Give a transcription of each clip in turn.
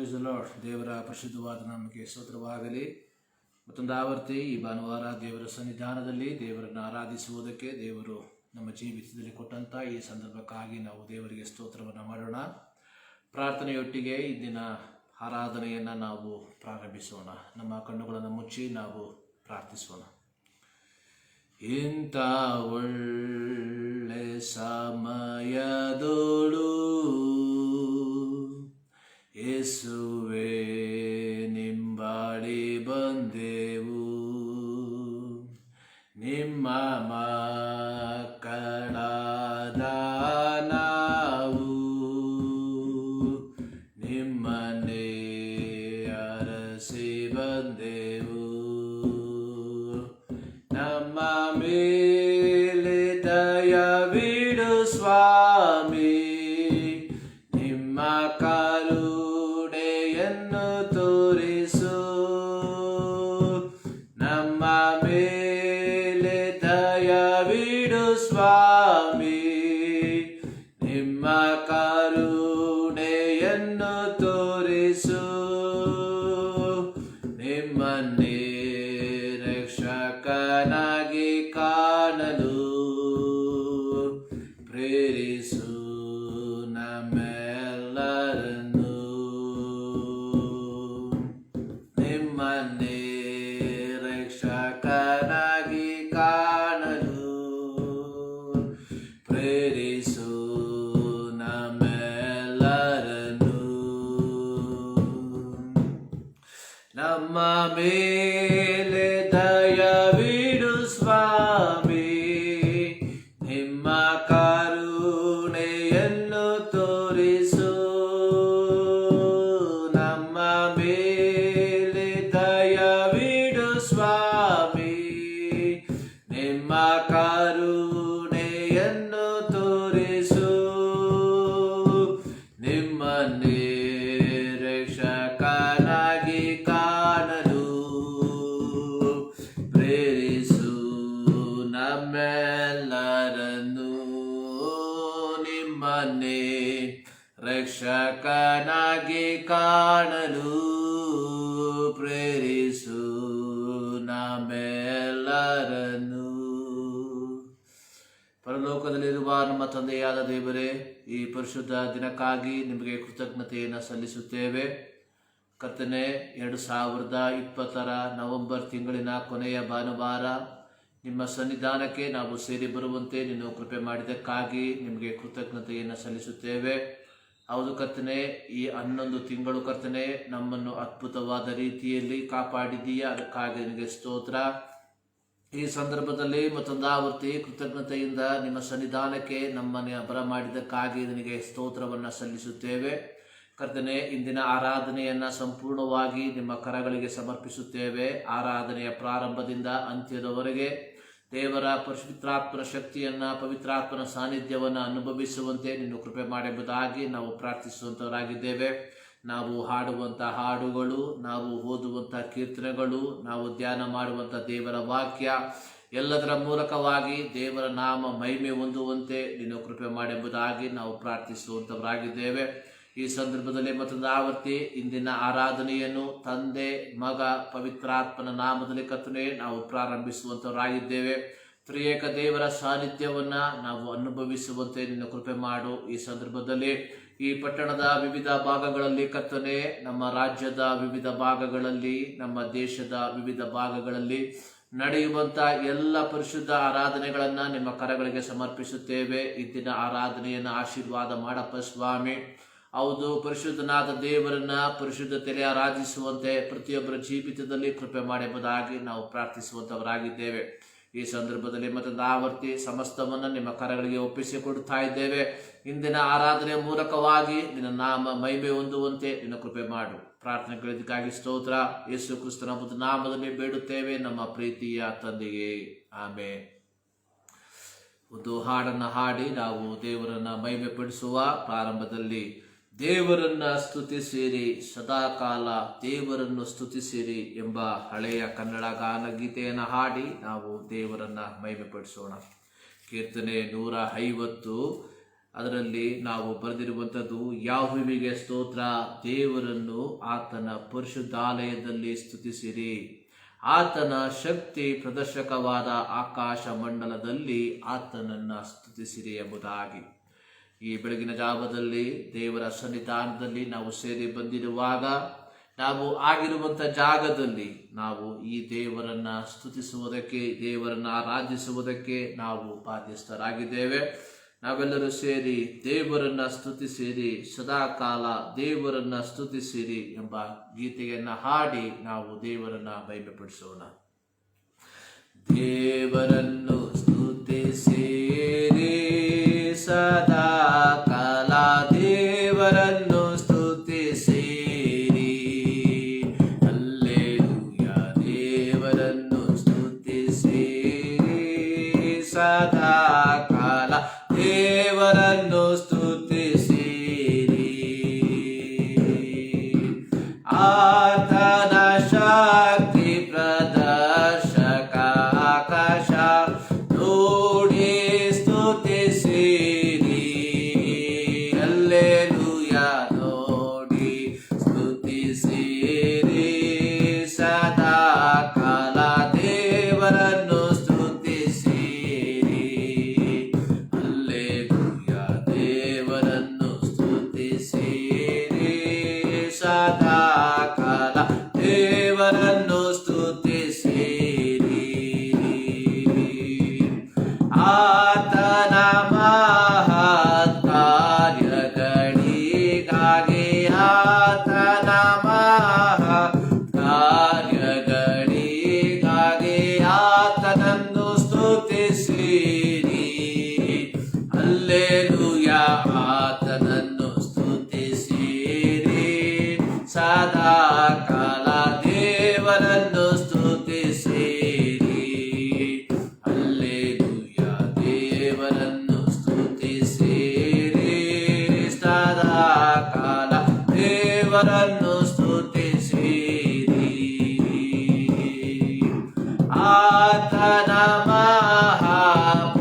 Praise the lord. ದೇವರ ಪರಿಶುದ್ಧವಾದ ನಾಮಕ್ಕೆ ಸ್ತೋತ್ರವಾಗಲಿ. ಮತ್ತೊಂದು ಆವರ್ತಿ ಈ ಭಾನುವಾರ ದೇವರ ಸನ್ನಿಧಾನದಲ್ಲಿ ದೇವರನ್ನು ಆರಾಧಿಸುವುದಕ್ಕೆ ದೇವರು ನಮ್ಮ ಜೀವಿತದಲ್ಲಿ ಕೊಟ್ಟಂಥ ಈ ಸಂದರ್ಭಕ್ಕಾಗಿ ನಾವು ದೇವರಿಗೆ ಸ್ತೋತ್ರವನ್ನು ಮಾಡೋಣ. ಪ್ರಾರ್ಥನೆಯೊಟ್ಟಿಗೆ ಇಂದಿನ ಆರಾಧನೆಯನ್ನು ನಾವು ಪ್ರಾರಂಭಿಸೋಣ. ನಮ್ಮ ಕಣ್ಣುಗಳನ್ನು ಮುಚ್ಚಿ ನಾವು ಪ್ರಾರ್ಥಿಸೋಣ. ಇಂಥ ಒಳ್ಳೆ ಸಮಯದೋಳು ಯೇಸುವೇ ನಿಂಬಾಡಿ ಬಂದೆವು, ನಿಮ್ಮ ಮಕ್ಕಳಾದ ನಾವು ನಿಮ್ಮನ್ನೇ ಅರಸಿ ಬಂದೆವು. ನಮ್ಮ ಮೇಲೆ ದಯವಿಡು ಸ್ವಾಮಿ, ನಿಮ್ಮ ಕರುಣೆಯನ್ನು ತೋರಿಸು. ನಮ್ಮ ಮೇಲೆ ದಯವಿಡು ಸ್ವಾಮಿ, ನಿಮ್ಮ ಕರುಣೆಯನ್ನು ತೋರಿಸು. ನಿಮ್ಮನ್ನೇ ರಕ್ಷಕನಾಗಿ ಕಾಣಲು ಪ್ರೇರಿಸು ನಮ್ಮೆಲ್ಲರನ್ನು. ನಿಮ್ಮನ್ನೇ ರಕ್ಷಕನಾಗಿ ಕಾಣಲು ಪ್ರೇರಿಸು ನಮ್ಮೆಲ್ಲರನ್ನು. ನಮ್ಮ ಮೇಲೆ ದಯವಿಡು ಸ್ವಾಮಿ, ನಿಮ್ಮ ಕರುಣೆಯನ್ನು ತೋರಿಸು. ನಮ್ಮ ಮೇಲೆ ದಯವಿಡು ಸ್ವಾಮಿ, ನಿಮ್ಮ ಕರುಣೆಯನ್ನು ತೋರಿಸು. ನಿಮ್ಮನ್ನೇ ರಕ್ಷಕನಾಗಿ ಕಾಣಲು ಪ್ರೇರಿಸು ನಮ್ಮೆಲ್ಲರನ್ನು. ನಿಮ್ಮನ್ನೇ ರಕ್ಷಕನಾಗಿ ಕಾಣಲು ಪ್ರೇರಿಸು ನಮ್ಮೆಲ್ಲರನ್ನು. ಪರಲೋಕದಲ್ಲಿರುವ ನಮ್ಮ ತಂದೆಯಾದ ದೇವರೇ, ಈ ಪರಿಶುದ್ಧ ದಿನಕ್ಕಾಗಿ ನಿಮಗೆ ಕೃತಜ್ಞತೆಯನ್ನು ಸಲ್ಲಿಸುತ್ತೇವೆ. ಕರ್ತನೆ, 2020 ನವೆಂಬರ್ ತಿಂಗಳಿನ ಕೊನೆಯ ಭಾನುವಾರ ನಿಮ್ಮ ಸನ್ನಿಧಾನಕ್ಕೆ ನಾವು ಸೇರಿ ಬರುವಂತೆ ನೀನು ಕೃಪೆ ಮಾಡಿದ್ದಕ್ಕಾಗಿ ನಿಮಗೆ ಕೃತಜ್ಞತೆಯನ್ನು ಸಲ್ಲಿಸುತ್ತೇವೆ. ಹೌದು ಕರ್ತನೆ, ಈ 11 ತಿಂಗಳು ಕರ್ತನೆ ನಮ್ಮನ್ನು ಅದ್ಭುತವಾದ ರೀತಿಯಲ್ಲಿ ಕಾಪಾಡಿದ್ದೀಯ, ಅದಕ್ಕಾಗಿ ನಿನಗೆ ಸ್ತೋತ್ರ. ಈ ಸಂದರ್ಭದಲ್ಲಿ ಮತ್ತೊಂದು ಆವರ್ತಿ ಕೃತಜ್ಞತೆಯಿಂದ ನಿಮ್ಮ ಸನ್ನಿಧಾನಕ್ಕೆ ನಮ್ಮನ್ನು ಬರಮಾಡಿದ್ದಕ್ಕಾಗಿ ನಿನಗೆ ಸ್ತೋತ್ರವನ್ನು ಸಲ್ಲಿಸುತ್ತೇವೆ. ಕರ್ತನೆ, ಇಂದಿನ ಆರಾಧನೆಯನ್ನು ಸಂಪೂರ್ಣವಾಗಿ ನಿಮ್ಮ ಕರಗಳಿಗೆ ಸಮರ್ಪಿಸುತ್ತೇವೆ. ಆರಾಧನೆಯ ಪ್ರಾರಂಭದಿಂದ ಅಂತ್ಯದವರೆಗೆ ದೇವರ ಪವಿತ್ರಾತ್ಮನ ಶಕ್ತಿಯನ್ನು, ಪವಿತ್ರಾತ್ಮನ ಸಾನ್ನಿಧ್ಯವನ್ನು ಅನುಭವಿಸುವಂತೆ ನೀನು ಕೃಪೆ ಮಾಡುವುದಾಗಿ ನಾವು ಪ್ರಾರ್ಥಿಸುವಂಥವರಾಗಿದ್ದೇವೆ. ನಾವು ಹಾಡುವಂಥ ಹಾಡುಗಳು, ನಾವು ಓದುವಂಥ ಕೀರ್ತನೆಗಳು, ನಾವು ಧ್ಯಾನ ಮಾಡುವಂಥ ದೇವರ ವಾಕ್ಯ ಎಲ್ಲದರ ಮೂಲಕವಾಗಿ ದೇವರ ನಾಮ ಮಹಿಮೆ ಹೊಂದುವಂತೆ ನೀನು ಕೃಪೆ ಮಾಡುವುದಾಗಿ ನಾವು ಪ್ರಾರ್ಥಿಸುವಂಥವರಾಗಿದ್ದೇವೆ. ಈ ಸಂದರ್ಭದಲ್ಲಿ ಮತ್ತೊಂದು ಆವರ್ತಿ ಇಂದಿನ ಆರಾಧನೆಯನ್ನು ತಂದೆ, ಮಗ, ಪವಿತ್ರಾತ್ಮನ ನಾಮದಲ್ಲಿ ಕರ್ತನೆ ನಾವು ಪ್ರಾರಂಭಿಸುವಂಥವರಾಗಿದ್ದೇವೆ. ತ್ರಿಯೇಕ ದೇವರ ಸಾನ್ನಿಧ್ಯವನ್ನು ನಾವು ಅನುಭವಿಸುವಂತೆ ನಿನ್ನ ಕೃಪೆ ಮಾಡು. ಈ ಸಂದರ್ಭದಲ್ಲಿ ಈ ಪಟ್ಟಣದ ವಿವಿಧ ಭಾಗಗಳಲ್ಲಿ ಕರ್ತನೆ, ನಮ್ಮ ರಾಜ್ಯದ ವಿವಿಧ ಭಾಗಗಳಲ್ಲಿ, ನಮ್ಮ ದೇಶದ ವಿವಿಧ ಭಾಗಗಳಲ್ಲಿ ನಡೆಯುವಂಥ ಎಲ್ಲ ಪರಿಶುದ್ಧ ಆರಾಧನೆಗಳನ್ನು ನಿಮ್ಮ ಕರಗಳಿಗೆ ಸಮರ್ಪಿಸುತ್ತೇವೆ. ಇಂದಿನ ಆರಾಧನೆಯನ್ನು ಆಶೀರ್ವಾದ ಮಾಡಪ್ಪ ಸ್ವಾಮಿ. ಹೌದು, ಪರಿಶುದ್ಧನಾದ ದೇವರನ್ನ ಪರಿಶುದ್ಧತೆಯಲ್ಲಿ ಆರಾಧಿಸುವಂತೆ ಪ್ರತಿಯೊಬ್ಬರ ಜೀವಿತದಲ್ಲಿ ಕೃಪೆ ಮಾಡುವುದಾಗಿ ನಾವು ಪ್ರಾರ್ಥಿಸುವಂಥವರಾಗಿದ್ದೇವೆ. ಈ ಸಂದರ್ಭದಲ್ಲಿ ಮತ್ತೊಂದು ಆವರ್ತಿ ಸಮಸ್ತವನ್ನು ನಿಮ್ಮ ಕರಗಳಿಗೆ ಒಪ್ಪಿಸಿಕೊಡ್ತಾ ಇದ್ದೇವೆ. ಇಂದಿನ ಆರಾಧನೆಯ ಮೂಲಕವಾಗಿ ನಿನ್ನ ನಾಮ ಮಹಿಮೆ ಹೊಂದುವಂತೆ ನಿನ್ನ ಕೃಪೆ ಮಾಡು. ಪ್ರಾರ್ಥನೆಗಳಿಗಾಗಿ ಸ್ತೋತ್ರ. ಯೇಸು ಕ್ರಿಸ್ತನ ನಾಮದಲ್ಲಿ ಬೇಡುತ್ತೇವೆ ನಮ್ಮ ಪ್ರೀತಿಯ ತಂದೆಯೇ, ಆಮೆನ್. ಒಂದು ಹಾಡನ್ನು ಹಾಡಿ ನಾವು ದೇವರನ್ನ ಮಹಿಮೆ ಪಡಿಸುವ. ಪ್ರಾರಂಭದಲ್ಲಿ ದೇವರನ್ನ ಸ್ತುತಿಸಿರಿ, ಸದಾಕಾಲ ದೇವರನ್ನು ಸ್ತುತಿಸಿರಿ ಎಂಬ ಹಳೆಯ ಕನ್ನಡ ಗಾನ ಗೀತೆಯನ್ನು ಹಾಡಿ ನಾವು ದೇವರನ್ನ ಮಹಿಮೆಪಡಿಸೋಣ. ಕೀರ್ತನೆ 150 ಅದರಲ್ಲಿ ನಾವು ಬರೆದಿರುವಂಥದ್ದು, ಯಾಹುವಿಗೆ ಸ್ತೋತ್ರ, ದೇವರನ್ನು ಆತನ ಪರಿಶುದ್ಧಾಲಯದಲ್ಲಿ ಸ್ತುತಿಸಿರಿ, ಆತನ ಶಕ್ತಿ ಪ್ರದರ್ಶಕವಾದ ಆಕಾಶ ಮಂಡಲದಲ್ಲಿ ಆತನನ್ನು ಸ್ತುತಿಸಿರಿ ಎಂಬುದಾಗಿ. ಈ ಬೆಳಗಿನ ಜಾವದಲ್ಲಿ ದೇವರ ಸನ್ನಿಧಾನದಲ್ಲಿ ನಾವು ಸೇರಿ ಬಂದಿರುವಾಗ, ನಾವು ಆಗಿರುವಂಥ ಜಾಗದಲ್ಲಿ ನಾವು ಈ ದೇವರನ್ನ ಸ್ತುತಿಸುವುದಕ್ಕೆ, ದೇವರನ್ನ ಆರಾಧಿಸುವುದಕ್ಕೆ ನಾವು ಬಾಧ್ಯಸ್ಥರಾಗಿದ್ದೇವೆ. ನಾವೆಲ್ಲರೂ ಸೇರಿ ದೇವರನ್ನ ಸ್ತುತಿಸಿರಿ, ಸದಾಕಾಲ ದೇವರನ್ನ ಸ್ತುತಿಸಿರಿ ಎಂಬ ಗೀತೆಯನ್ನು ಹಾಡಿ ನಾವು ದೇವರನ್ನ ಮಹಿಮೆಪಡಿಸೋಣ. ದೇವರನ್ನು ಸ್ತುತಿಸಿರಿ ಸದಾಕಾಲ, ದೇವರನ್ನು ಸ್ತುತಿಸಿರಿ, ಹಲ್ಲೆಲೂಯಾ. ದೇವರನ್ನು ಸ್ತುತಿಸಿರಿ ಸದಾಕಾಲ, ದೇವರನ್ನು ಸ್ತುತಿಸಿರಿ, ಆತನ ಶಕ್ತಿ ಪ್ರದರ್ಶಕ ಆಕಾಶ ನೋಡಿ ಸ್ತುತಿಸಿರಿ, ಹಲ್ಲೆಲೂಯಾ. ನೋಡಿ ಸ್ತುತಿಸಿರಿ ಸದಾಕಾಲ, ದೇವರನ್ನು ಸ್ತುತಿಸಿರಿ, ಹಲ್ಲೆಲೂಯಾ. ದೇವರನ್ನು ಸ್ತುತಿಸಿರಿ ಸದಾಕಾಲ, ದೇವರನ್ನು ಸ್ತುತಿಸಿರಿ, ಆತನ ಮಹತ್ ಕಾರ್ಯಗಳಿಗಾಗಿ, ಆತನ ಮಹತ್ ಕಾರ್ಯಗಳಿಗಾಗಿ ಆತನನ್ನು ಸ್ತುತಿಸಿರಿ, ಹಲ್ಲೆಲೂಯಾ. ಆತನನ್ನು ಸ್ತುತಿಸಿರಿ ಸದಾಕಾಲ, ದೇವರನ್ನು ಸ್ತುತಿಸಿರಿ, ಹಲ್ಲೆಲೂಯಾ. ದೇವರನ್ನು ಸ್ತುತಿಸಿರಿ ಸದಾಕಾಲ, ದೇವರನ್ನು ಸ್ತುತಿಸಿರಿ, ಆತನ ಮಹಾಪ್ರಭಾವಕ್ಕೆ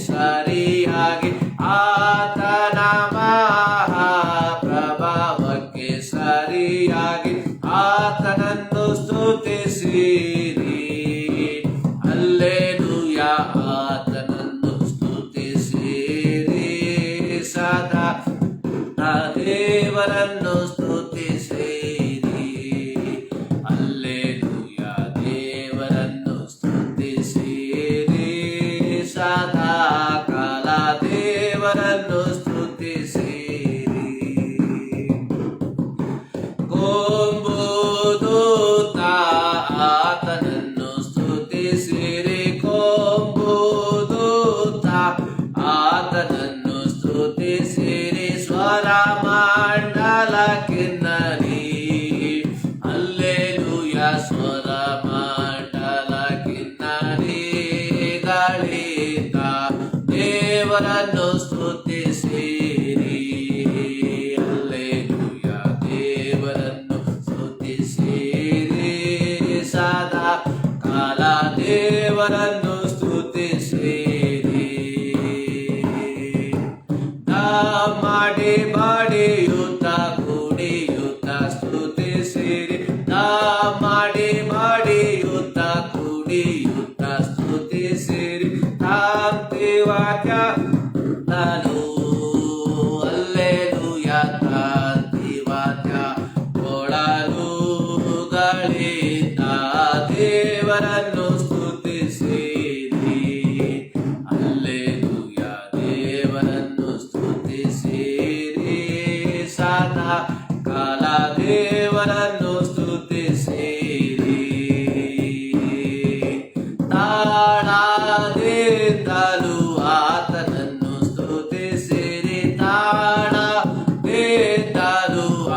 ಸರಿಯಾಗಿ, ಆತನ ಮಹಾಪ್ರಭಾವಕ್ಕೆ ಸರಿಯಾಗಿ ಆತನನ್ನು ಸ್ತುತಿಸಿರಿ, ಹಲ್ಲೆಲೂಯಾ. ಆತನನ್ನು ಸ್ತುತಿಸಿರಿ ಸದಾ, ದೇವರನ್ನು ಸ್ತುತಿಸಿರಿ, ಹಲ್ಲೆಲೂಯಾ. ದೇವರನ್ನು ಸ್ತುತಿಸಿರಿ ಸದಾಕಾಲ, ದೇವರನ್ನು ಸ್ತುತಿಸಿರಿ, ಕೊಂಬುದೂತ ಆತನನ್ನು ಸ್ತುತಿಸಿರಿ, ಕೊಂಬುದೂತ ಆತನನ್ನು ಸ್ತುತಿಸಿರಿ, ಸ್ವರ ಮಂಡಲ ಕಿನ್ನರಿ, ಹಲ್ಲೆಲೂಯಾ. ಸ್ವರ ಮಂಡಲ ಕಿನ್ನರಿಗಳಿಂದ ದೇವರನ್ನು ಸ್ತುತಿಸಿರಿ, ಹಲ್ಲೆಲೂಯಾ. ದೇವರನ್ನು ಸ್ತುತಿಸಿರಿ ಸದಾ ಕಾಲ, ದೇವರನ್ನು ಸ್ತುತಿಸಿರಿ, ಮಾಡಿ ಮಾಡಿಯುತ್ತ ಕುಡಿಯುತ್ತ ಸ್ತುತಿಸಿರಿ, ಮಾಡಿ ಮಾಡಿಯುತ್ತ ಕುಡಿಯುತ್ತ ಸ್ತುತಿಸಿರಿ, ತಾಂತಿ ವಾಕ್ಯ ನಾನು, ಹಲ್ಲೆಲೂಯಾ. ತಾಂತಿ ವಾಕ್ಯ ಕೊಳಲುಗಳಿಂದ ದೇವರನ್ನು ಸ್ತುತಿಸಿರಿ, ಹಲ್ಲೆಲೂಯಾ. ದೇವರನ್ನು ಸ್ತುತಿಸಿರಿ ಸದಾ ಕಾಲ, ದೇವರನ್ನು ಸ್ತುತಿಸಿರಿ, ತಾಳದಿಂದಲೂ ಆತನನ್ನು ಸ್ತುತಿಸಿರಿ, ತಾಳದಿಂದಲೂ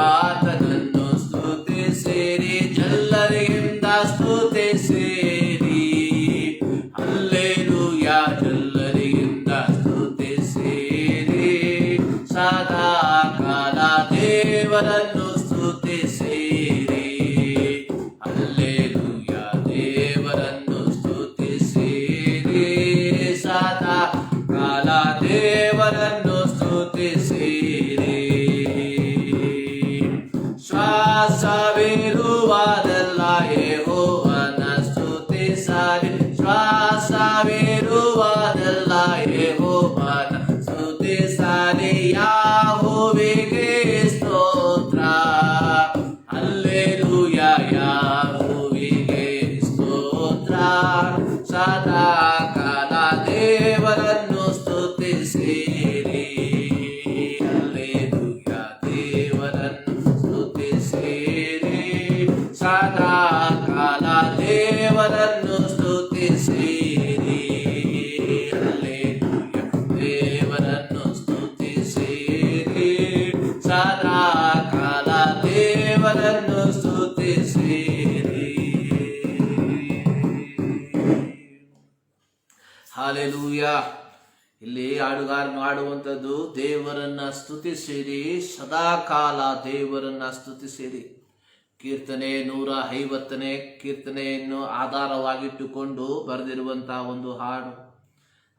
ಆತನನ್ನು ಸ್ತುತಿಸಿರಿ, ಎಲ್ಲರಿಂದ ಸ್ತುತಿಸಿರಿ, ಹಲ್ಲೆಲೂಯಾ. ಎಲ್ಲರಿಂದ ಸ್ತುತಿಸಿರಿ ಸದಾ ಕಾಲ, ದೇವರನ್ನು ಸ್ತುತಿಸಿರಿ, ಹಲ್ಲೆಲೂಯಾ. ದೇವರನ್ನು ಸ್ತುತಿಸಿರಿ ಸದಾ ಕಾಲ, ದೇವರ ಶ್ವಾಸವಿರುವುದೆಲ್ಲ ಯೆಹೋವನ ಸ್ತುತಿಸಲಿ. ಶ್ವಾಸವಿರುವುದೆಲ್ಲ ಯೆಹೋವನ ಸ್ತುತಿಸಲಿ. ಯೆಹೋವನಿಗೆ ಸ್ತೋತ್ರ. ಹಲ್ಲೆಲೂಯಾ. ಯೆಹೋವನಿಗೆ ಸ್ತೋತ್ರ. ಸದಾ ಕಾಲ ದೇವರನ್ನು ಸ್ತುತಿಸಿರಿ. ಹಲ್ಲೆಲೂಯಾ. ದೇವರನ್ನು ಸ್ತುತಿಸಿರಿ. ಸದಾ ಕಾಲ ದೇವರನ್ನು ಸ್ತುತಿಸಿರಿ. ಹಲ್ಲೆಲೂಯಾ. ದೇವರನ್ನು ಸ್ತುತಿಸಿರಿ. ಸದಾ ಕಾಲ ದೇವರನ್ನು ಸ್ತುತಿಸಿರಿ. ಹಾಲೆಲೂಯಾ. ಇಲ್ಲಿ ಹಾಡುಗಾರನು ಹಾಡುವಂಥದ್ದು, ದೇವರನ್ನ ಸ್ತುತಿಸಿರಿ, ಸದಾಕಾಲ ದೇವರನ್ನ ಸ್ತುತಿಸಿರಿ. ಕೀರ್ತನೆ 150ನೇ ಕೀರ್ತನೆಯನ್ನು ಆಧಾರವಾಗಿಟ್ಟುಕೊಂಡು ಬರೆದಿರುವಂತಹ ಒಂದು ಹಾಡು.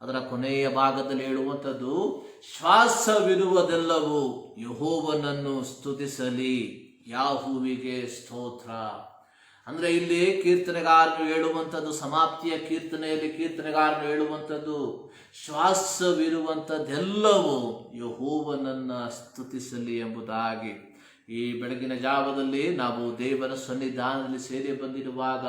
ಅದರ ಕೊನೆಯ ಭಾಗದಲ್ಲಿ ಹೇಳುವಂಥದ್ದು, ಶ್ವಾಸವಿರುವುದೆಲ್ಲವೂ ಯೆಹೋವನನ್ನು ಸ್ತುತಿಸಲಿ. ಯೆಹೋವನಿಗೆ ಸ್ತೋತ್ರ. ಅಂದ್ರೆ ಇಲ್ಲಿ ಕೀರ್ತನೆಗಾರನು ಹೇಳುವಂಥದ್ದು, ಸಮಾಪ್ತಿಯ ಕೀರ್ತನೆಯಲ್ಲಿ ಕೀರ್ತನೆಗಾರನು ಹೇಳುವಂಥದ್ದು, ಶ್ವಾಸವಿರುವಂಥದ್ದೆಲ್ಲವೂ ಯೆಹೋವನನ್ನ ಸ್ತುತಿಸಲಿ ಎಂಬುದಾಗಿ. ಈ ಬೆಳಗಿನ ಜಾವದಲ್ಲಿ ನಾವು ದೇವರ ಸನ್ನಿಧಾನದಲ್ಲಿ ಸೇರಿ ಬಂದಿರುವಾಗ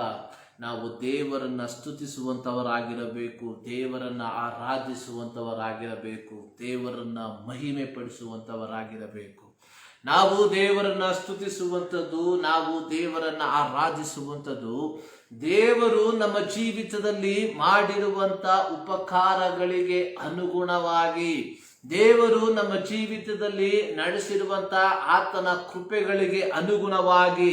ನಾವು ದೇವರನ್ನ ಸ್ತುತಿಸುವಂಥವರಾಗಿರಬೇಕು, ದೇವರನ್ನ ಆರಾಧಿಸುವಂಥವರಾಗಿರಬೇಕು, ದೇವರನ್ನ ಮಹಿಮೆ ಪಡಿಸುವಂಥವರಾಗಿರಬೇಕು. ನಾವು ದೇವರನ್ನ ಸ್ತುತಿಸುವಂಥದ್ದು, ನಾವು ದೇವರನ್ನ ಆರಾಧಿಸುವಂಥದ್ದು, ದೇವರು ನಮ್ಮ ಜೀವಿತದಲ್ಲಿ ಮಾಡಿರುವಂಥ ಉಪಕಾರಗಳಿಗೆ ಅನುಗುಣವಾಗಿ, ದೇವರು ನಮ್ಮ ಜೀವಿತದಲ್ಲಿ ನಡೆಸಿರುವಂಥ ಆತನ ಕೃಪೆಗಳಿಗೆ ಅನುಗುಣವಾಗಿ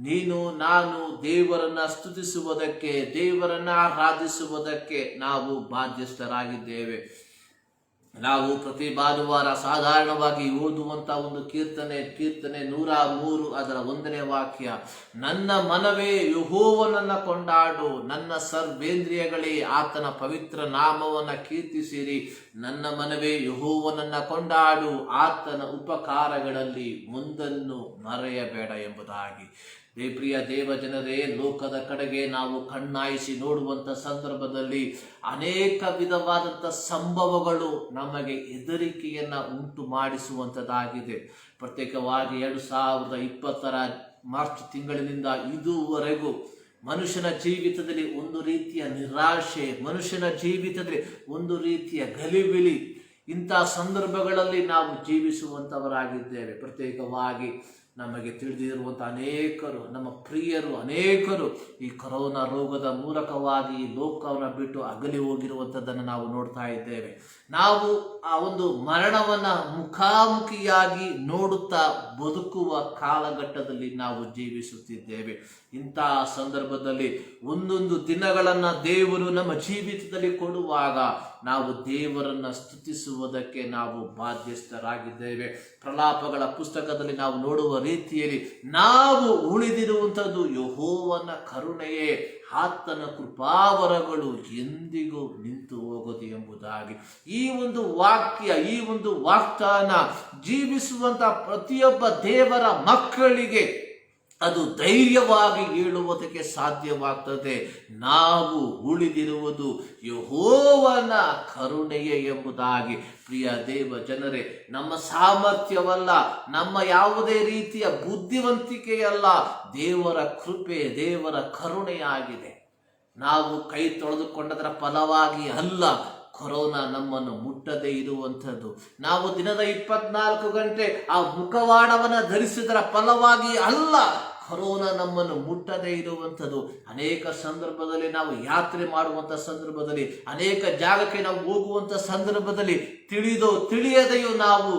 ನೀನು ನಾನು ದೇವರನ್ನ ಸ್ತುತಿಸುವುದಕ್ಕೆ, ದೇವರನ್ನ ಆರಾಧಿಸುವುದಕ್ಕೆ ನಾವು ಬಾಧ್ಯಸ್ಥರಾಗಿದ್ದೇವೆ. ನಾವು ಪ್ರತಿ ಭಾನುವಾರ ಸಾಧಾರಣವಾಗಿ ಓದುವಂತ ಒಂದು ಕೀರ್ತನೆ 103 ಅದರ 1ನೇ ವಾಕ್ಯ, ನನ್ನ ಮನವೇ ಯೆಹೋವನನ್ನ ಕೊಂಡಾಡು, ನನ್ನ ಸರ್ವೇಂದ್ರಿಯಗಳೇ ಆತನ ಪವಿತ್ರ ನಾಮವನ್ನ ಕೀರ್ತಿಸಿರಿ. ನನ್ನ ಮನವೇ ಯೆಹೋವನನ್ನ ಕೊಂಡಾಡು, ಆತನ ಉಪಕಾರಗಳಲ್ಲಿ ಒಂದನ್ನು ಮರೆಯಬೇಡ ಎಂಬುದಾಗಿ. ಪ್ರಿಯ ದೇವ ಜನರೇ, ಲೋಕದ ಕಡೆಗೆ ನಾವು ಕಣ್ಣಾಯಿಸಿ ನೋಡುವಂಥ ಸಂದರ್ಭದಲ್ಲಿ ಅನೇಕ ವಿಧವಾದಂಥ ಸಂಭವಗಳು ನಮಗೆ ಹೆದರಿಕೆಯನ್ನು ಉಂಟು ಮಾಡಿಸುವಂಥದ್ದಾಗಿದೆ. ಪ್ರತ್ಯೇಕವಾಗಿ 2020 ಮಾರ್ಚ್ ತಿಂಗಳಿನಿಂದ ಇದುವರೆಗೂ ಮನುಷ್ಯನ ಜೀವಿತದಲ್ಲಿ ಒಂದು ರೀತಿಯ ನಿರಾಶೆ, ಮನುಷ್ಯನ ಜೀವಿತದಲ್ಲಿ ಒಂದು ರೀತಿಯ ಗಲಿಬಿಲಿ, ಇಂಥ ಸಂದರ್ಭಗಳಲ್ಲಿ ನಾವು ಜೀವಿಸುವಂಥವರಾಗಿದ್ದೇವೆ. ಪ್ರತ್ಯೇಕವಾಗಿ ನಮಗೆ ತಿಳಿದಿರುವಂಥ ಅನೇಕರು, ನಮ್ಮ ಪ್ರಿಯರು ಅನೇಕರು ಈ ಕೊರೋನಾ ರೋಗದ ಮೂಲಕವಾಗಿ ಈ ಲೋಕವನ್ನು ಬಿಟ್ಟು ಅಗಲಿ ಹೋಗಿರುವಂಥದ್ದನ್ನು ನಾವು ನೋಡ್ತಾ ಇದ್ದೇವೆ. ನಾವು ಆ ಒಂದು ಮರಣವನ್ನ ಮುಖಾಮುಖಿಯಾಗಿ ನೋಡುತ್ತಾ ಬದುಕುವ ಕಾಲಘಟ್ಟದಲ್ಲಿ ನಾವು ಜೀವಿಸುತ್ತಿದ್ದೇವೆ. ಇಂತಹ ಸಂದರ್ಭದಲ್ಲಿ ಒಂದೊಂದು ದಿನಗಳನ್ನ ದೇವರು ನಮ್ಮ ಜೀವಿತದಲ್ಲಿ ಕೊಡುವಾಗ ನಾವು ದೇವರನ್ನ ಸ್ತುತಿಸುವುದಕ್ಕೆ ನಾವು ಬಾಧ್ಯಸ್ಥರಾಗಿದ್ದೇವೆ. ಪ್ರಲಾಪಗಳ ಪುಸ್ತಕದಲ್ಲಿ ನಾವು ನೋಡುವ ರೀತಿಯಲ್ಲಿ ನಾವು ಉಳಿದಿರುವಂಥದ್ದು ಯೆಹೋವನ ಕರುಣೆಯೇ, ಆತನ ಕೃಪಾವರಗಳು ಎಂದಿಗೂ ನಿಂತು ಹೋಗದು ಎಂಬುದಾಗಿ. ಈ ಒಂದು ವಾಕ್ಯ, ಈ ಒಂದು ವಾಗ್ದಾನ ಜೀವಿಸುವಂತ ಪ್ರತಿಯೊಬ್ಬ ದೇವರ ಮಕ್ಕಳಿಗೆ ಅದು ಧೈರ್ಯವಾಗಿ ಹೇಳುವುದಕ್ಕೆ ಸಾಧ್ಯವಾಗ್ತದೆ. ನಾವು ಉಳಿದಿರುವುದು ಯೆಹೋವನ ಕರುಣೆಯೇ ಎಂಬುದಾಗಿ. ಪ್ರಿಯ ದೇವ ಜನರೇ, ನಮ್ಮ ಸಾಮರ್ಥ್ಯವಲ್ಲ, ನಮ್ಮ ಯಾವುದೇ ರೀತಿಯ ಬುದ್ಧಿವಂತಿಕೆಯಲ್ಲ, ದೇವರ ಕೃಪೆ, ದೇವರ ಕರುಣೆಯಾಗಿದೆ. ನಾವು ಕೈ ತೊಳೆದುಕೊಂಡದರ ಫಲವಾಗಿ ಅಲ್ಲ ಕೊರೋನಾ ನಮ್ಮನ್ನು ಮುಟ್ಟದೇ ಇರುವಂಥದ್ದು. ನಾವು ದಿನದ 24 ಗಂಟೆ ಆ ಮುಖವಾಡವನ್ನು ಧರಿಸಿದರ ಫಲವಾಗಿ ಅಲ್ಲ ಕೊರೋನಾ ನಮ್ಮನ್ನು ಮುಟ್ಟದೇ ಇರುವಂಥದ್ದು. ಅನೇಕ ಸಂದರ್ಭದಲ್ಲಿ ನಾವು ಯಾತ್ರೆ ಮಾಡುವಂಥ ಸಂದರ್ಭದಲ್ಲಿ, ಅನೇಕ ಜಾಗಕ್ಕೆ ನಾವು ಹೋಗುವಂಥ ಸಂದರ್ಭದಲ್ಲಿ ತಿಳಿದೋ ತಿಳಿಯದೆಯೋ ನಾವು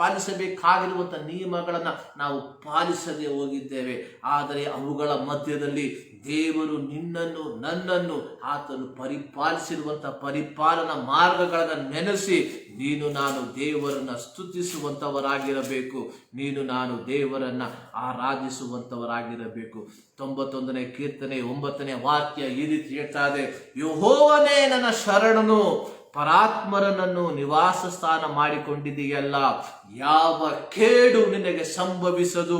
ಪಾಲಿಸಬೇಕಾಗಿರುವಂಥ ನಿಯಮಗಳನ್ನು ನಾವು ಪಾಲಿಸದೆ ಹೋಗಿದ್ದೇವೆ. ಆದರೆ ಅವುಗಳ ಮಧ್ಯದಲ್ಲಿ ದೇವರು ನಿನ್ನನ್ನು ನನ್ನನ್ನು ಆತನು ಪರಿಪಾಲಿಸಿರುವಂಥ ಪರಿಪಾಲನಾ ಮಾರ್ಗಗಳನ್ನು ನೆನೆಸಿ ನೀನು ನಾನು ದೇವರನ್ನ ಸ್ತುತಿಸುವಂಥವರಾಗಿರಬೇಕು, ನೀನು ನಾನು ದೇವರನ್ನ ಆರಾಧಿಸುವಂಥವರಾಗಿರಬೇಕು. 91ನೇ ಕೀರ್ತನೆ 9ನೇ ವಾಕ್ಯ ಈ ರೀತಿ ಹೇಳ್ತಾ ಇದೆ, ಯೆಹೋವನೇ ನನ್ನ ಶರಣನು, ಪರಾತ್ಮರನನ್ನು ನಿವಾಸ ಸ್ಥಾನ ಮಾಡಿಕೊಂಡಿದೆಯಲ್ಲ, ಯಾವ ಕೇಡು ನಿನಗೆ ಸಂಭವಿಸದು,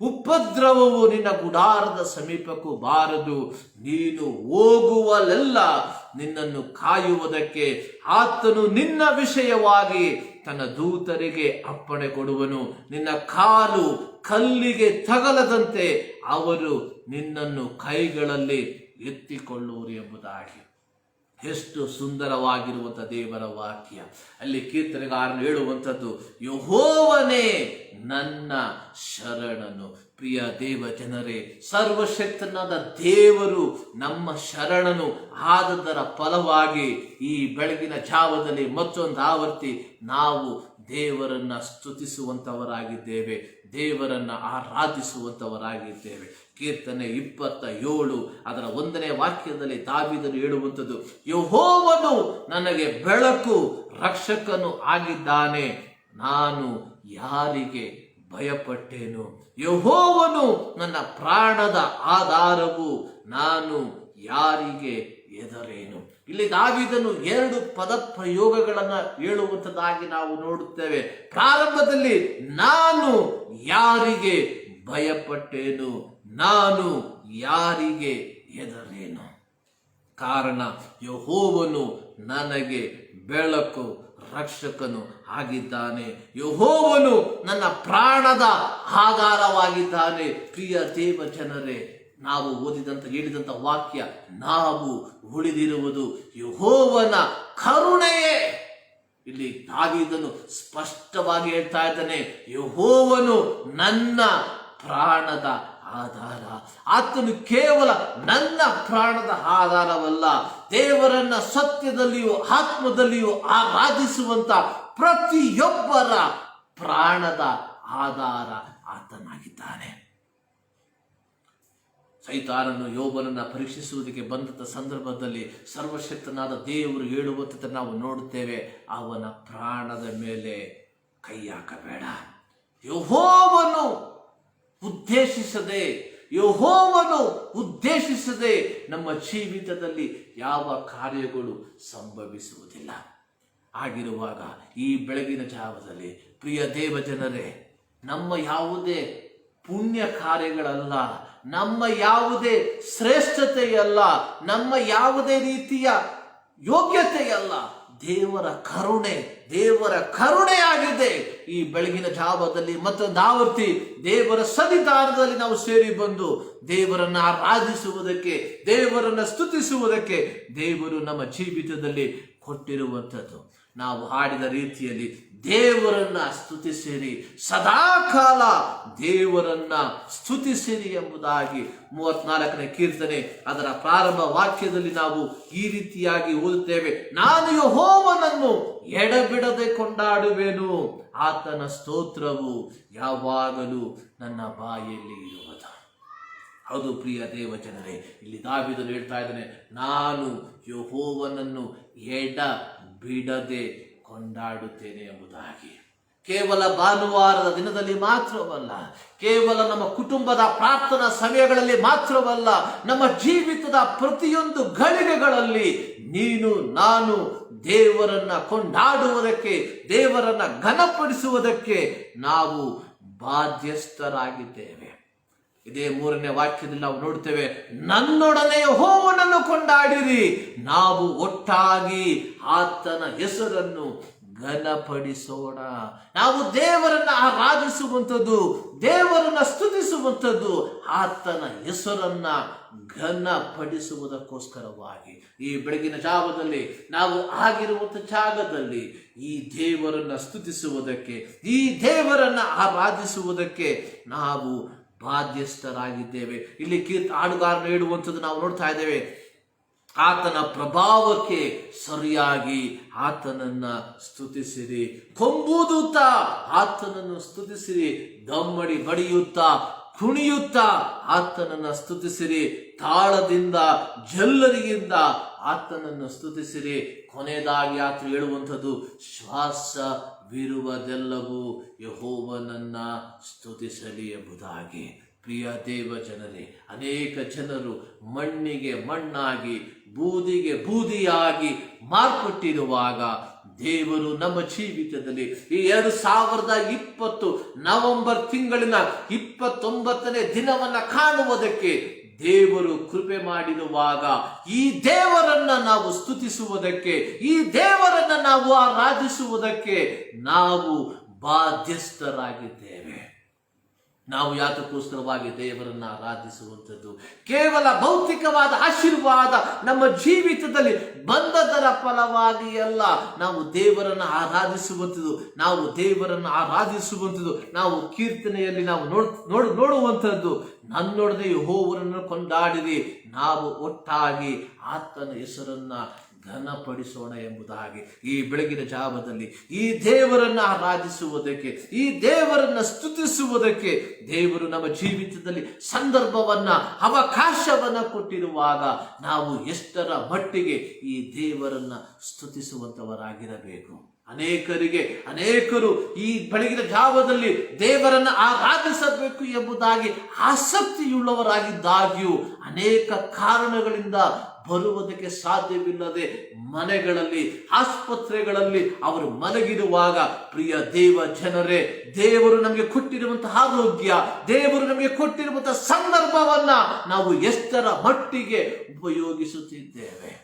ಉಪದ್ರವವು ನಿನ್ನ ಗುಡಾರದ ಸಮೀಪಕ್ಕೂ ಬಾರದು. ನೀನು ಹೋಗುವಲ್ಲೆಲ್ಲ ನಿನ್ನನ್ನು ಕಾಯುವುದಕ್ಕೆ ಆತನು ನಿನ್ನ ವಿಷಯವಾಗಿ ತನ್ನ ದೂತರಿಗೆ ಅಪ್ಪಣೆ ಕೊಡುವನು. ನಿನ್ನ ಕಾಲು ಕಲ್ಲಿಗೆ ತಗಲದಂತೆ ಅವರು ನಿನ್ನನ್ನು ಕೈಗಳಲ್ಲಿ ಎತ್ತಿಕೊಳ್ಳುವರು ಎಂಬುದಾಗಿ. ಎಷ್ಟು ಸುಂದರವಾಗಿರುವಂಥ ದೇವರ ವಾಕ್ಯ. ಅಲ್ಲಿ ಕೀರ್ತನೆಗಾರನು ಹೇಳುವಂಥದ್ದು, ಯೆಹೋವನೇ ನನ್ನ ಶರಣನು. ಪ್ರಿಯ ದೇವ ಜನರೇ, ಸರ್ವಶಕ್ತನಾದ ದೇವರು ನಮ್ಮ ಶರಣನು ಆದದರ ಫಲವಾಗಿ ಈ ಬೆಳಗಿನ ಜಾವದಲ್ಲಿ ಮತ್ತೊಂದು ಆವರ್ತಿ ನಾವು ದೇವರನ್ನ ಸ್ತುತಿಸುವಂಥವರಾಗಿದ್ದೇವೆ, ದೇವರನ್ನ ಆರಾಧಿಸುವಂಥವರಾಗಿದ್ದೇವೆ. ಕೀರ್ತನೆ 27 ಅದರ 1ನೇ ವಾಕ್ಯದಲ್ಲಿ ದಾವೀದನು ಹೇಳುವಂಥದ್ದು, ಯೆಹೋವನು ನನಗೆ ಬೆಳಕು ರಕ್ಷಕನು ಆಗಿದ್ದಾನೆ, ನಾನು ಯಾರಿಗೆ ಭಯಪಟ್ಟೇನು? ಯೆಹೋವನು ನನ್ನ ಪ್ರಾಣದ ಆಧಾರವು, ನಾನು ಯಾರಿಗೆ ಹೆದರೇನು? ಇಲ್ಲಿ ದಾವೀದನು 2 ಪದ ಪ್ರಯೋಗಗಳನ್ನ ಹೇಳುವಂಥದ್ದಾಗಿ ನಾವು ನೋಡುತ್ತೇವೆ. ಪ್ರಾರಂಭದಲ್ಲಿ ನಾನು ಯಾರಿಗೆ ಭಯಪಟ್ಟೇನು, ನಾನು ಯಾರಿಗೆ ಹೆದರೇನು? ಕಾರಣ ಯೆಹೋವನು ನನಗೆ ಬೆಳಕು ರಕ್ಷಕನು ಆಗಿದ್ದಾನೆ, ಯೆಹೋವನು ನನ್ನ ಪ್ರಾಣದ ಆಧಾರವಾಗಿದ್ದಾನೆ. ಪ್ರಿಯ ದೇವ ಜನರೇ, ನಾವು ಹೇಳಿದಂಥ ವಾಕ್ಯ, ನಾವು ಉಳಿದಿರುವುದು ಯೆಹೋವನ ಕರುಣೆಯೇ. ಇಲ್ಲಿ ದಾವೀದನು ಸ್ಪಷ್ಟವಾಗಿ ಹೇಳ್ತಾ ಇದ್ದಾನೆ, ಯೆಹೋವನು ನನ್ನ ಪ್ರಾಣದ ಆಧಾರ. ಆತನು ಕೇವಲ ನನ್ನ ಪ್ರಾಣದ ಆಧಾರವಲ್ಲ, ದೇವರನ್ನ ಸತ್ಯದಲ್ಲಿಯೂ ಆತ್ಮದಲ್ಲಿಯೂ ಆರಾಧಿಸುವಂತ ಪ್ರತಿಯೊಬ್ಬರ ಪ್ರಾಣದ ಆಧಾರ ಆತನಾಗಿದ್ದಾನೆ. ಸೈತಾನನು ಯೋಬನನ್ನ ಪರೀಕ್ಷಿಸುವುದಕ್ಕೆ ಬಂದಂಥ ಸಂದರ್ಭದಲ್ಲಿ ಸರ್ವಶಕ್ತನಾದ ದೇವರು ಹೇಳುವಂಥದ್ದು ನಾವು ನೋಡುತ್ತೇವೆ, ಅವನ ಪ್ರಾಣದ ಮೇಲೆ ಕೈ ಹಾಕಬೇಡ. ಯೆಹೋವನು ಉದ್ದೇಶಿಸದೆ ನಮ್ಮ ಜೀವಿತದಲ್ಲಿ ಯಾವ ಕಾರ್ಯಗಳು ಸಂಭವಿಸುವುದಿಲ್ಲ. ಆಗಿರುವಾಗ ಈ ಬೆಳಗಿನ ಜಾವದಲ್ಲಿ ಪ್ರಿಯ ದೇವ ಜನರೇ, ನಮ್ಮ ಯಾವುದೇ ಪುಣ್ಯ ಕಾರ್ಯಗಳಲ್ಲ, ನಮ್ಮ ಯಾವುದೇ ಶ್ರೇಷ್ಠತೆಯಲ್ಲ, ನಮ್ಮ ಯಾವುದೇ ರೀತಿಯ ಯೋಗ್ಯತೆಯಲ್ಲ, ದೇವರ ಕರುಣೆಯಾಗಿದೆ. ಈ ಬೆಳಗಿನ ಜಾವದಲ್ಲಿ ಮತ್ತೊಂದು ಆವರ್ತಿ ದೇವರ ಸನ್ನಿಧಾನದಲ್ಲಿ ನಾವು ಸೇರಿ ಬಂದು ದೇವರನ್ನ ಆರಾಧಿಸುವುದಕ್ಕೆ, ದೇವರನ್ನ ಸ್ತುತಿಸುವುದಕ್ಕೆ ದೇವರು ನಮ್ಮ ಜೀವಿತದಲ್ಲಿ ಕೊಟ್ಟಿರುವಂಥದ್ದು. ನಾವು ಹಾಡಿದ ರೀತಿಯಲ್ಲಿ ದೇವರನ್ನ ಸ್ತುತಿಸಿರಿ, ಸದಾಕಾಲ ದೇವರನ್ನ ಸ್ತುತಿಸಿರಿ ಎಂಬುದಾಗಿ 34ನೇ ಕೀರ್ತನೆ ಅದರ ಪ್ರಾರಂಭ ವಾಕ್ಯದಲ್ಲಿ ನಾವು ಈ ರೀತಿಯಾಗಿ ಓದುತ್ತೇವೆ, ನಾನು ಯೆಹೋವನನ್ನು ಎಡಬಿಡದೆ ಕೊಂಡಾಡುವೆನು, ಆತನ ಸ್ತೋತ್ರವು ಯಾವಾಗಲೂ ನನ್ನ ಬಾಯಲ್ಲಿ ಇರುವುದು. ಹೌದು ಪ್ರಿಯ ದೇವ ಜನರೇ, ಇಲ್ಲಿ ದಾವೀದನು ಹೇಳ್ತಾ ಇದ್ದಾನೆ, ನಾನು ಯೆಹೋವನನ್ನು ಎಡ ಬಿಡದೆ ಕೊಂಡಾಡುತ್ತೇನೆ ಎಂಬುದಾಗಿ. ಕೇವಲ ಭಾನುವಾರದ ದಿನದಲ್ಲಿ ಮಾತ್ರವಲ್ಲ, ಕೇವಲ ನಮ್ಮ ಕುಟುಂಬದ ಪ್ರಾರ್ಥನಾ ಸಮಯಗಳಲ್ಲಿ ಮಾತ್ರವಲ್ಲ, ನಮ್ಮ ಜೀವಿತದ ಪ್ರತಿಯೊಂದು ಗಳಿಗೆಗಳಲ್ಲಿ ನೀನು ನಾನು ದೇವರನ್ನ ಕೊಂಡಾಡುವುದಕ್ಕೆ, ದೇವರನ್ನ ಘನಪಡಿಸುವುದಕ್ಕೆ ನಾವು ಬಾಧ್ಯಸ್ಥರಾಗಿದ್ದೇವೆ. ಇದೇ 3ನೇ ವಾಕ್ಯದಲ್ಲಿ ನಾವು ನೋಡ್ತೇವೆ, ನನ್ನೊಡನೆ ಯೆಹೋವನನ್ನು ಕೊಂಡಾಡಿರಿ, ನಾವು ಒಟ್ಟಾಗಿ ಆತನ ಹೆಸರನ್ನು ಘನಪಡಿಸೋಣ. ನಾವು ದೇವರನ್ನ ಆರಾಧಿಸುವಂಥದ್ದು, ದೇವರನ್ನ ಸ್ತುತಿಸುವಂಥದ್ದು, ಆತನ ಹೆಸರನ್ನ ಘನಪಡಿಸುವುದಕ್ಕೋಸ್ಕರವಾಗಿ ಈ ಬೆಳಗಿನ ಜಾವದಲ್ಲಿ ನಾವು ಆಗಿರುವಂಥ ಜಾಗದಲ್ಲಿ ಈ ದೇವರನ್ನ ಸ್ತುತಿಸುವುದಕ್ಕೆ, ಈ ದೇವರನ್ನ ಆರಾಧಿಸುವುದಕ್ಕೆ ನಾವು ಬಾಧ್ಯಸ್ಥರಾಗಿದ್ದೇವೆ. ಇಲ್ಲಿ ಹಾಡುಗಾರನು ಹೇಳುವಂಥದ್ದು ನಾವು ನೋಡ್ತಾ ಇದ್ದೇವೆ, ಆತನ ಪ್ರಭಾವಕ್ಕೆ ಸರಿಯಾಗಿ ಆತನನ್ನ ಸ್ತುತಿಸಿರಿ, ಕೊಂಬೂದುತ್ತಾ ಆತನನ್ನು ಸ್ತುತಿಸಿರಿ, ದಮ್ಮಡಿ ಬಡಿಯುತ್ತಾ ಕುಣಿಯುತ್ತಾ ಆತನನ್ನ ಸ್ತುತಿಸಿರಿ, ತಾಳದಿಂದ ಜಲ್ಲರಿಯಿಂದ ಆತನನ್ನು ಸ್ತುತಿಸಿರಿ. ಕೊನೆಯದಾಗಿ ಆತ ಹೇಳುವಂಥದ್ದು, ಶ್ವಾಸವಿರುವುದೆಲ್ಲವೂ ಯೆಹೋವನನ್ನ ಸ್ತುತಿಸಲಿ ಎಂಬುದಾಗಿ. ಪ್ರಿಯ ದೇವ ಜನರೇ, ಅನೇಕ ಜನರು ಮಣ್ಣಿಗೆ ಮಣ್ಣಾಗಿ ಬೂದಿಗೆ ಬೂದಿಯಾಗಿ ಮಾರ್ಪಟ್ಟಿರುವಾಗ ದೇವರು ನಮ್ಮ ಜೀವಿತದಲ್ಲಿ ಈ 2020 ನವೆಂಬರ್ ತಿಂಗಳಿನ 29ನೇ ದಿನವನ್ನ ಕಾಣುವುದಕ್ಕೆ ದೇವರು ಕೃಪೆ ಮಾಡಿರುವಾಗ ಈ ದೇವರನ್ನ ನಾವು ಸ್ತುತಿಸುವುದಕ್ಕೆ, ಈ ದೇವರನ್ನ ನಾವು ಆರಾಧಿಸುವುದಕ್ಕೆ ನಾವು ಬಾಧ್ಯಸ್ಥರಾಗಿದ್ದೇವೆ. ನಾವು ಯಾತಕ್ಕೋಸ್ಕರವಾಗಿ ದೇವರನ್ನ ಆರಾಧಿಸುವಂಥದ್ದು? ಕೇವಲ ಭೌತಿಕವಾದ ಆಶೀರ್ವಾದ ನಮ್ಮ ಜೀವಿತದಲ್ಲಿ ಬಂದದರ ಫಲವಾಗಿ ಅಲ್ಲ. ನಾವು ದೇವರನ್ನ ಆರಾಧಿಸುವಂಥದ್ದು, ನಾವು ಕೀರ್ತನೆಯಲ್ಲಿ ನಾವು ನೋಡುವಂಥದ್ದು, ನನ್ನೊಡನೆ ಯೆಹೋವನನ್ನು ಕೊಂಡಾಡಿರಿ, ನಾವು ಒಟ್ಟಾಗಿ ಆತನ ಹೆಸರನ್ನ ಘನಪಡಿಸೋಣ ಎಂಬುದಾಗಿ ಈ ಬೆಳಗಿನ ಜಾವದಲ್ಲಿ ಈ ದೇವರನ್ನ ಆರಾಧಿಸುವುದಕ್ಕೆ, ಈ ದೇವರನ್ನ ಸ್ತುತಿಸುವುದಕ್ಕೆ ದೇವರು ನಮ್ಮ ಜೀವಿತದಲ್ಲಿ ಸಂದರ್ಭವನ್ನ, ಅವಕಾಶವನ್ನ ಕೊಟ್ಟಿರುವಾಗ ನಾವು ಎಷ್ಟರ ಮಟ್ಟಿಗೆ ಈ ದೇವರನ್ನ ಸ್ತುತಿಸುವಂತವರಾಗಿರಬೇಕು. ಅನೇಕರು ಈ ಬೆಳಗಿನ ಜಾವದಲ್ಲಿ ದೇವರನ್ನ ಆರಾಧಿಸಬೇಕು ಎಂಬುದಾಗಿ ಆಸಕ್ತಿಯುಳ್ಳವರಾಗಿದ್ದಾಗ್ಯೂ ಅನೇಕ ಕಾರಣಗಳಿಂದ ಬರುವುದಕ್ಕೆ ಸಾಧ್ಯವಿಲ್ಲದೆ ಮನೆಗಳಲ್ಲಿ, ಆಸ್ಪತ್ರೆಗಳಲ್ಲಿ ಅವರು ಮಲಗಿರುವಾಗ, ಪ್ರಿಯ ದೇವ ಜನರೇ, ದೇವರು ನಮಗೆ ಕೊಟ್ಟಿರುವಂತಹ ಆರೋಗ್ಯ, ದೇವರು ನಮಗೆ ಕೊಟ್ಟಿರುವಂತಹ ಸಂದರ್ಭವನ್ನ ನಾವು ಎಷ್ಟರ ಮಟ್ಟಿಗೆ ಉಪಯೋಗಿಸುತ್ತಿದ್ದೇವೆ?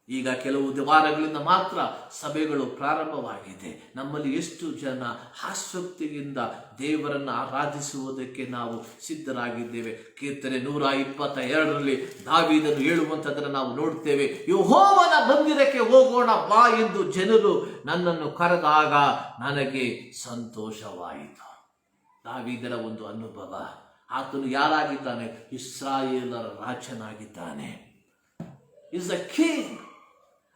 ಈಗ ಕೆಲವು ವಾರಗಳಿಂದ ಮಾತ್ರ ಸಭೆಗಳು ಪ್ರಾರಂಭವಾಗಿದೆ. ನಮ್ಮಲ್ಲಿ ಎಷ್ಟು ಜನ ಆಸಕ್ತಿಯಿಂದ ದೇವರನ್ನ ಆರಾಧಿಸುವುದಕ್ಕೆ ನಾವು ಸಿದ್ಧರಾಗಿದ್ದೇವೆ? ಕೀರ್ತನೆ 122ರಲ್ಲಿ ದಾವೀದನು ಹೇಳುವಂಥದ್ದನ್ನು ನಾವು ನೋಡ್ತೇವೆ. ಯೆಹೋವನ ಮಂದಿರಕ್ಕೆ ಹೋಗೋಣ ಬಾ ಎಂದು ಜನರು ನನ್ನನ್ನು ಕರೆದಾಗ ನನಗೆ ಸಂತೋಷವಾಯಿತು. ದಾವೀದನ ಒಂದು ಅನುಭವ. ಆತನು ಯಾರಾಗಿದ್ದಾನೆ? ಇಸ್ರಾಯೇಲರ ರಾಜನಾಗಿದ್ದಾನೆ. Is a king.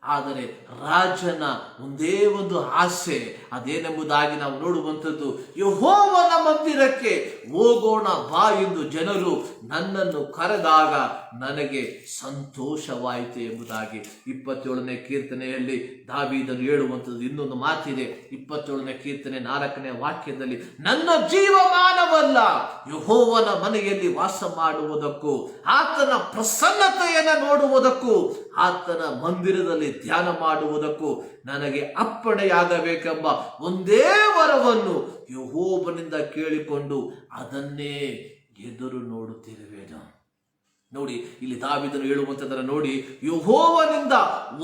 ಆದರೆ ರಾಜನ ಒಂದೇ ಒಂದು ಆಸೆ, ಅದೇನೆಂಬುದಾಗಿ ನಾವು ನೋಡುವಂಥದ್ದು, ಯೆಹೋವನ ಮಂದಿರಕ್ಕೆ ಹೋಗೋಣ ಬಾ ಎಂದು ಜನರು ನನ್ನನ್ನು ಕರೆದಾಗ ನನಗೆ ಸಂತೋಷವಾಯಿತು ಎಂಬುದಾಗಿ 27ನೇ ಕೀರ್ತನೆಯಲ್ಲಿ ದಾವೀದನು ಹೇಳುವಂಥದ್ದು ಇನ್ನೊಂದು ಮಾತಿದೆ. 27ನೇ ಕೀರ್ತನೆ 4ನೇ ವಾಕ್ಯದಲ್ಲಿ, ನನ್ನ ಜೀವಮಾನವಲ್ಲ ಯೆಹೋವನ ಮನೆಯಲ್ಲಿ ವಾಸ ಮಾಡುವುದಕ್ಕೂ, ಆತನ ಪ್ರಸನ್ನತೆಯನ್ನು ನೋಡುವುದಕ್ಕೂ, ಆತನ ಮಂದಿರದಲ್ಲಿ ಧ್ಯಾನ ಮಾಡುವುದಕ್ಕೂ ನನಗೆ ಅಪ್ಪಣೆಯಾಗಬೇಕೆಂಬ ಒಂದೇ ವರವನ್ನು ಯೆಹೋವನಿಂದ ಕೇಳಿಕೊಂಡು ಅದನ್ನೇ ಎದುರು ನೋಡುತ್ತಿರುವೆನು. ನೋಡಿ, ಇಲ್ಲಿ ದಾವೀದನು ಹೇಳುವಂಥದ್ದನ್ನು ನೋಡಿ, ಯೆಹೋವನಿಂದ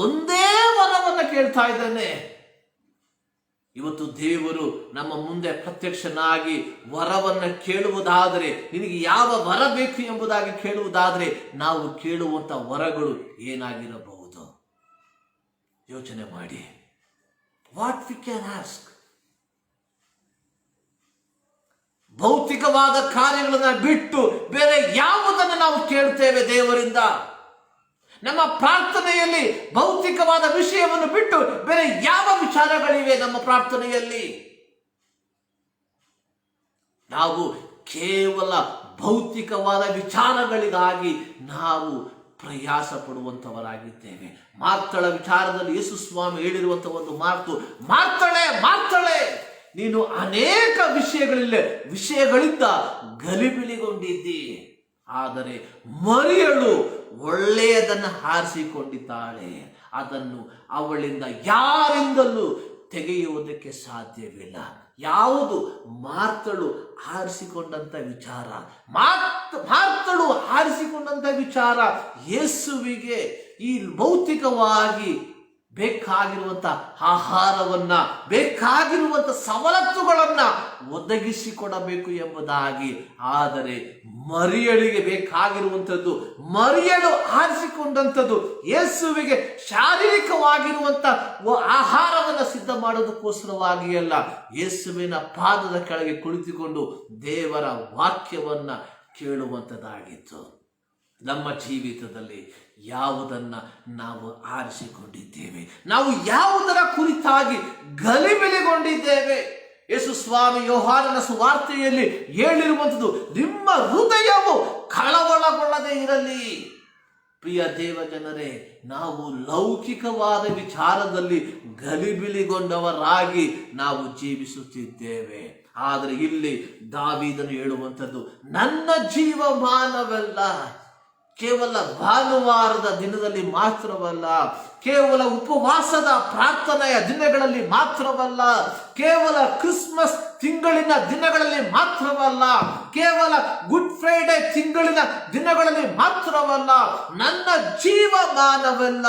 ಒಂದೇ ವರವನ್ನು ಕೇಳ್ತಾ ಇದ್ದಾನೆ. ಇವತ್ತು ದೇವರು ನಮ್ಮ ಮುಂದೆ ಪ್ರತ್ಯಕ್ಷನಾಗಿ ವರವನ್ನು ಕೇಳುವುದಾದರೆ, ನಿನಗೆ ಯಾವ ವರ ಬೇಕು ಎಂಬುದಾಗಿ ಕೇಳುವುದಾದರೆ, ನಾವು ಕೇಳುವಂತ ವರಗಳು ಏನಾಗಿರಬಹುದು? ಯೋಚನೆ ಮಾಡಿ. What we can ask? ಭೌತಿಕವಾದ ಕಾರ್ಯಗಳನ್ನ ಬಿಟ್ಟು ಬೇರೆ ಯಾವುದನ್ನು ನಾವು ಕೇಳ್ತೇವೆ ದೇವರಿಂದ? ನಮ್ಮ ಪ್ರಾರ್ಥನೆಯಲ್ಲಿ ಭೌತಿಕವಾದ ವಿಷಯವನ್ನು ಬಿಟ್ಟು ಬೇರೆ ಯಾವ ವಿಚಾರಗಳಿವೆ ನಮ್ಮ ಪ್ರಾರ್ಥನೆಯಲ್ಲಿ? ನಾವು ಕೇವಲ ಭೌತಿಕವಾದ ವಿಚಾರಗಳಿಗಾಗಿ ನಾವು ಪ್ರಯಾಸ ಪಡುವಂತವರಾಗಿದ್ದೇವೆ. ಮಾರ್ತಳ ವಿಚಾರದಲ್ಲಿ ಯೇಸು ಸ್ವಾಮಿ ಹೇಳಿರುವಂತಹ ಒಂದು ಮಾತು, ಮಾರ್ತಳೆ, ನೀನು ಅನೇಕ ವಿಷಯಗಳಿಂದ ಗಲಿಬಿಲಿಗೊಂಡಿದ್ದಿ, ಆದರೆ ಮರಿಯಳು ಒಳ್ಳೆಯದನ್ನು ಆರಿಸಿಕೊಂಡಿದ್ದಾಳೆ, ಅದನ್ನು ಅವಳಿಂದ ಯಾರಿಂದಲೂ ತೆಗೆಯುವುದಕ್ಕೆ ಸಾಧ್ಯವಿಲ್ಲ. ಯಾವುದು? ಮಾರ್ತಳು ಆರಿಸಿಕೊಂಡಂತ ವಿಚಾರ. ಮಾರ್ತಳು ಆರಿಸಿಕೊಂಡಂತ ವಿಚಾರ ಯೇಸುವಿಗೆ ಈ ಭೌತಿಕವಾಗಿ ಬೇಕಾಗಿರುವಂತ ಆಹಾರವನ್ನ, ಬೇಕಾಗಿರುವಂತ ಸವಲತ್ತುಗಳನ್ನ ಒದಗಿಸಿಕೊಡಬೇಕು ಎಂಬುದಾಗಿ. ಆದರೆ ಮರಿಯಳಿಗೆ ಬೇಕಾಗಿರುವಂಥದ್ದು, ಮರಿಯಳು ಆರಿಸಿಕೊಂಡಂಥದ್ದು ಯೇಸುವಿಗೆ ಶಾರೀರಿಕವಾಗಿರುವಂತ ಆಹಾರವನ್ನು ಸಿದ್ಧ ಮಾಡೋದಕ್ಕೋಸ್ಕರವಾಗಿ ಅಲ್ಲ, ಯೇಸುವಿನ ಪಾದದ ಕೆಳಗೆ ಕುಳಿತುಕೊಂಡು ದೇವರ ವಾಕ್ಯವನ್ನ ಕೇಳುವಂಥದ್ದಾಗಿತ್ತು. ನಮ್ಮ ಜೀವಿತದಲ್ಲಿ ಯಾವುದನ್ನ ನಾವು ಆರಿಸಿಕೊಂಡಿದ್ದೇವೆ? ನಾವು ಯಾವುದರ ಕುರಿತಾಗಿ ಗಲಿಬಿಲಿಗೊಂಡಿದ್ದೇವೆ? ಯೇಸು ಸ್ವಾಮಿ ಯೋಹಾನನ ಸುವಾರ್ತೆಯಲ್ಲಿ ಹೇಳಿರುವಂಥದ್ದು, ನಿಮ್ಮ ಹೃದಯವು ಕಳವಳಗೊಳ್ಳದೆ ಇರಲಿ. ಪ್ರಿಯ ದೇವ ಜನರೇ, ನಾವು ಲೌಕಿಕವಾದ ವಿಚಾರದಲ್ಲಿ ಗಲಿಬಿಲಿಗೊಂಡವರಾಗಿ ನಾವು ಜೀವಿಸುತ್ತಿದ್ದೇವೆ. ಆದರೆ ಇಲ್ಲಿ ದಾವೀದನು ಹೇಳುವಂಥದ್ದು, ನನ್ನ ಜೀವಮಾನವೆಲ್ಲ ಕೇವಲ ಭಾನುವಾರದ ದಿನದಲ್ಲಿ ಮಾತ್ರವಲ್ಲ, ಕೇವಲ ಉಪವಾಸದ ಪ್ರಾರ್ಥನೆಯ ದಿನಗಳಲ್ಲಿ ಮಾತ್ರವಲ್ಲ, ಕೇವಲ ಕ್ರಿಸ್ಮಸ್ ತಿಂಗಳಿನ ದಿನಗಳಲ್ಲಿ ಮಾತ್ರವಲ್ಲ, ಕೇವಲ ಗುಡ್ ಫ್ರೈಡೆ ತಿಂಗಳಿನ ದಿನಗಳಲ್ಲಿ ಮಾತ್ರವಲ್ಲ, ನನ್ನ ಜೀವಮಾನವೆಲ್ಲ.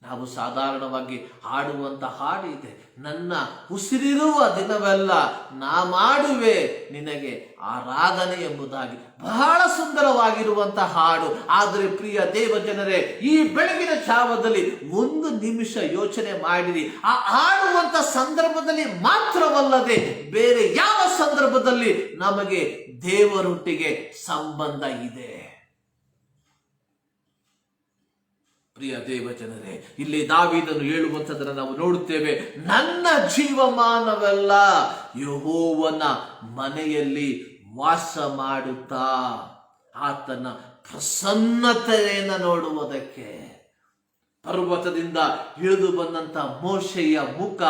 ನಾವು ಸಾಧಾರಣವಾಗಿ ಹಾಡುವಂತ ಹಾಡು ಇದೆ, ನನ್ನ ಉಸಿರಿರುವ ದಿನವೆಲ್ಲ ನಾ ಮಾಡುವೆ ನಿನಗೆ ಆರಾಧನೆ ಎಂಬುದಾಗಿ. ಬಹಳ ಸುಂದರವಾಗಿರುವಂತಹ ಹಾಡು. ಆದರೆ ಪ್ರಿಯ ದೇವ ಜನರೇ, ಈ ಬೆಳಗಿನ ಜಾವದಲ್ಲಿ ಒಂದು ನಿಮಿಷ ಯೋಚನೆ ಮಾಡಿರಿ. ಆ ಹಾಡುವಂತ ಸಂದರ್ಭದಲ್ಲಿ ಮಾತ್ರವಲ್ಲದೆ ಬೇರೆ ಯಾವ ಸಂದರ್ಭದಲ್ಲಿ ನಮಗೆ ದೇವರೊಟ್ಟಿಗೆ ಸಂಬಂಧ ಇದೆ? ಪ್ರಿಯ ದೇವ ಜನರೇ, ಇಲ್ಲಿ ದಾವೀದನು ಹೇಳುವಂಥದ್ದನ್ನು ನಾವು ನೋಡುತ್ತೇವೆ, ನನ್ನ ಜೀವಮಾನವೆಲ್ಲ ಯೆಹೋವನ ಮನೆಯಲ್ಲಿ ವಾಸ ಮಾಡುತ್ತಾ ಆತನ ಪ್ರಸನ್ನತೆಯನ್ನು ನೋಡುವುದಕ್ಕೆ. ಪರ್ವತದಿಂದ ಇಳಿದು ಬಂದಂತ ಮೋಶೆಯ ಮುಖ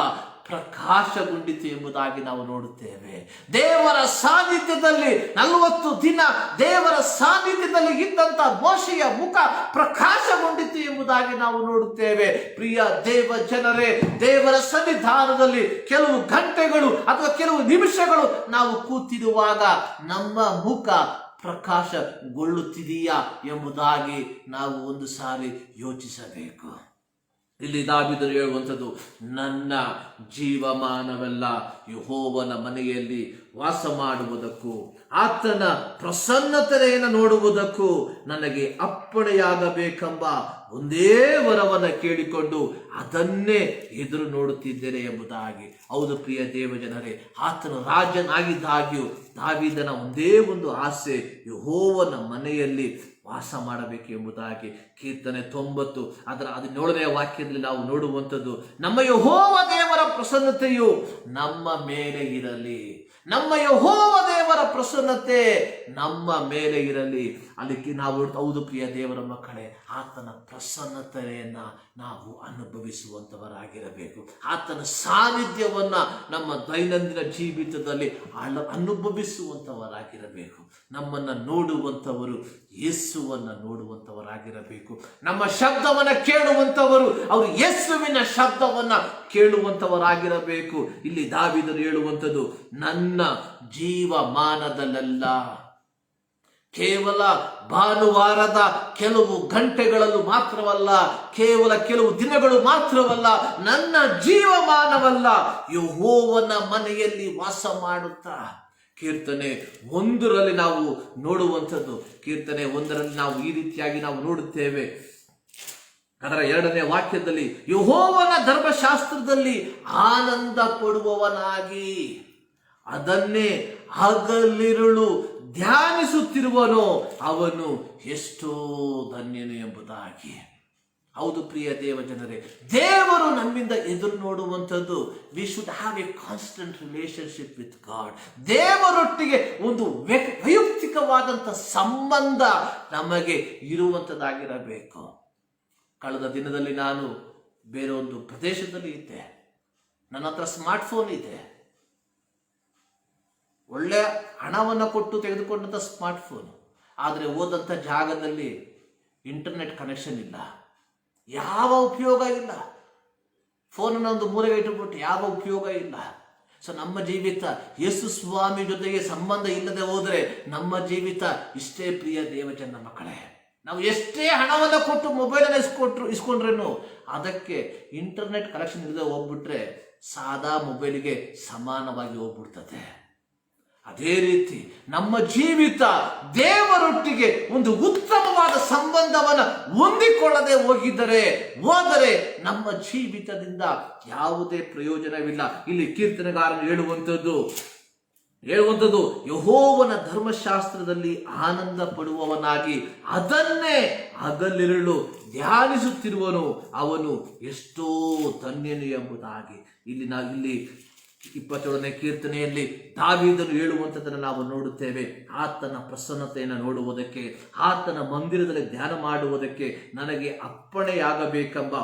ಪ್ರಕಾಶಗೊಂಡಿತು ಎಂಬುದಾಗಿ ನಾವು ನೋಡುತ್ತೇವೆ. ದೇವರ ಸಾನ್ನಿಧ್ಯದಲ್ಲಿ 40 ದಿನ ದೇವರ ಸಾನ್ನಿಧ್ಯದಲ್ಲಿ ಇದ್ದಂತ ಮೋಶೆಯ ಮುಖ ಪ್ರಕಾಶಗೊಂಡಿತು ಎಂಬುದಾಗಿ ನಾವು ನೋಡುತ್ತೇವೆ. ಪ್ರಿಯ ದೇವ ಜನರೇ, ದೇವರ ಸನ್ನಿಧಾನದಲ್ಲಿ ಕೆಲವು ಗಂಟೆಗಳು ಅಥವಾ ಕೆಲವು ನಿಮಿಷಗಳು ನಾವು ಕೂತಿರುವಾಗ ನಮ್ಮ ಮುಖ ಪ್ರಕಾಶಗೊಳ್ಳುತ್ತಿದೆಯಾ ಎಂಬುದಾಗಿ ನಾವು ಒಂದು ಸಾರಿ ಯೋಚಿಸಬೇಕು. ಇಲ್ಲಿ ದಾವೀದನು ಹೇಳುವಂಥದ್ದು, ನನ್ನ ಜೀವಮಾನವೆಲ್ಲ ಯೆಹೋವನ ಮನೆಯಲ್ಲಿ ವಾಸ ಮಾಡುವುದಕ್ಕೂ ಆತನ ಪ್ರಸನ್ನತೆಯನ್ನು ನೋಡುವುದಕ್ಕೂ ನನಗೆ ಅಪ್ಪಣೆಯಾಗಬೇಕೆಂಬ ಒಂದೇ ವರವನ್ನು ಕೇಳಿಕೊಂಡು ಅದನ್ನೇ ಎದುರು ನೋಡುತ್ತಿದ್ದೇನೆ ಎಂಬುದಾಗಿ. ಹೌದು ಪ್ರಿಯ ದೇವ ಜನರೇ, ಆತನು ರಾಜನಾಗಿದ್ದಾಗ್ಯೂ ದಾವೀದನ ಒಂದೇ ಒಂದು ಆಸೆ, ಯೆಹೋವನ ಮನೆಯಲ್ಲಿ ವಾಸ ಮಾಡಬೇಕು ಎಂಬುದಾಗಿ. ಕೀರ್ತನೆ 90 ಅದರ 17ನೇ ವಾಕ್ಯದಲ್ಲಿ ನಾವು ನೋಡುವಂಥದ್ದು, ನಮ್ಮ ಯೆಹೋವ ದೇವರ ಪ್ರಸನ್ನತೆಯು ನಮ್ಮ ಮೇಲೆ ಇರಲಿ. ನಮ್ಮ ಯೆಹೋವ ದೇವರ ಪ್ರಸನ್ನತೆ ನಮ್ಮ ಮೇಲೆ ಇರಲಿ. ಅದಕ್ಕೆ ನಾವು ಹೌದು ಪ್ರಿಯ ದೇವರ ಮಕ್ಕಳೇ, ಆತನ ಪ್ರಸನ್ನತೆಯನ್ನ ನಾವು ಅನುಭವಿಸುವಂತವರಾಗಿರಬೇಕು. ಆತನ ಸಾನ್ನಿಧ್ಯವನ್ನ ನಮ್ಮ ದೈನಂದಿನ ಜೀವಿತದಲ್ಲಿ ಅನುಭವಿಸುವಂತವರಾಗಿರಬೇಕು. ನಮ್ಮನ್ನ ನೋಡುವಂತವರು ಯೇಸುವನ್ನ ನೋಡುವಂತವರಾಗಿರಬೇಕು. ನಮ್ಮ ಶಬ್ದವನ್ನ ಕೇಳುವಂತವರು ಅವರು ಯೇಸುವಿನ ಶಬ್ದವನ್ನ ಕೇಳುವಂತವರಾಗಿರಬೇಕು. ಇಲ್ಲಿ ದಾವೀದನು ಹೇಳುವಂಥದ್ದು, ನನ್ನ ಜೀವಮಾನದಲ್ಲೆಲ್ಲ ಕೇವಲ ಭಾನುವಾರದ ಕೆಲವು ಗಂಟೆಗಳಲ್ಲೂ ಮಾತ್ರವಲ್ಲ, ಕೇವಲ ಕೆಲವು ದಿನಗಳು ಮಾತ್ರವಲ್ಲ, ನನ್ನ ಜೀವಮಾನವಲ್ಲ ಯೆಹೋವನ ಮನೆಯಲ್ಲಿ ವಾಸ ಮಾಡುತ್ತಾ. ಕೀರ್ತನೆ 1ರಲ್ಲಿ ನಾವು ನೋಡುವಂಥದ್ದು, ಕೀರ್ತನೆ 1ರಲ್ಲಿ ನಾವು ಈ ರೀತಿಯಾಗಿ ನಾವು ನೋಡುತ್ತೇವೆ. ಅದರ 2ನೇ ವಾಕ್ಯದಲ್ಲಿ, ಯೆಹೋವನ ಧರ್ಮಶಾಸ್ತ್ರದಲ್ಲಿ ಆನಂದ ಪಡುವವನಾಗಿ ಅದನ್ನೇ ಹಗಲಿರುಳು ಧ್ಯಾನಿಸುತ್ತಿರುವನೋ ಅವನು ಎಷ್ಟೋ ಧನ್ಯನು ಎಂಬುದಾಗಿ. ಹೌದು ಪ್ರಿಯ ದೇವ ಜನರೇ, ದೇವರು ನಮ್ಮಿಂದ ಎದುರು ನೋಡುವಂಥದ್ದು, we should have a constant relationship with God. ದೇವರೊಟ್ಟಿಗೆ ಒಂದು ವೈಯಕ್ತಿಕವಾದಂಥ ಸಂಬಂಧ ನಮಗೆ ಇರುವಂಥದ್ದಾಗಿರಬೇಕು. ಕಳೆದ ದಿನದಲ್ಲಿ ನಾನು ಬೇರೆ ಒಂದು ಪ್ರದೇಶದಲ್ಲಿ ಇದ್ದೆ. ನನ್ನ ಹತ್ರ ಸ್ಮಾರ್ಟ್ಫೋನ್ ಇದೆ, ಒಳ್ಳೆ ಹಣವನ್ನು ಕೊಟ್ಟು ತೆಗೆದುಕೊಂಡಂಥ ಸ್ಮಾರ್ಟ್ಫೋನ್. ಆದರೆ ಹೋದಂಥ ಜಾಗದಲ್ಲಿ ಇಂಟರ್ನೆಟ್ ಕನೆಕ್ಷನ್ ಇಲ್ಲ, ಯಾವ ಉಪಯೋಗ ಇಲ್ಲ. ಫೋನನ್ನು ಒಂದು ಮೂಲೆಗೆ ಇಟ್ಟುಬಿಟ್ಟು ಯಾವ ಉಪಯೋಗ ಇಲ್ಲ. ಸೊ ನಮ್ಮ ಜೀವಿತ ಯೇಸು ಸ್ವಾಮಿ ಜೊತೆಗೆ ಸಂಬಂಧ ಇಲ್ಲದೆ ಹೋದರೆ ನಮ್ಮ ಜೀವಿತ ಇಷ್ಟೇ. ಪ್ರಿಯ ದೇವಜನ ಮಕ್ಕಳೇ, ನಾವು ಎಷ್ಟೇ ಹಣವನ್ನು ಕೊಟ್ಟು ಮೊಬೈಲನ್ನು ಇಸ್ಕೊಂಡ್ರೇನು ಅದಕ್ಕೆ ಇಂಟರ್ನೆಟ್ ಕನೆಕ್ಷನ್ ಇಲ್ಲದೆ ಹೋಗ್ಬಿಟ್ರೆ ಸಾದಾ ಮೊಬೈಲಿಗೆ ಸಮಾನವಾಗಿ ಹೋಗ್ಬಿಡ್ತದೆ. ಅದೇ ರೀತಿ ನಮ್ಮ ಜೀವಿತ ದೇವರೊಟ್ಟಿಗೆ ಒಂದು ಉತ್ತಮವಾದ ಸಂಬಂಧವನ್ನು ಹೊಂದಿಕೊಳ್ಳದೆ ಹೋದರೆ ನಮ್ಮ ಜೀವಿತದಿಂದ ಯಾವುದೇ ಪ್ರಯೋಜನವಿಲ್ಲ. ಇಲ್ಲಿ ಕೀರ್ತನೆಗಾರನು ಹೇಳುವಂಥದ್ದು ಯೆಹೋವನ ಧರ್ಮಶಾಸ್ತ್ರದಲ್ಲಿ ಆನಂದ ಪಡುವವನಾಗಿ ಅದನ್ನೇ ಹಗಲಿರುಳು ಧ್ಯಾನಿಸುತ್ತಿರುವನು ಅವನು ಎಷ್ಟೋ ಧನ್ಯನು ಎಂಬುದಾಗಿ. ಇಲ್ಲಿ 27ನೇ ಕೀರ್ತನೆಯಲ್ಲಿ ದಾವೀದನು ಹೇಳುವಂಥದ್ದನ್ನು ನಾವು ನೋಡುತ್ತೇವೆ. ಆತನ ಪ್ರಸನ್ನತೆಯನ್ನು ನೋಡುವುದಕ್ಕೆ, ಆತನ ಮಂದಿರದಲ್ಲಿ ಧ್ಯಾನ ಮಾಡುವುದಕ್ಕೆ ನನಗೆ ಅಪ್ಪಣೆಯಾಗಬೇಕೆಂಬ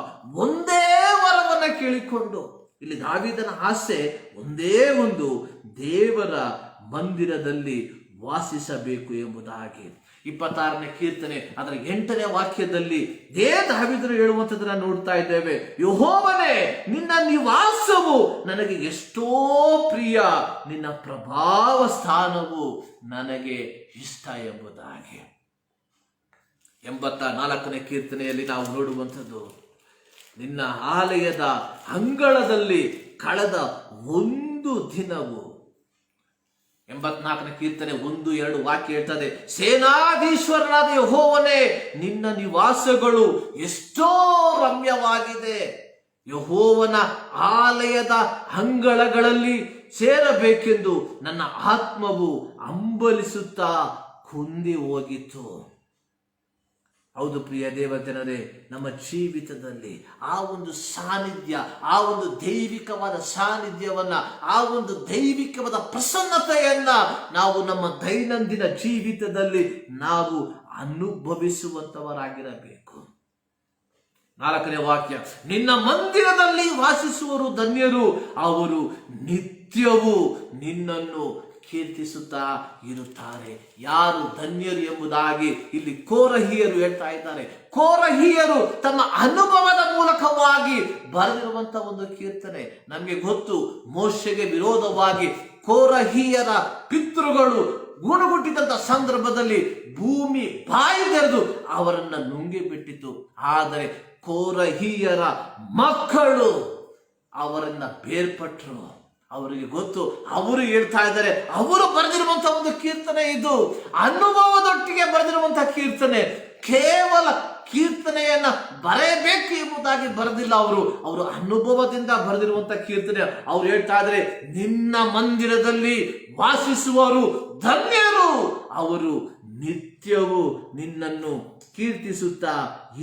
ಒಂದೇ ವರವನ್ನು ಕೇಳಿಕೊಂಡು. ಇಲ್ಲಿ ದಾವೀದನ ಆಸೆ ಒಂದೇ ಒಂದು, ದೇವರ ಮಂದಿರದಲ್ಲಿ ವಾಸಿಸಬೇಕು ಎಂಬುದಾಗಿ. 26ನೇ ಕೀರ್ತನೆ ಅದರ 8ನೇ ವಾಕ್ಯದಲ್ಲಿ ದಾವೀದನು ಹೇಳುವಂಥದ್ದನ್ನ ನೋಡ್ತಾ ಇದ್ದೇವೆ. ಯೆಹೋವನೇ, ನಿನ್ನ ನಿವಾಸವು ನನಗೆ ಎಷ್ಟೋ ಪ್ರಿಯ, ನಿನ್ನ ಪ್ರಭಾವ ಸ್ಥಾನವು ನನಗೆ ಇಷ್ಟ ಎಂಬುದಾಗಿ. 84ನೇ ಕೀರ್ತನೆಯಲ್ಲಿ ನಾವು ನೋಡುವಂಥದ್ದು, ನಿನ್ನ ಆಲಯದ ಅಂಗಳದಲ್ಲಿ ಕಳೆದ ಒಂದು ದಿನವು. 84ನೇ ಕೀರ್ತನೆ 1-2 ವಾಕ್ಯ ಹೇಳ್ತದೆ, ಸೇನಾಧೀಶ್ವರನಾದ ಯೆಹೋವನೇ, ನಿನ್ನ ನಿವಾಸಗಳು ಎಷ್ಟೋ ರಮ್ಯವಾಗಿದೆ. ಯೆಹೋವನ ಆಲಯದ ಅಂಗಳಗಳಲ್ಲಿ ಸೇರಬೇಕೆಂದು ನನ್ನ ಆತ್ಮವು ಹಂಬಲಿಸುತ್ತಾ ಕುಂದಿ ಹೋಗಿತ್ತು. ಹೌದು ಪ್ರಿಯ ದೇವಜನರೇ, ನಮ್ಮ ಜೀವಿತದಲ್ಲಿ ಆ ಒಂದು ಸಾನ್ನಿಧ್ಯ, ಆ ಒಂದು ದೈವಿಕವಾದ ಸಾನ್ನಿಧ್ಯವನ್ನ, ಆ ಒಂದು ದೈವಿಕವಾದ ಪ್ರಸನ್ನತೆಯನ್ನ ನಾವು ನಮ್ಮ ದೈನಂದಿನ ಜೀವಿತದಲ್ಲಿ ನಾವು ಅನುಭವಿಸುವಂತವರಾಗಿರಬೇಕು. 4ನೇ ವಾಕ್ಯ, ನಿನ್ನ ಮಂದಿರದಲ್ಲಿ ವಾಸಿಸುವರು ಧನ್ಯರು, ಅವರು ನಿತ್ಯವೂ ನಿನ್ನನ್ನು ಕೀರ್ತಿಸುತ್ತಾ ಇರುತ್ತಾರೆ. ಯಾರು ಧನ್ಯರು ಎಂಬುದಾಗಿ ಇಲ್ಲಿ ಕೋರಹಿಯರು ಹೇಳ್ತಾ ಇದ್ದಾರೆ. ಕೋರಹಿಯರು ತಮ್ಮ ಅನುಭವದ ಮೂಲಕವಾಗಿ ಬರೆದಿರುವಂತಹ ಒಂದು ಕೀರ್ತನೆ. ನಮಗೆ ಗೊತ್ತು, ಮೋಶೆಗೆ ವಿರೋಧವಾಗಿ ಕೋರಹಿಯರ ಪಿತೃಗಳು ಗುಣಗುಟ್ಟಿದಂತ ಸಂದರ್ಭದಲ್ಲಿ ಭೂಮಿ ಬಾಯಿ ತೆರೆದು ಅವರನ್ನ ನುಂಗಿ ಬಿಟ್ಟಿತು. ಆದರೆ ಕೋರಹಿಯರ ಮಕ್ಕಳು ಅವರನ್ನ ಬೇರ್ಪಟ್ಟರು. ಅವರಿಗೆ ಗೊತ್ತು, ಅವರು ಹೇಳ್ತಾ ಇದ್ದಾರೆ, ಅವರು ಬರೆದಿರುವಂತಹ ಒಂದು ಕೀರ್ತನೆ ಇದು, ಅನುಭವದೊಟ್ಟಿಗೆ ಬರೆದಿರುವಂತಹ ಕೀರ್ತನೆ. ಕೇವಲ ಕೀರ್ತನೆಯನ್ನ ಬರೆಯಬೇಕು ಎಂಬುದಾಗಿ ಬರೆದಿಲ್ಲ ಅವರು ಅನುಭವದಿಂದ ಬರೆದಿರುವಂತಹ ಕೀರ್ತನೆ. ಅವ್ರು ಹೇಳ್ತಾ ಇದ್ದಾರೆ, ನಿನ್ನ ಮಂದಿರದಲ್ಲಿ ವಾಸಿಸುವರು ಧನ್ಯರು, ಅವರು ನಿತ್ಯವೂ ನಿನ್ನನ್ನು ಕೀರ್ತಿಸುತ್ತಾ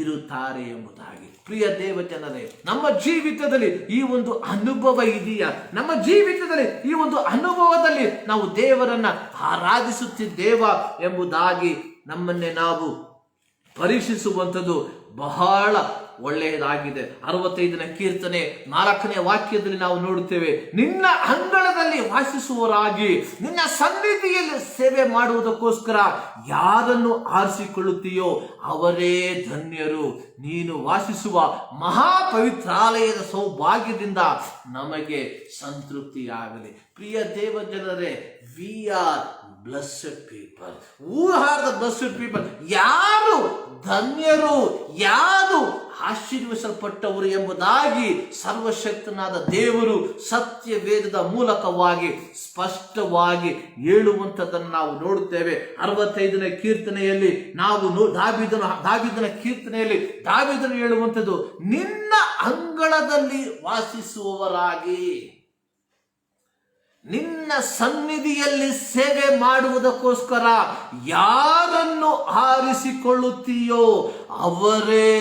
ಇರುತ್ತಾರೆ ಎಂಬುದಾಗಿ. ಪ್ರಿಯ ದೇವಜನರೇ, ನಮ್ಮ ಜೀವಿತದಲ್ಲಿ ಈ ಒಂದು ಅನುಭವ ಇದೆಯಾ? ನಮ್ಮ ಜೀವಿತದಲ್ಲಿ ಈ ಒಂದು ಅನುಭವದಲ್ಲಿ ನಾವು ದೇವರನ್ನ ಆರಾಧಿಸುತ್ತಿದ್ದೇವಾ ಎಂಬುದಾಗಿ ನಮ್ಮನ್ನೇ ನಾವು ಪರೀಕ್ಷಿಸುವಂಥದ್ದು ಬಹಳ ಒಳ್ಳೆಯದಾಗಿದೆ. 65ನೇ ಕೀರ್ತನೆ 4ನೇ ವಾಕ್ಯದಲ್ಲಿ ನಾವು ನೋಡುತ್ತೇವೆ, ನಿನ್ನ ಅಂಗಳದಲ್ಲಿ ವಾಸಿಸುವವರಾಗಿ ನಿನ್ನ ಸನ್ನಿಧಿಯಲ್ಲಿ ಸೇವೆ ಮಾಡುವುದಕ್ಕೋಸ್ಕರ ಯಾರನ್ನು ಆರಿಸಿಕೊಳ್ಳುತ್ತೀಯೋ ಅವರೇ ಧನ್ಯರು. ನೀನು ವಾಸಿಸುವ ಮಹಾಪವಿತ್ರಾಲಯದ ಸೌಭಾಗ್ಯದಿಂದ ನಮಗೆ ಸಂತೃಪ್ತಿಯಾಗಲಿ. ಪ್ರಿಯ ದೇವಜನರೇ, we are blessed people. Who are the blessed people? ಯಾರು ಧನ್ಯರು, ಯಾರು ಆಶೀರ್ವದಿಸಲ್ಪಟ್ಟವರು ಎಂಬುದಾಗಿ ಸರ್ವಶಕ್ತನಾದ ದೇವರು ಸತ್ಯ ವೇದದ ಮೂಲಕವಾಗಿ ಸ್ಪಷ್ಟವಾಗಿ ಹೇಳುವಂಥದ್ದನ್ನು ನಾವು ನೋಡುತ್ತೇವೆ. 65ನೇ ಕೀರ್ತನೆಯಲ್ಲಿ ನಾವು ದಾವೀದನ ಕೀರ್ತನೆಯಲ್ಲಿ ದಾವೀದನು ಹೇಳುವಂಥದ್ದು, ನಿನ್ನ ಅಂಗಳದಲ್ಲಿ ವಾಸಿಸುವವರಾಗಿ ನಿನ್ನ ಸನ್ನಿಧಿಯಲ್ಲಿ ಸೇವೆ ಮಾಡುವುದಕ್ಕೋಸ್ಕರ ಯಾರನ್ನು ಆರಿಸಿಕೊಳ್ಳುತ್ತೀಯೋ ಅವರೇ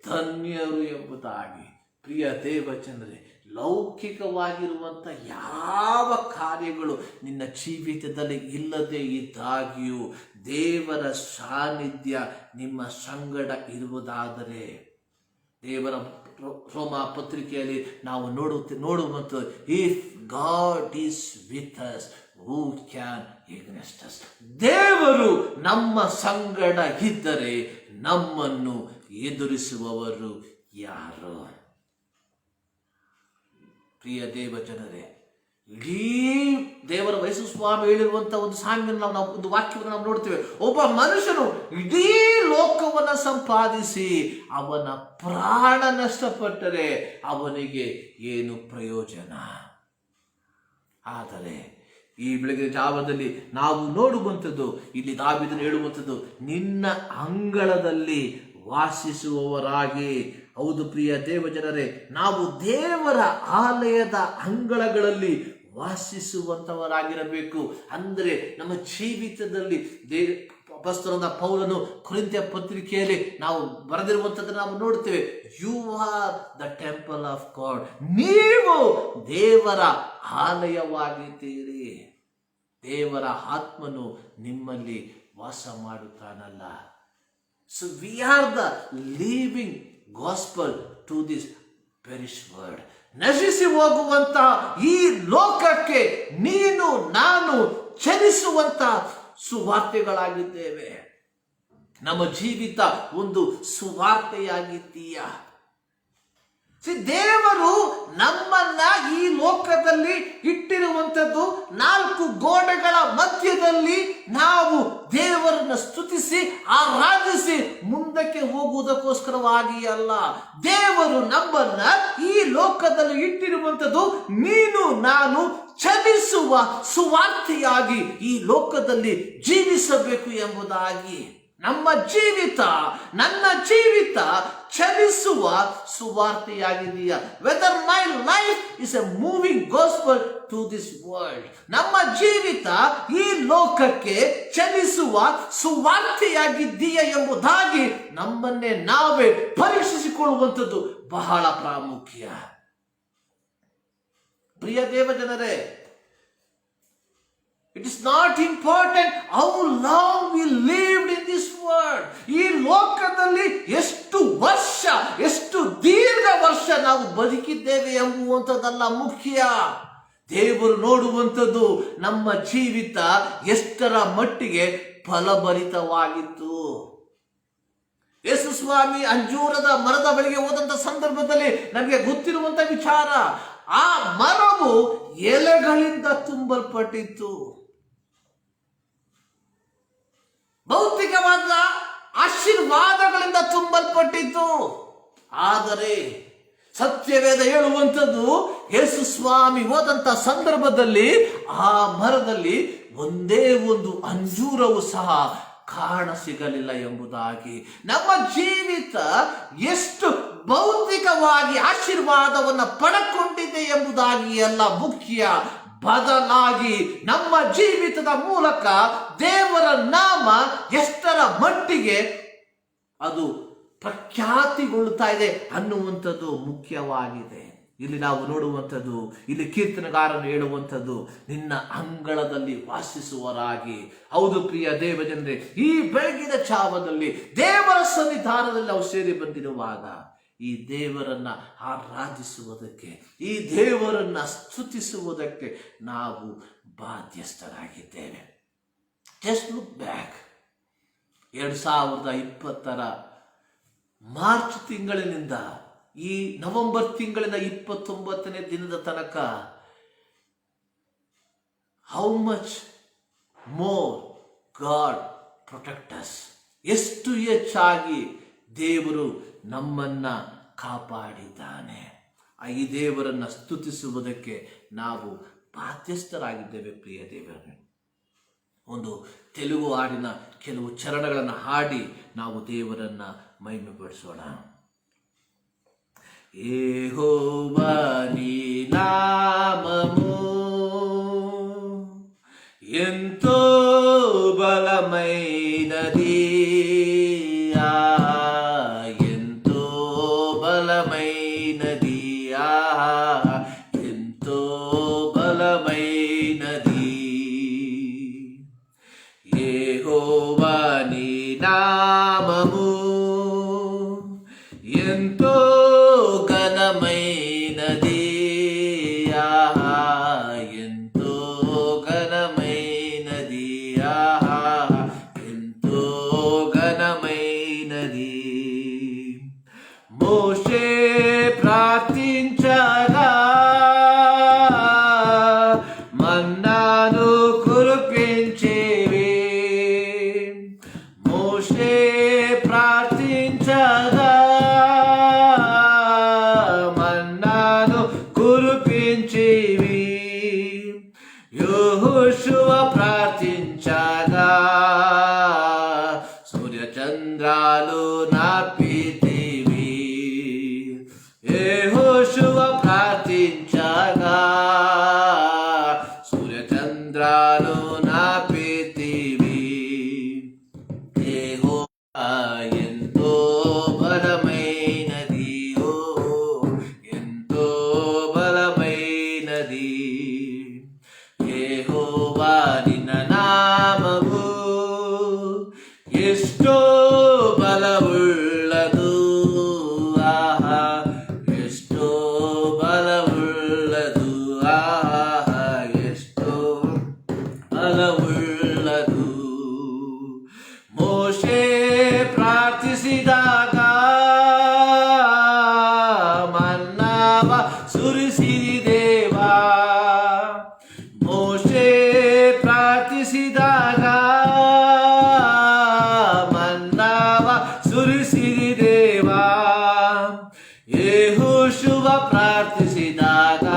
ಧನ್ಯರು ಎಂಬುದಾಗಿ. ಪ್ರಿಯ ದೇವಜನರೇ, ಲೌಕಿಕವಾಗಿರುವಂಥ ಯಾವ ಕಾರ್ಯಗಳು ನಿನ್ನ ಜೀವಿತದಲ್ಲಿ ಇಲ್ಲದೆ ಇದ್ದಾಗಿಯೂ ದೇವರ ಸಾನ್ನಿಧ್ಯ ನಿಮ್ಮ ಸಂಗಡ ಇರುವುದಾದರೆ, ದೇವರ ರೋಮ ಪತ್ರಿಕೆಯಲ್ಲಿ ನಾವು ನೋಡುವಂಥ, if god is with us who can against us. ದೇವರು ನಮ್ಮ ಸಂಗಡ ಇದ್ದರೆ ನಮ್ಮನ್ನು ಎದುರಿಸುವವರು ಯಾರು? ಪ್ರಿಯ ದೇವಜನರೇ, ಇಡೀ ದೇವರ ವಯಸ್ಸು ಸ್ವಾಮಿ ಹೇಳಿರುವಂತಹ ಒಂದು ಸಾಮ್ಯವನ್ನು ನಾವು ಒಂದು ವಾಕ್ಯವನ್ನು ನಾವು ನೋಡ್ತೇವೆ. ಒಬ್ಬ ಮನುಷ್ಯನು ಇಡೀ ಲೋಕವನ್ನ ಸಂಪಾದಿಸಿ ಅವನ ಪ್ರಾಣ ನಷ್ಟಪಟ್ಟರೆ ಅವನಿಗೆ ಏನು ಪ್ರಯೋಜನ? ಆದರೆ ಈ ಬೆಳಗಿನ ಜಾವದಲ್ಲಿ ನಾವು ನೋಡುವಂಥದ್ದು, ಇಲ್ಲಿ ದಾವೀದನು ಹೇಳುವಂಥದ್ದು, ನಿನ್ನ ಅಂಗಳದಲ್ಲಿ ವಾಸಿಸುವವರಾಗಿ. ಹೌದು ಪ್ರಿಯ ದೇವಜನರೇ, ನಾವು ದೇವರ ಆಲಯದ ಅಂಗಳಗಳಲ್ಲಿ ವಾಸಿಸುವಂತವರಾಗಿರಬೇಕು. ಅಂದರೆ ನಮ್ಮ ಜೀವಿತದಲ್ಲಿ ಅಪೊಸ್ತಲನಾದ ಪೌಲನು ಕೊರಿಂಥ್ಯ ಪತ್ರಿಕೆಯಲ್ಲಿ ನಾವು ಬರೆದಿರುವಂಥದ್ದನ್ನು ನಾವು ನೋಡ್ತೇವೆ. You are the temple of God. ನೀವು ದೇವರ ಆಲಯವಾಗಿದ್ದೀರಿ. ದೇವರ ಆತ್ಮನು ನಿಮ್ಮಲ್ಲಿ ವಾಸ ಮಾಡುತ್ತಾನಲ್ಲ. So we are the living gospel to this perished world. ನಶಿಸಿ ಹೋಗುವಂತ ಈ ಲೋಕಕ್ಕೆ ನೀನು ನಾನು ಚಲಿಸುವಂತ ಸುವಾರ್ತೆಗಳಾಗಿದ್ದೇವೆ. ನಮ್ಮ ಜೀವಿತ ಒಂದು ಸುವಾರ್ತೆಯಾಗಿದ್ದೀಯ. ದೇವರು ನಮ್ಮನ್ನ ಈ ಲೋಕದಲ್ಲಿ ಇಟ್ಟಿರುವಂಥದ್ದು 4 ಗೋಡೆಗಳ ಮಧ್ಯದಲ್ಲಿ ನಾವು ದೇವರನ್ನ ಸ್ತುತಿಸಿ ಆರಾಧಿಸಿ ಮುಂದಕ್ಕೆ ಹೋಗುವುದಕ್ಕೋಸ್ಕರವಾಗಿ ಅಲ್ಲ. ದೇವರು ನಮ್ಮನ್ನ ಈ ಲೋಕದಲ್ಲಿ ಇಟ್ಟಿರುವಂಥದ್ದು ನೀನು ನಾನು ಚಲಿಸುವ ಸುವಾರ್ತೆಯಾಗಿ ಈ ಲೋಕದಲ್ಲಿ ಜೀವಿಸಬೇಕು ಎಂಬುದಾಗಿ. ನಮ್ಮ ಜೀವಿತ, ನನ್ನ ಜೀವಿತ ಚಲಿಸುವ ಸುವಾರ್ತೆಯಾಗಿದೆಯಾ? Whether my life is a moving gospel to this world. ನಮ್ಮ ಜೀವಿತ ಈ ಲೋಕಕ್ಕೆ ಚಲಿಸುವ ಸುವಾರ್ತೆಯಾಗಿದ್ದೀಯಾ ಎಂಬುದಾಗಿ ನಮ್ಮನ್ನೇ ನಾವೇ ಪರೀಕ್ಷಿಸಿಕೊಳ್ಳುವಂಥದ್ದು ಬಹಳ ಪ್ರಾಮುಖ್ಯ. ಪ್ರಿಯ ದೇವಜನರೇ, it is not important how long we lived in this world. ಈ ಲೋಕದಲ್ಲಿ ಎಷ್ಟು ವರ್ಷ, ಎಷ್ಟು ದೀರ್ಘ ವರ್ಷ ನಾವು ಬದುಕಿದ್ದೇವೆ ಎಂಬುವಂಥದ್ದಲ್ಲ ಮುಖ್ಯ. ದೇವರು ನೋಡುವಂಥದ್ದು ನಮ್ಮ ಜೀವಿತ ಎಷ್ಟರ ಮಟ್ಟಿಗೆ ಫಲಭರಿತವಾಗಿತ್ತು. ಯೇಸು ಸ್ವಾಮಿ ಅಂಜೂರದ ಮರದ ಬಳಿಗೆ ಹೋದಂತ ಸಂದರ್ಭದಲ್ಲಿ ನಮಗೆ ಗೊತ್ತಿರುವಂತ ವಿಚಾರ, ಆ ಮರವು ಎಲೆಗಳಿಂದ ತುಂಬಲ್ಪಟ್ಟಿತ್ತು. ಭೌತಿಕವಾದ ಆಶೀರ್ವಾದಗಳಿಂದ ತುಂಬಲ್ಪಟ್ಟಿತ್ತು. ಆದರೆ ಸತ್ಯವೇದ ಹೇಳುವಂಥದ್ದು, ಯೇಸು ಸ್ವಾಮಿ ಹೋದಂತ ಸಂದರ್ಭದಲ್ಲಿ ಆ ಮರದಲ್ಲಿ ಒಂದೇ ಒಂದು ಅಂಜೂರವು ಸಹ ಕಾಣ ಸಿಗಲಿಲ್ಲ ಎಂಬುದಾಗಿ. ನಮ್ಮ ಜೀವಿತ ಎಷ್ಟು ಭೌತಿಕವಾಗಿ ಆಶೀರ್ವಾದವನ್ನು ಪಡೆದುಕೊಂಡಿದೆ ಎಂಬುದಾಗಿ ಅಲ್ಲ ಮುಖ್ಯ. ಬದಲಾಗಿ ನಮ್ಮ ಜೀವಿತದ ಮೂಲಕ ದೇವರ ನಾಮ ಎಷ್ಟರ ಮಟ್ಟಿಗೆ ಅದು ಪ್ರಖ್ಯಾತಿಗೊಳ್ಳುತ್ತಾ ಇದೆ ಅನ್ನುವಂಥದ್ದು ಮುಖ್ಯವಾಗಿದೆ. ಇಲ್ಲಿ ನಾವು ನೋಡುವಂಥದ್ದು, ಇಲ್ಲಿ ಕೀರ್ತನಗಾರನು ಹೇಳುವಂಥದ್ದು, ನಿನ್ನ ಅಂಗಳದಲ್ಲಿ ವಾಸಿಸುವರಾಗಿ. ಹೌದು ಪ್ರಿಯ ದೇವಜನರೇ, ಈ ಬೆಳಗಿನ ಛಾವದಲ್ಲಿ ದೇವರ ಸನ್ನಿಧಾನದಲ್ಲಿ ನಾವು ಸೇರಿ ಬಂದಿರುವಾಗ ಈ ದೇವರನ್ನ ಆರಾಧಿಸುವುದಕ್ಕೆ, ಈ ದೇವರನ್ನ ಸ್ತುತಿಸುವುದಕ್ಕೆ ನಾವು ಬಾಧ್ಯಸ್ಥರಾಗಿದ್ದೇವೆ. Just look back. 2020 ಮಾರ್ಚ್ ತಿಂಗಳಿನಿಂದ ಈ ನವೆಂಬರ್ ತಿಂಗಳಿನ 29ನೇ ದಿನದ ತನಕ how much more God protect us. ಎಷ್ಟು ಹೆಚ್ಚಾಗಿ ದೇವರು ನಮ್ಮನ್ನ ಕಾಪಾಡಿದ್ದಾನೆ. ಈ ದೇವರನ್ನ ಸ್ತುತಿಸುವುದಕ್ಕೆ ನಾವು ಬಾಧ್ಯಸ್ಥರಾಗಿದ್ದೇವೆ. ಪ್ರಿಯ ದೇವರೇ, ಒಂದು ತೆಲುಗು ಹಾಡಿನ ಕೆಲವು ಚರಣಗಳನ್ನು ಹಾಡಿ ನಾವು ದೇವರನ್ನ ಮಹಿಮೆಪಡಿಸೋಣ. ಯೆಹೋವಾ నీ నామము ఎంతో బలమైనది, ఎంతో బలమైనది, ఎంతో బలమైనది. యెహోవా నీ నామము ఎంతో ఘనమైనది, ఎంతో ఘనమైనది, ఎంతో ఘనమైనది. మోషే ప్రార్థించగా మన్నాను కురిపించేవి. మోషే ప్రార్థించగా కురిపించేవి. యెహోషువ ప్రార్థించగా సూర్యచంద్రాలు నాపితివి. యెహోషువ ప్రార్థించగా సూర్యచంద్రాలు నాపితివి. యెహోవా ఎంతో బలమైనది, ఎంతో బలమైనది. యెహోవా నిన్న నామము ఎಷ್ಟో బలముಳ್ಳదు, ఎಷ್ಟో బలము ಬಲವುಳ್ಳದು. ಮೋಶೆ ಪ್ರಾರ್ಥಿಸಿದಾಗ ಮನ್ನವ ಸುರಿಸಿರಿ ದೇವಾ. ಮೋಶೆ ಪ್ರಾರ್ಥಿಸಿದಾಗ ಮನ್ನವ ಸುರಿಸಿರಿ ದೇವಾ. ಯೆಹೋಶುವ ಪ್ರಾರ್ಥಿಸಿದಾಗ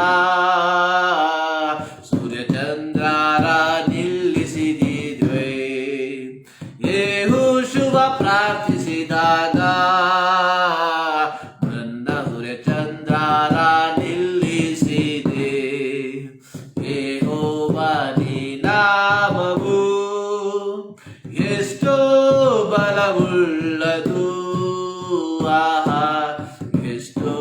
ಸೂರ್ಯಚಂದ್ರರ ನಿಲ್ಲಿಸಿದಿದ್ವೆ. ಯೆಹೋಶುವ ಪ್ರಾರ್ಥಿಸಿದಾಗ ನನ್ನ ಸೂರ್ಯಚಂದ್ರರ ನಿಲ್ಲಿಸಿದೆ. ಯೆಹೋವನಿ ನಾಮವು ಎಷ್ಟೋ ಬಲವುಳ್ಳದು. ಆಹಾ, ಎಷ್ಟೋ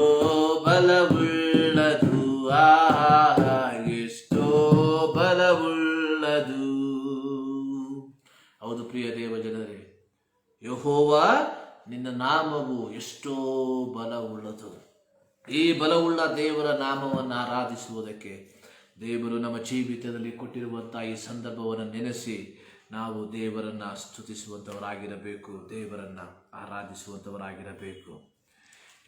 ಬಲವುಳ್ಳದು. ಆಹಾ, ಎಷ್ಟೋ ಬಲವುಳ್ಳದು. ಹೌದು ಪ್ರಿಯ ದೇವ ಜನರೇ, ಯೆಹೋವ ನಿನ್ನ ನಾಮವು ಎಷ್ಟೋ ಬಲವುಳ್ಳದು. ಈ ಬಲವುಳ್ಳ ದೇವರ ನಾಮವನ್ನು ಆರಾಧಿಸುವುದಕ್ಕೆ ದೇವರು ನಮ್ಮ ಜೀವಿತದಲ್ಲಿ ಕೊಟ್ಟಿರುವಂತಹ ಈ ಸಂದರ್ಭವನ್ನು ನೆನೆಸಿ ನಾವು ದೇವರನ್ನ ಸ್ತುತಿಸುವಂಥವರಾಗಿರಬೇಕು, ದೇವರನ್ನ ಆರಾಧಿಸುವಂಥವರಾಗಿರಬೇಕು.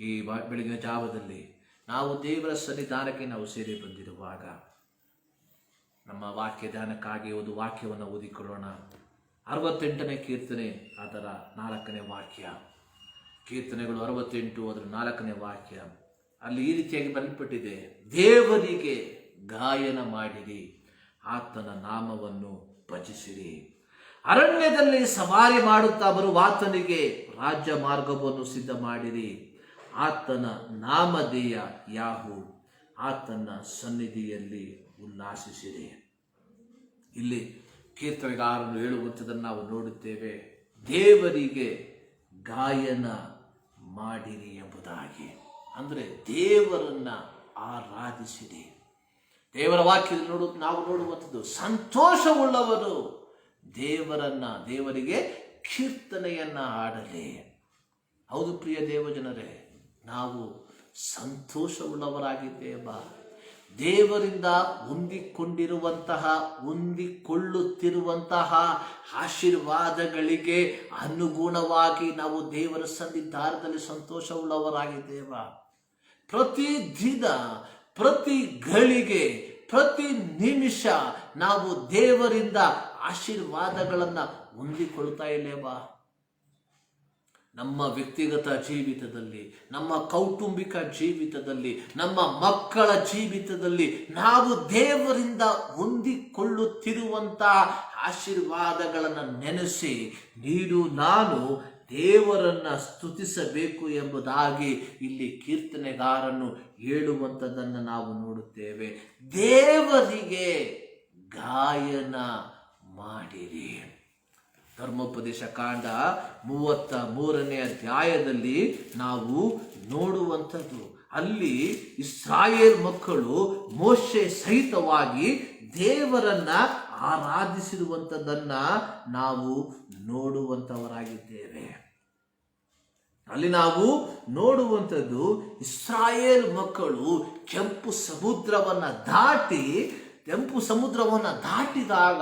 ಈ ಬೆಳಗಿನ ಜಾವದಲ್ಲಿ ನಾವು ದೇವರ ಸನ್ನಿಧಾನಕ್ಕೆ ನಾವು ಸೇರಿ ಬಂದಿರುವಾಗ ನಮ್ಮ ವಾಕ್ಯ ಧ್ಯಾನಕ್ಕಾಗಿ ಒಂದು ವಾಕ್ಯವನ್ನು ಓದಿಕೊಳ್ಳೋಣ. 68ನೇ ಕೀರ್ತನೆ ಅದರ 4ನೇ ವಾಕ್ಯ. ಕೀರ್ತನೆಗಳು 68 ಅದರ 4ನೇ ವಾಕ್ಯ. ಅಲ್ಲಿ ಈ ರೀತಿಯಾಗಿ ಬರೆಯಲ್ಪಟ್ಟಿದೆ, ದೇವರಿಗೆ ಗಾಯನ ಮಾಡಿರಿ, ಆತನ ನಾಮವನ್ನು ಭಜಿಸಿರಿ. ಅರಣ್ಯದಲ್ಲಿ ಸವಾರಿ ಮಾಡುತ್ತಾ ಬರುವಾತನಿಗೆ ರಾಜ್ಯ ಮಾರ್ಗವನ್ನು ಸಿದ್ಧ ಮಾಡಿರಿ. ಆತನ ನಾಮಧೇಯ ಯಾಹು, ಆತನ ಸನ್ನಿಧಿಯಲ್ಲಿ ಉಲ್ಲಾಸಿಸಿರಿ. ಇಲ್ಲಿ ಕೀರ್ತನೆಗಾರನು ಹೇಳುವಂಥದ್ದನ್ನು ನಾವು ನೋಡುತ್ತೇವೆ, ದೇವರಿಗೆ ಗಾಯನ ಮಾಡಿರಿ ಎಂಬುದಾಗಿ. ಅಂದರೆ ದೇವರನ್ನ ಆರಾಧಿಸಿರಿ. ದೇವರ ವಾಕ್ಯದಲ್ಲಿ ನಾವು ನೋಡುವಂಥದ್ದು, ಸಂತೋಷವುಳ್ಳವರು ದೇವರಿಗೆ ಕೀರ್ತನೆಯನ್ನ ಹಾಡಲಿ. ಹೌದು ಪ್ರಿಯ ದೇವಜನರೇ, ನಾವು ಸಂತೋಷವುಳ್ಳವರಾಗಿದ್ದೇವ. ದೇವರಿಂದ ಹೊಂದಿಕೊಳ್ಳುತ್ತಿರುವಂತಹ ಆಶೀರ್ವಾದಗಳಿಗೆ ಅನುಗುಣವಾಗಿ ನಾವು ದೇವರ ಸನ್ನಿಧಾನದಲ್ಲಿ ಸಂತೋಷವುಳ್ಳವರಾಗಿದ್ದೇವ. ಪ್ರತಿದಿನ, ಪ್ರತಿ ಗಳಿಗೆ, ಪ್ರತಿ ನಿಮಿಷ ನಾವು ದೇವರಿಂದ ಆಶೀರ್ವಾದಗಳನ್ನು ಹೊಂದಿಕೊಳ್ತಾ ಇಲ್ಲೇವಾ? ನಮ್ಮ ವ್ಯಕ್ತಿಗತ ಜೀವಿತದಲ್ಲಿ, ನಮ್ಮ ಕೌಟುಂಬಿಕ ಜೀವಿತದಲ್ಲಿ, ನಮ್ಮ ಮಕ್ಕಳ ಜೀವಿತದಲ್ಲಿ ನಾವು ದೇವರಿಂದ ಹೊಂದಿಕೊಳ್ಳುತ್ತಿರುವಂತಹ ಆಶೀರ್ವಾದಗಳನ್ನು ನೆನೆಸಿ ನೀನು ನಾನು ದೇವರನ್ನ ಸ್ತುತಿಸಬೇಕು ಎಂಬುದಾಗಿ ಇಲ್ಲಿ ಕೀರ್ತನೆಗಾರನು ಹೇಳುವಂಥದ್ದನ್ನು ನಾವು ನೋಡುತ್ತೇವೆ. ದೇವರಿಗೆ ಗಾಯನ ಮಾಡಿರಿ. ಧರ್ಮೋಪದೇಶ ಕಾಂಡ 33ನೇ ಅಧ್ಯಾಯದಲ್ಲಿ ನಾವು ನೋಡುವಂಥದ್ದು, ಅಲ್ಲಿ ಇಸ್ರಾಯೇಲ್ ಮಕ್ಕಳು ಮೋಶೆ ಸಹಿತವಾಗಿ ದೇವರನ್ನ ಆರಾಧಿಸಿರುವಂಥದ್ದನ್ನ ನಾವು ನೋಡುವಂಥವರಾಗಿದ್ದೇವೆ. ಅಲ್ಲಿ ನಾವು ನೋಡುವಂಥದ್ದು, ಇಸ್ರಾಯೇಲ್ ಮಕ್ಕಳು ಕೆಂಪು ಸಮುದ್ರವನ್ನು ದಾಟಿದಾಗ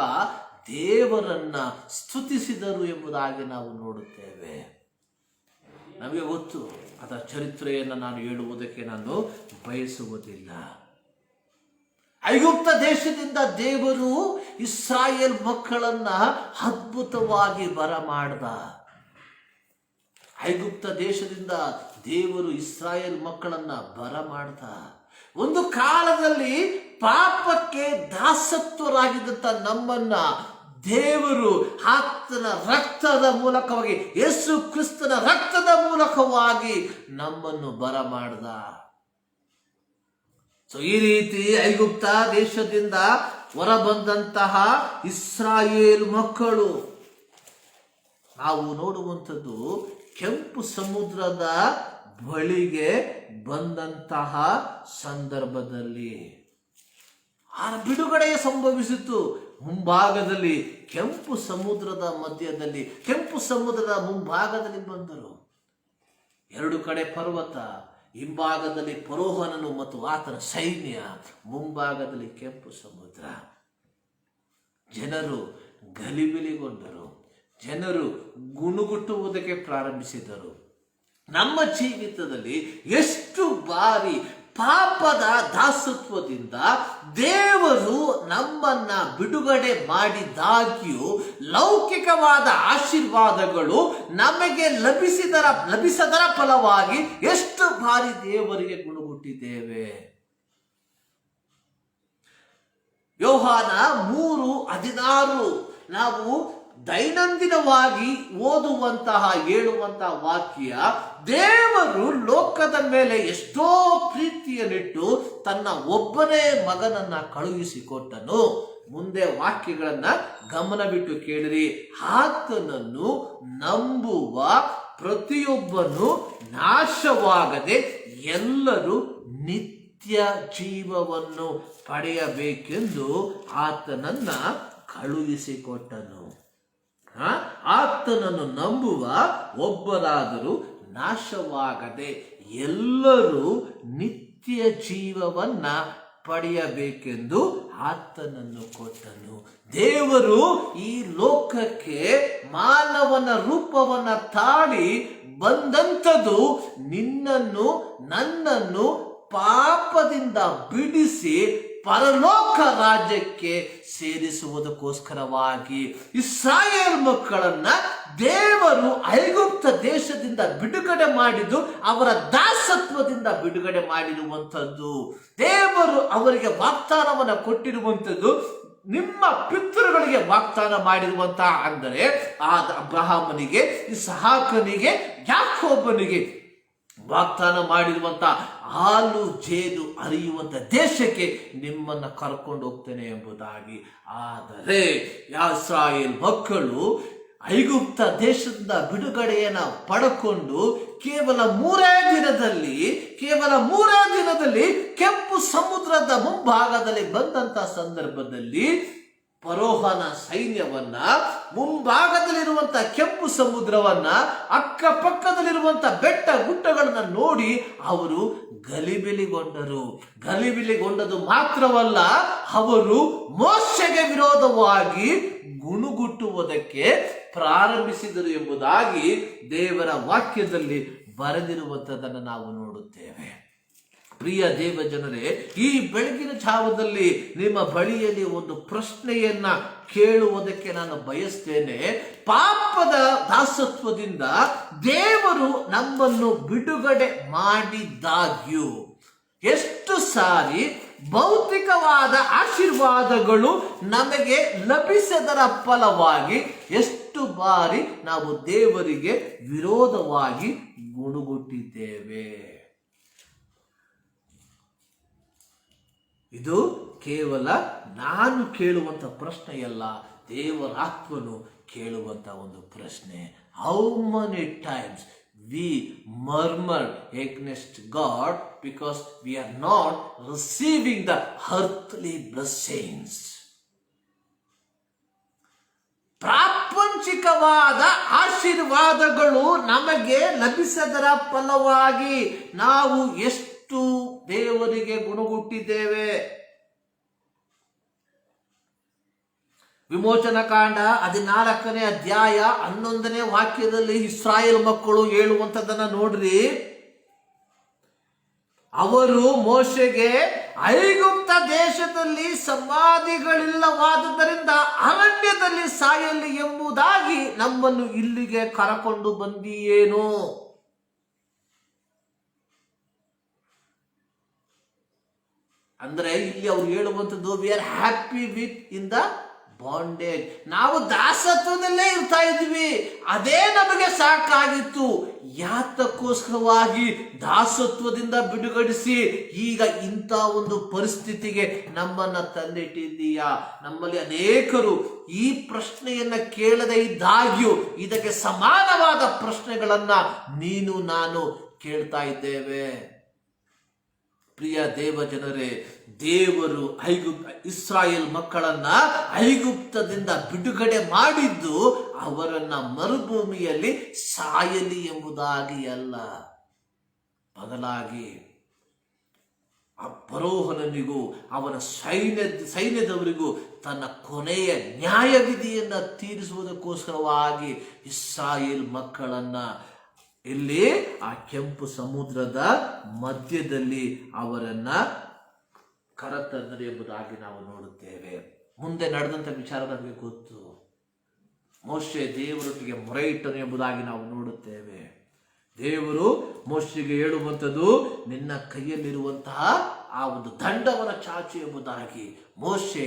ದೇವರನ್ನ ಸ್ತುತಿಸಿದರು ಎಂಬುದಾಗಿ ನಾವು ನೋಡುತ್ತೇವೆ. ನಮಗೆ ಗೊತ್ತು, ಅದರ ಚರಿತ್ರೆಯನ್ನು ನಾನು ಹೇಳುವುದಕ್ಕೆ ನಾನು ಬಯಸುವುದಿಲ್ಲ. ಐಗುಪ್ತ ದೇಶದಿಂದ ದೇವರು ಇಸ್ರಾಯೇಲ್ ಮಕ್ಕಳನ್ನ ಅದ್ಭುತವಾಗಿ ಬರಮಾಡ್ದ. ಐಗುಪ್ತ ದೇಶದಿಂದ ದೇವರು ಇಸ್ರಾಯೇಲ್ ಮಕ್ಕಳನ್ನ ಬರಮಾಡ್ದ. ಒಂದು ಕಾಲದಲ್ಲಿ ಪಾಪಕ್ಕೆ ದಾಸತ್ವರಾಗಿದ್ದಂಥ ನಮ್ಮನ್ನ ದೇವರು ಆತನ ರಕ್ತದ ಮೂಲಕವಾಗಿ, ಯೇಸು ಕ್ರಿಸ್ತನ ರಕ್ತದ ಮೂಲಕವಾಗಿ ನಮ್ಮನ್ನು ಬರಮಾಡ್ದ. ಈ ರೀತಿ ಐಗುಪ್ತ ದೇಶದಿಂದ ಹೊರಬಂದಂತಹ ಇಸ್ರಾಯೇಲ್ ಮಕ್ಕಳು ನಾವು ನೋಡುವಂಥದ್ದು, ಕೆಂಪು ಸಮುದ್ರದ ಬಳಿಗೆ ಬಂದಂತಹ ಸಂದರ್ಭದಲ್ಲಿ ಆ ಬಿಡುಗಡೆಯೇ ಸಂಭವಿಸಿತು. ಮುಂಭಾಗದಲ್ಲಿ ಕೆಂಪು ಸಮುದ್ರದ ಮಧ್ಯದಲ್ಲಿ, ಕೆಂಪು ಸಮುದ್ರದ ಮುಂಭಾಗದಲ್ಲಿ ಬಂದರು. ಎರಡು ಕಡೆ ಪರ್ವತ, ಹಿಂಭಾಗದಲ್ಲಿ ಫರೋಹನನು ಮತ್ತು ಆತನ ಸೈನ್ಯ, ಮುಂಭಾಗದಲ್ಲಿ ಕೆಂಪು ಸಮುದ್ರ. ಜನರು ಗಲಿಬಿಲಿಗೊಂಡರು, ಜನರು ಗುಣುಗುಟ್ಟುವುದಕ್ಕೆ ಪ್ರಾರಂಭಿಸಿದರು. ನಮ್ಮ ಜೀವಿತದಲ್ಲಿ ಎಷ್ಟು ಬಾರಿ ಪಾಪದ ದಾಸತ್ವದಿಂದ ದೇವರು ನಮ್ಮನ್ನ ಬಿಡುಗಡೆ ಮಾಡಿದಾಗ್ಯೂ ಲೌಕಿಕವಾದ ಆಶೀರ್ವಾದಗಳು ನಮಗೆ ಲಭಿಸದರ ಫಲವಾಗಿ ಎಷ್ಟು ಬಾರಿ ದೇವರಿಗೆ ಗುಣಗುಟ್ಟಿದ್ದೇವೆ. ಯೋಹಾನ 3:16 ನಾವು ದೈನಂದಿನವಾಗಿ ಹೇಳುವಂತಹ ವಾಕ್ಯ, ದೇವರು ಲೋಕದ ಮೇಲೆ ಎಷ್ಟೋ ಪ್ರೀತಿಯನ್ನಿಟ್ಟು ತನ್ನ ಒಬ್ಬನೇ ಮಗನನ್ನ ಕಳುಹಿಸಿಕೊಟ್ಟನು. ಮುಂದೆ ವಾಕ್ಯಗಳನ್ನ ಗಮನವಿಟ್ಟು ಕೇಳಿರಿ. ಆತನನ್ನು ನಂಬುವ ಪ್ರತಿಯೊಬ್ಬನು ನಾಶವಾಗದೆ ಎಲ್ಲರೂ ನಿತ್ಯ ಜೀವವನ್ನು ಪಡೆಯಬೇಕೆಂದು ಆತನನ್ನ ಕಳುಹಿಸಿಕೊಟ್ಟನು. ಆತನನ್ನು ನಂಬುವ ಒಬ್ಬರಾದರೂ ನಾಶವಾಗದೆ ಎಲ್ಲರೂ ನಿತ್ಯ ಜೀವವನ್ನ ಪಡೆಯಬೇಕೆಂದು ಆತನನ್ನು ಕೊಟ್ಟನು. ದೇವರು ಈ ಲೋಕಕ್ಕೆ ಮಾನವನ ರೂಪವನ್ನ ತಾಳಿ ಬಂದಂಥದ್ದು ನಿನ್ನನ್ನು ನನ್ನನ್ನು ಪಾಪದಿಂದ ಬಿಡಿಸಿ ಪರಲೋಕ ರಾಜ್ಯಕ್ಕೆ ಸೇರಿಸುವುದಕ್ಕೋಸ್ಕರವಾಗಿ. ಇಸ್ರಾಯೇಲ್ ಮಕ್ಕಳನ್ನ ದೇವರು ಐಗುಪ್ತ ದೇಶದಿಂದ ಬಿಡುಗಡೆ ಮಾಡಿದ್ದು ಅವರ ದಾಸತ್ವದಿಂದ ಬಿಡುಗಡೆ ಮಾಡಿರುವಂಥದ್ದು. ದೇವರು ಅವರಿಗೆ ವಾಗ್ದಾನವನ್ನು ಕೊಟ್ಟಿರುವಂಥದ್ದು, ನಿಮ್ಮ ಪಿತೃಗಳಿಗೆ ವಾಗ್ದಾನ ಮಾಡಿರುವಂತಹ, ಅಂದರೆ ಅಬ್ರಹಾಮನಿಗೆ, ಇಸಾಕನಿಗೆ, ಯಾಕೋಬನಿಗೆ ವಾಗ್ದಾನ ಮಾಡಿರುವಂತ ಹಾಲು ಜೇನು ಹರಿಯುವಂತ ದೇಶಕ್ಕೆ ನಿಮ್ಮನ್ನ ಕರ್ಕೊಂಡು ಹೋಗ್ತೇನೆ ಎಂಬುದಾಗಿ. ಆದರೆ ಇಸ್ರಾಯೇಲ್ ಮಕ್ಕಳು ಐಗುಪ್ತ ದೇಶದಿಂದ ಬಿಡುಗಡೆಯನ್ನ ಪಡ್ಕೊಂಡು ಕೇವಲ ಮೂರೇ ದಿನದಲ್ಲಿ ಕೆಂಪು ಸಮುದ್ರದ ಮುಂಭಾಗದಲ್ಲಿ ಬಂದಂತ ಸಂದರ್ಭದಲ್ಲಿ ಫರೋಹನ ಸೈನ್ಯವನ್ನ, ಮುಂಭಾಗದಲ್ಲಿರುವಂತಹ ಕೆಂಪು ಸಮುದ್ರವನ್ನ, ಅಕ್ಕಪಕ್ಕದಲ್ಲಿರುವಂತಹ ಬೆಟ್ಟ ಗುಡ್ಡಗಳನ್ನ ನೋಡಿ ಅವರು ಗಲಿಬಿಲಿಗೊಂಡದು ಮಾತ್ರವಲ್ಲ, ಅವರು ಮೋಶೆಗೆ ವಿರೋಧವಾಗಿ ಗುಣುಗುಟ್ಟುವುದಕ್ಕೆ ಪ್ರಾರಂಭಿಸಿದರು ಎಂಬುದಾಗಿ ದೇವರ ವಾಕ್ಯದಲ್ಲಿ ಬರೆದಿರುವಂಥದ್ದನ್ನು ನಾವು ನೋಡುತ್ತೇವೆ. ಪ್ರಿಯ ದೇವ ಜನರೇ, ಈ ಬೆಳಗಿನ ಜಾವದಲ್ಲಿ ನಿಮ್ಮ ಬಳಿಯಲ್ಲಿ ಒಂದು ಪ್ರಶ್ನೆಯನ್ನ ಕೇಳುವುದಕ್ಕೆ ನಾನು ಬಯಸ್ತೇನೆ. ಪಾಪದ ದಾಸತ್ವದಿಂದ ದೇವರು ನಮ್ಮನ್ನು ಬಿಡುಗಡೆ ಮಾಡಿದಾಗ್ಯೂ ಎಷ್ಟು ಸಾರಿ ಭೌತಿಕವಾದ ಆಶೀರ್ವಾದಗಳು ನಮಗೆ ಲಭಿಸದರ ಫಲವಾಗಿ ಎಷ್ಟು ಬಾರಿ ನಾವು ದೇವರಿಗೆ ವಿರೋಧವಾಗಿ ಗುಣುಗುಟ್ಟಿದ್ದೇವೆ. ಇದು ಕೇವಲ ನಾನು ಕೇಳುವಂತ ಪ್ರಶ್ನೆಯಲ್ಲ, ದೇವರ ಆತ್ಮನು ಕೇಳುವಂತ ಒಂದು ಪ್ರಶ್ನೆ. How many times we murmur against God because we are not receiving the earthly blessings. ಪ್ರಾಪಂಚಿಕವಾದ ಆಶೀರ್ವಾದಗಳು ನಮಗೆ ಲಭಿಸದರ ಫಲವಾಗಿ ನಾವು ಎಷ್ಟು ದೇವರಿಗೆ ಗುಣಗುಟ್ಟಿದ್ದೇವೆ. ವಿಮೋಚನಾ ಕಾಂಡ 14ನೇ ಅಧ್ಯಾಯ 11ನೇ ವಾಕ್ಯದಲ್ಲಿ ಇಸ್ರಾಯೇಲ್ ಮಕ್ಕಳು ಹೇಳುವಂಥದ್ದನ್ನ ನೋಡ್ರಿ. ಅವರು ಮೋಶೆಗೆ ಐಗುಪ್ತ ದೇಶದಲ್ಲಿ ಸಮಾಧಿಗಳಿಲ್ಲವಾದುದರಿಂದ ಅರಣ್ಯದಲ್ಲಿ ಸಾಯಲಿ ಎಂಬುದಾಗಿ ನಮ್ಮನ್ನು ಇಲ್ಲಿಗೆ ಕರಕೊಂಡು ಬಂದಿಯೇನು. ಅಂದ್ರೆ ಇಲ್ಲಿ ಅವ್ರು ಹೇಳುವಂಥದ್ದು, we are happy with in the bondage. ನಾವು ದಾಸತ್ವದಲ್ಲೇ ಇರ್ತಾ ಇದ್ವಿ, ಅದೇ ನಮಗೆ ಸಾಕಾಗಿತ್ತು. ಯಾತಕ್ಕೋಸ್ಕರವಾಗಿ ದಾಸತ್ವದಿಂದ ಬಿಡುಗಡಿಸಿ ಈಗ ಇಂಥ ಒಂದು ಪರಿಸ್ಥಿತಿಗೆ ನಮ್ಮನ್ನ ತಂದಿಟ್ಟಿದ್ದೀಯಾ? ನಮ್ಮಲ್ಲಿ ಅನೇಕರು ಈ ಪ್ರಶ್ನೆಯನ್ನ ಕೇಳದೇ ಇದ್ದಾಗ್ಯೂ ಇದಕ್ಕೆ ಸಮಾನವಾದ ಪ್ರಶ್ನೆಗಳನ್ನ ನೀನು ನಾನು ಕೇಳ್ತಾ ಇದ್ದೇವೆ. ಪ್ರಿಯ ದೇವ ಜನರೇ, ದೇವರು ಇಸ್ರಾಯೇಲ್ ಮಕ್ಕಳನ್ನ ಐಗುಪ್ತದಿಂದ ಬಿಡುಗಡೆ ಮಾಡಿದ್ದು ಅವರನ್ನ ಮರುಭೂಮಿಯಲ್ಲಿ ಸಾಯಲಿ ಎಂಬುದಾಗಿ ಅಲ್ಲ, ಬದಲಾಗಿ ಆ ಫರೋಹನಿಗೂ ಅವನ ಸೈನ್ಯದವರಿಗೂ ತನ್ನ ಕೊನೆಯ ನ್ಯಾಯವಿಧಿಯನ್ನು ತೀರಿಸುವುದಕ್ಕೋಸ್ಕರವಾಗಿ ಇಸ್ರಾಯೇಲ್ ಮಕ್ಕಳನ್ನ ಇಲ್ಲಿ ಆ ಕೆಂಪು ಸಮುದ್ರದ ಮಧ್ಯದಲ್ಲಿ ಅವರನ್ನ ಕರೆತಂದರು ಎಂಬುದಾಗಿ ನಾವು ನೋಡುತ್ತೇವೆ. ಮುಂದೆ ನಡೆದಂಥ ವಿಚಾರ ನಮಗೆ ಗೊತ್ತು. ಮೋಶೆ ದೇವರೊಟ್ಟಿಗೆ ಮೊರೆ ಇಟ್ಟನು ಎಂಬುದಾಗಿ ನಾವು ನೋಡುತ್ತೇವೆ. ದೇವರು ಮೋಶೆಗೆ ಹೇಳುವಂಥದ್ದು, ನಿನ್ನ ಕೈಯಲ್ಲಿರುವಂತಹ ಆ ಒಂದು ದಂಡವನ್ನು ಚಾಚು ಎಂಬುದಾಗಿ. ಮೋಶೆ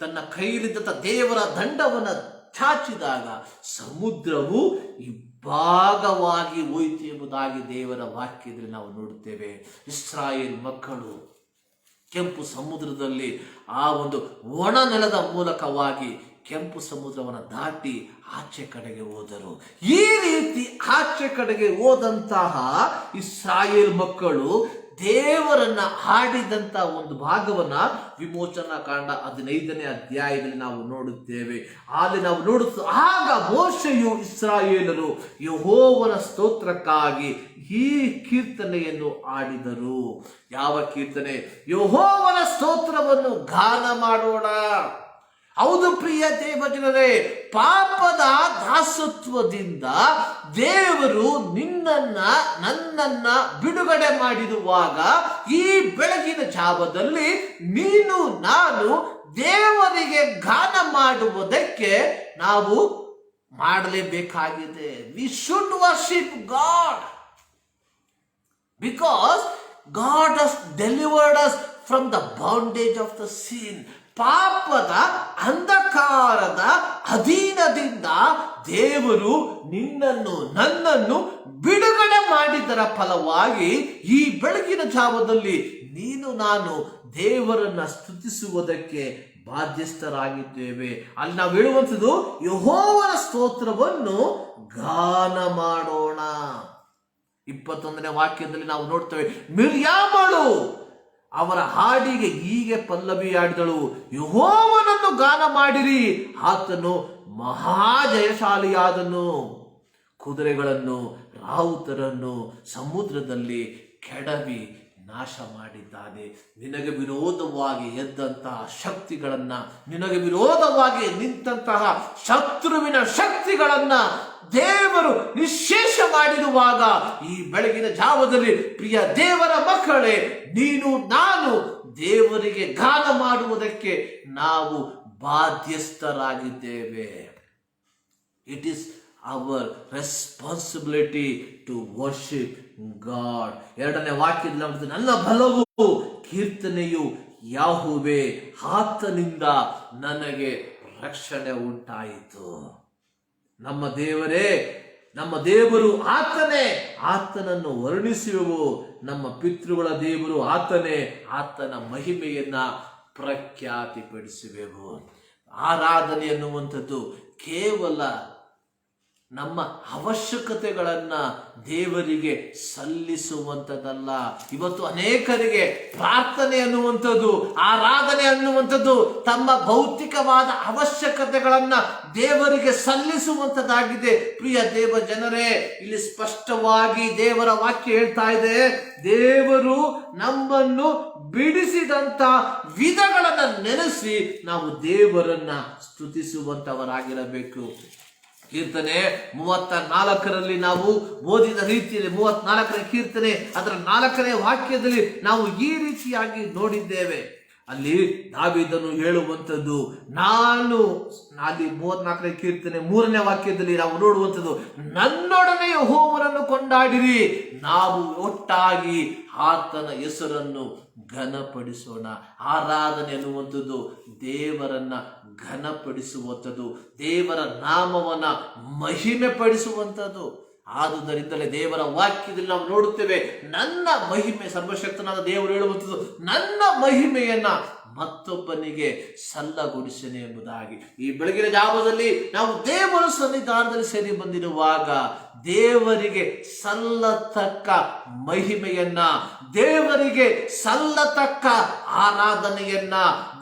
ತನ್ನ ಕೈಯಲ್ಲಿದ್ದಂಥ ದೇವರ ದಂಡವನ್ನು ಚಾಚಿದಾಗ ಸಮುದ್ರವು ಇಬ್ಬಾಗವಾಗಿ ಹೋಯಿತು ಎಂಬುದಾಗಿ ದೇವರ ವಾಕ್ಯದಲ್ಲಿ ನಾವು ನೋಡುತ್ತೇವೆ. ಇಸ್ರಾಯೇಲ್ ಮಕ್ಕಳು ಕೆಂಪು ಸಮುದ್ರದಲ್ಲಿ ಆ ಒಂದು ಒಣ ನೆಲದ ಮೂಲಕವಾಗಿ ಕೆಂಪು ಸಮುದ್ರವನ್ನು ದಾಟಿ ಆಚೆ ಕಡೆಗೆ ಹೋದರು. ಈ ರೀತಿ ಆಚೆ ಕಡೆಗೆ ಹೋದಂತಹ ಇಸ್ರಾಯೇಲ್ ಮಕ್ಕಳು ದೇವರನ್ನ ಹಾಡಿದಂತ ಒಂದು ಭಾಗವನ್ನ ವಿಮೋಚನಾ ಕಾಂಡ 15ನೇ ಅಧ್ಯಾಯದಲ್ಲಿ ನಾವು ನೋಡುತ್ತೇವೆ. ಅಲ್ಲಿ ನಾವು ನೋಡುತ್ತ ಆಗ ಮೋಶೆಯು ಇಸ್ರಾಯೇಲರು ಯೆಹೋವನ ಸ್ತೋತ್ರಕ್ಕಾಗಿ ಈ ಕೀರ್ತನೆಯನ್ನು ಹಾಡಿದರು. ಯಾವ ಕೀರ್ತನೆ? ಯೆಹೋವನ ಸ್ತೋತ್ರವನ್ನು ಗಾನ ಮಾಡೋಣ. ಹೌದು ಪ್ರಿಯ ದೇವಜನರೇ, ಪಾಪದ ದಾಸತ್ವದಿಂದ ದೇವರು ನನ್ನನ್ನ ಬಿಡುಗಡೆ ಮಾಡಿರುವಾಗ ಈ ಬೆಳಗಿನ ಜಾವದಲ್ಲಿ ನೀನು ನಾನು ದೇವರಿಗೆ ಗಾನ ಮಾಡುವುದಕ್ಕೆ ನಾವು ಮಾಡಲೇಬೇಕಾಗಿದೆ. We should worship God because God has delivered us from the bondage of the sin. ಪಾಪದ ಅಂಧಕಾರದ ಅಧೀನದಿಂದ ದೇವರು ನನ್ನನ್ನು ಬಿಡುಗಡೆ ಮಾಡಿದರ ಫಲವಾಗಿ ಈ ಬೆಳಗಿನ ಜಾವದಲ್ಲಿ ನೀನು ನಾನು ದೇವರನ್ನ ಸ್ತುತಿಸುವುದಕ್ಕೆ ಬಾಧ್ಯಸ್ಥರಾಗಿದ್ದೇವೆ. ಅಲ್ಲಿ ನಾವು ಹೇಳುವಂಥದ್ದು ಯೆಹೋವನ ಸ್ತೋತ್ರವನ್ನು ಗಾನ ಮಾಡೋಣ. 21ನೇ ವಾಕ್ಯದಲ್ಲಿ ನಾವು ನೋಡ್ತೇವೆ, ಮಿರ್ಯಾಮಳು ಅವರ ಹಾಡಿಗೆ ಹೀಗೆ ಪಲ್ಲವಿ ಹಾಡಿದಳು, ಯೆಹೋವನನ್ನು ಗಾನ ಮಾಡಿರಿ, ಆತನು ಮಹಾಜಯಶಾಲಿಯಾದನು, ಕುದುರೆಗಳನ್ನು ರಾಹುತರನ್ನು ಸಮುದ್ರದಲ್ಲಿ ಕೆಡವಿ ನಾಶ ಮಾಡಿದ್ದಾನೆ. ನಿನಗೆ ವಿರೋಧವಾಗಿ ಎದ್ದಂತಹ ಶಕ್ತಿಗಳನ್ನ, ನಿನಗೆ ವಿರೋಧವಾಗಿ ನಿಂತಹ ಶತ್ರುವಿನ ಶಕ್ತಿಗಳನ್ನ ದೇವರು ನಿಶ್ಶೇಷ ಮಾಡಿರುವಾಗ ಈ ಬೆಳಗಿನ ಜಾವದಲ್ಲಿ ಪ್ರಿಯ ದೇವರ ಮಕ್ಕಳೇ, ನೀನು ನಾನು ದೇವರಿಗೆ ಗಾನ ಮಾಡುವುದಕ್ಕೆ ನಾವು ಬಾಧ್ಯಸ್ಥರಾಗಿದ್ದೇವೆ. It is our responsibility to worship God. 2ನೇ ವಾಕ್ಯದಲ್ಲಿ ನನ್ನ ಬಲವು ಕೀರ್ತನೆಯು ಯಾಹುವೇ, ಆತನಿಂದ ನನಗೆ ರಕ್ಷಣೆ ಉಂಟಾಯಿತು. ನಮ್ಮ ದೇವರೇ, ನಮ್ಮ ದೇವರು ಆತನೇ, ಆತನನ್ನು ವರ್ಣಿಸುವೆವು. ನಮ್ಮ ಪಿತೃಗಳ ದೇವರು ಆತನೇ, ಆತನ ಮಹಿಮೆಯನ್ನ ಪ್ರಖ್ಯಾತಿಪಡಿಸುವೆವು. ಆರಾಧನೆ ಎನ್ನುವಂಥದ್ದು ಕೇವಲ ನಮ್ಮ ಅವಶ್ಯಕತೆಗಳನ್ನ ದೇವರಿಗೆ ಸಲ್ಲಿಸುವಂಥದ್ದಲ್ಲ. ಇವತ್ತು ಅನೇಕರಿಗೆ ಪ್ರಾರ್ಥನೆ ಅನ್ನುವಂಥದ್ದು, ಆರಾಧನೆ ಅನ್ನುವಂಥದ್ದು ತಮ್ಮ ಭೌತಿಕವಾದ ಅವಶ್ಯಕತೆಗಳನ್ನ ದೇವರಿಗೆ ಸಲ್ಲಿಸುವಂಥದ್ದಾಗಿದೆ. ಪ್ರಿಯ ದೇವ ಜನರೇ, ಇಲ್ಲಿ ಸ್ಪಷ್ಟವಾಗಿ ದೇವರ ವಾಕ್ಯ ಹೇಳ್ತಾ ಇದೆ, ದೇವರು ನಮ್ಮನ್ನು ಬಿಡಿಸಿದಂತ ವಿಧಗಳನ್ನ ನೆನೆಸಿ ನಾವು ದೇವರನ್ನ ಸ್ತುತಿಸುವಂತವರಾಗಿರಬೇಕು. ಕೀರ್ತನೆ 34ರಲ್ಲಿ ನಾವು ಓದಿದ ರೀತಿಯಲ್ಲಿ 34ನೇ ಕೀರ್ತನೆ ಅದರ 4ನೇ ವಾಕ್ಯದಲ್ಲಿ ನಾವು ಈ ರೀತಿಯಾಗಿ ನೋಡಿದ್ದೇವೆ. ಅಲ್ಲಿ ದಾವೀದನು ಹೇಳುವಂಥದ್ದು, ನಾನು ಅಲ್ಲಿ 34ನೇ ಕೀರ್ತನೆ 3ನೇ ವಾಕ್ಯದಲ್ಲಿ ನಾವು ನೋಡುವಂಥದ್ದು, ನನ್ನೊಡನೆ ಯೆಹೋವನನ್ನು ಕೊಂಡಾಡಿರಿ, ನಾವು ಒಟ್ಟಾಗಿ ಆತನ ಹೆಸರನ್ನು ಘನಪಡಿಸೋಣ. ಆರಾಧನೆ ಅನ್ನುವಂಥದ್ದು ದೇವರನ್ನ ಘನಪಡಿಸುವಂಥದ್ದು, ದೇವರ ನಾಮವನ್ನ ಮಹಿಮೆ ಪಡಿಸುವಂಥದ್ದು. ಆದುದರಿಂದಲೇ ದೇವರ ವಾಕ್ಯದಲ್ಲಿ ನಾವು ನೋಡುತ್ತೇವೆ, ನನ್ನ ಮಹಿಮೆ, ಸರ್ವಶಕ್ತನಾದ ದೇವರು ಹೇಳುವಂಥದ್ದು, ನನ್ನ ಮಹಿಮೆಯನ್ನ ಮತ್ತೊಬ್ಬನಿಗೆ ಸಲ್ಲಗೊಡಿಸನೆ ಎಂಬುದಾಗಿ. ಈ ಬೆಳಗಿನ ಜಾವದಲ್ಲಿ ನಾವು ದೇವರ ಸನ್ನಿಧಾನದಲ್ಲಿ ಸೇರಿ ಬಂದಿರುವಾಗ ದೇವರಿಗೆ ಸಲ್ಲತಕ್ಕ ಮಹಿಮೆಯನ್ನ, ದೇವರಿಗೆ ಸಲ್ಲತಕ್ಕ ಆರಾಧನೆಯನ್ನ,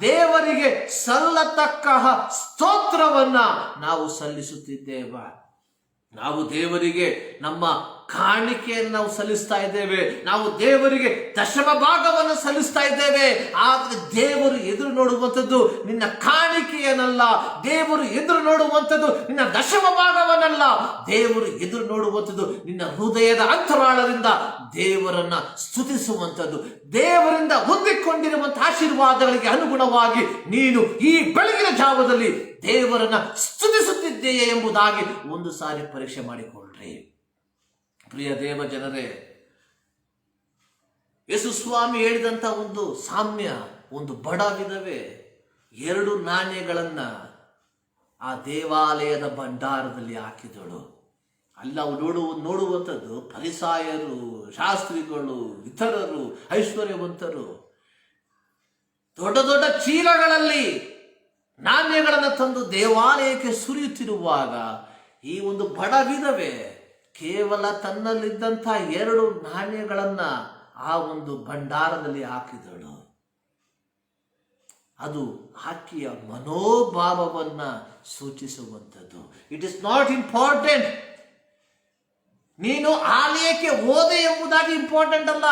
ದೇವರಿಗೆ ಸಲ್ಲತಕ್ಕ ಸ್ತೋತ್ರವನ್ನ ನಾವು ಸಲ್ಲಿಸುತ್ತಿದ್ದೇವೆ. ನಾವು ದೇವರಿಗೆ ನಮ್ಮ ಕಾಣಿಕೆಯನ್ನು ನಾವು ಸಲ್ಲಿಸ್ತಾ ಇದ್ದೇವೆ, ನಾವು ದೇವರಿಗೆ ದಶಮ ಭಾಗವನ್ನು ಸಲ್ಲಿಸ್ತಾ ಇದ್ದೇವೆ. ಆದರೆ ದೇವರು ಎದುರು ನೋಡುವಂಥದ್ದು ನಿನ್ನ ಕಾಣಿಕೆಯನ್ನಲ್ಲ, ದೇವರು ಎದುರು ನೋಡುವಂಥದ್ದು ನಿನ್ನ ದಶಮ ಭಾಗವನ್ನಲ್ಲ, ದೇವರು ಎದುರು ನೋಡುವಂಥದ್ದು ನಿನ್ನ ಹೃದಯದ ಅಂತರಾಳದಿಂದ ದೇವರನ್ನ ಸ್ತುತಿಸುವಂಥದ್ದು, ದೇವರಿಂದ ಹೊಂದಿಕೊಂಡಿರುವಂತಹ ಆಶೀರ್ವಾದಗಳಿಗೆ ಅನುಗುಣವಾಗಿ ನೀನು ಈ ಬೆಳಗಿನ ಜಾವದಲ್ಲಿ ದೇವರನ್ನ ಸ್ತುತಿಸುತ್ತಿದ್ದೀಯೇ ಎಂಬುದಾಗಿ ಒಂದು ಸಾರಿ ಪರೀಕ್ಷೆ ಮಾಡಿಕೊಳ್ಳ್ರಿ. ಪ್ರಿಯ ದೇವ ಜನರೇ, ಯೇಸು ಸ್ವಾಮಿ ಹೇಳಿದಂತ ಒಂದು ಸಾಮ್ಯ, ಒಂದು ಬಡ ವಿಧವೆ 2 ನಾಣ್ಯಗಳನ್ನ ಆ ದೇವಾಲಯದ ಭಂಡಾರದಲ್ಲಿ ಹಾಕಿದಳು. ಅಲ್ಲಿ ನಾವು ನೋಡುವಂಥದ್ದು ಫರಿಸಾಯರು, ಶಾಸ್ತ್ರಿಗಳು, ಇತರರು, ಐಶ್ವರ್ಯವಂತರು ದೊಡ್ಡ ದೊಡ್ಡ ಚೀಲಗಳಲ್ಲಿ ನಾಣ್ಯಗಳನ್ನು ತಂದು ದೇವಾಲಯಕ್ಕೆ ಸುರಿಯುತ್ತಿರುವಾಗ ಈ ಒಂದು ಬಡ ವಿಧವೆ ಕೇವಲ ತನ್ನಲ್ಲಿದ್ದಂಥ 2 ನಾಣ್ಯಗಳನ್ನ ಆ ಒಂದು ಭಂಡಾರದಲ್ಲಿ ಹಾಕಿದಳು. ಅದು ಆಕೆಯ ಮನೋಭಾವವನ್ನ ಸೂಚಿಸುವಂಥದ್ದು. ಇಟ್ ಇಸ್ ನಾಟ್ ಇಂಪಾರ್ಟೆಂಟ್ ನೀನು ಆಲಯಕ್ಕೆ ಹೋದೆ ಎಂಬುದಾಗಿ ಇಂಪಾರ್ಟೆಂಟ್ ಅಲ್ಲ,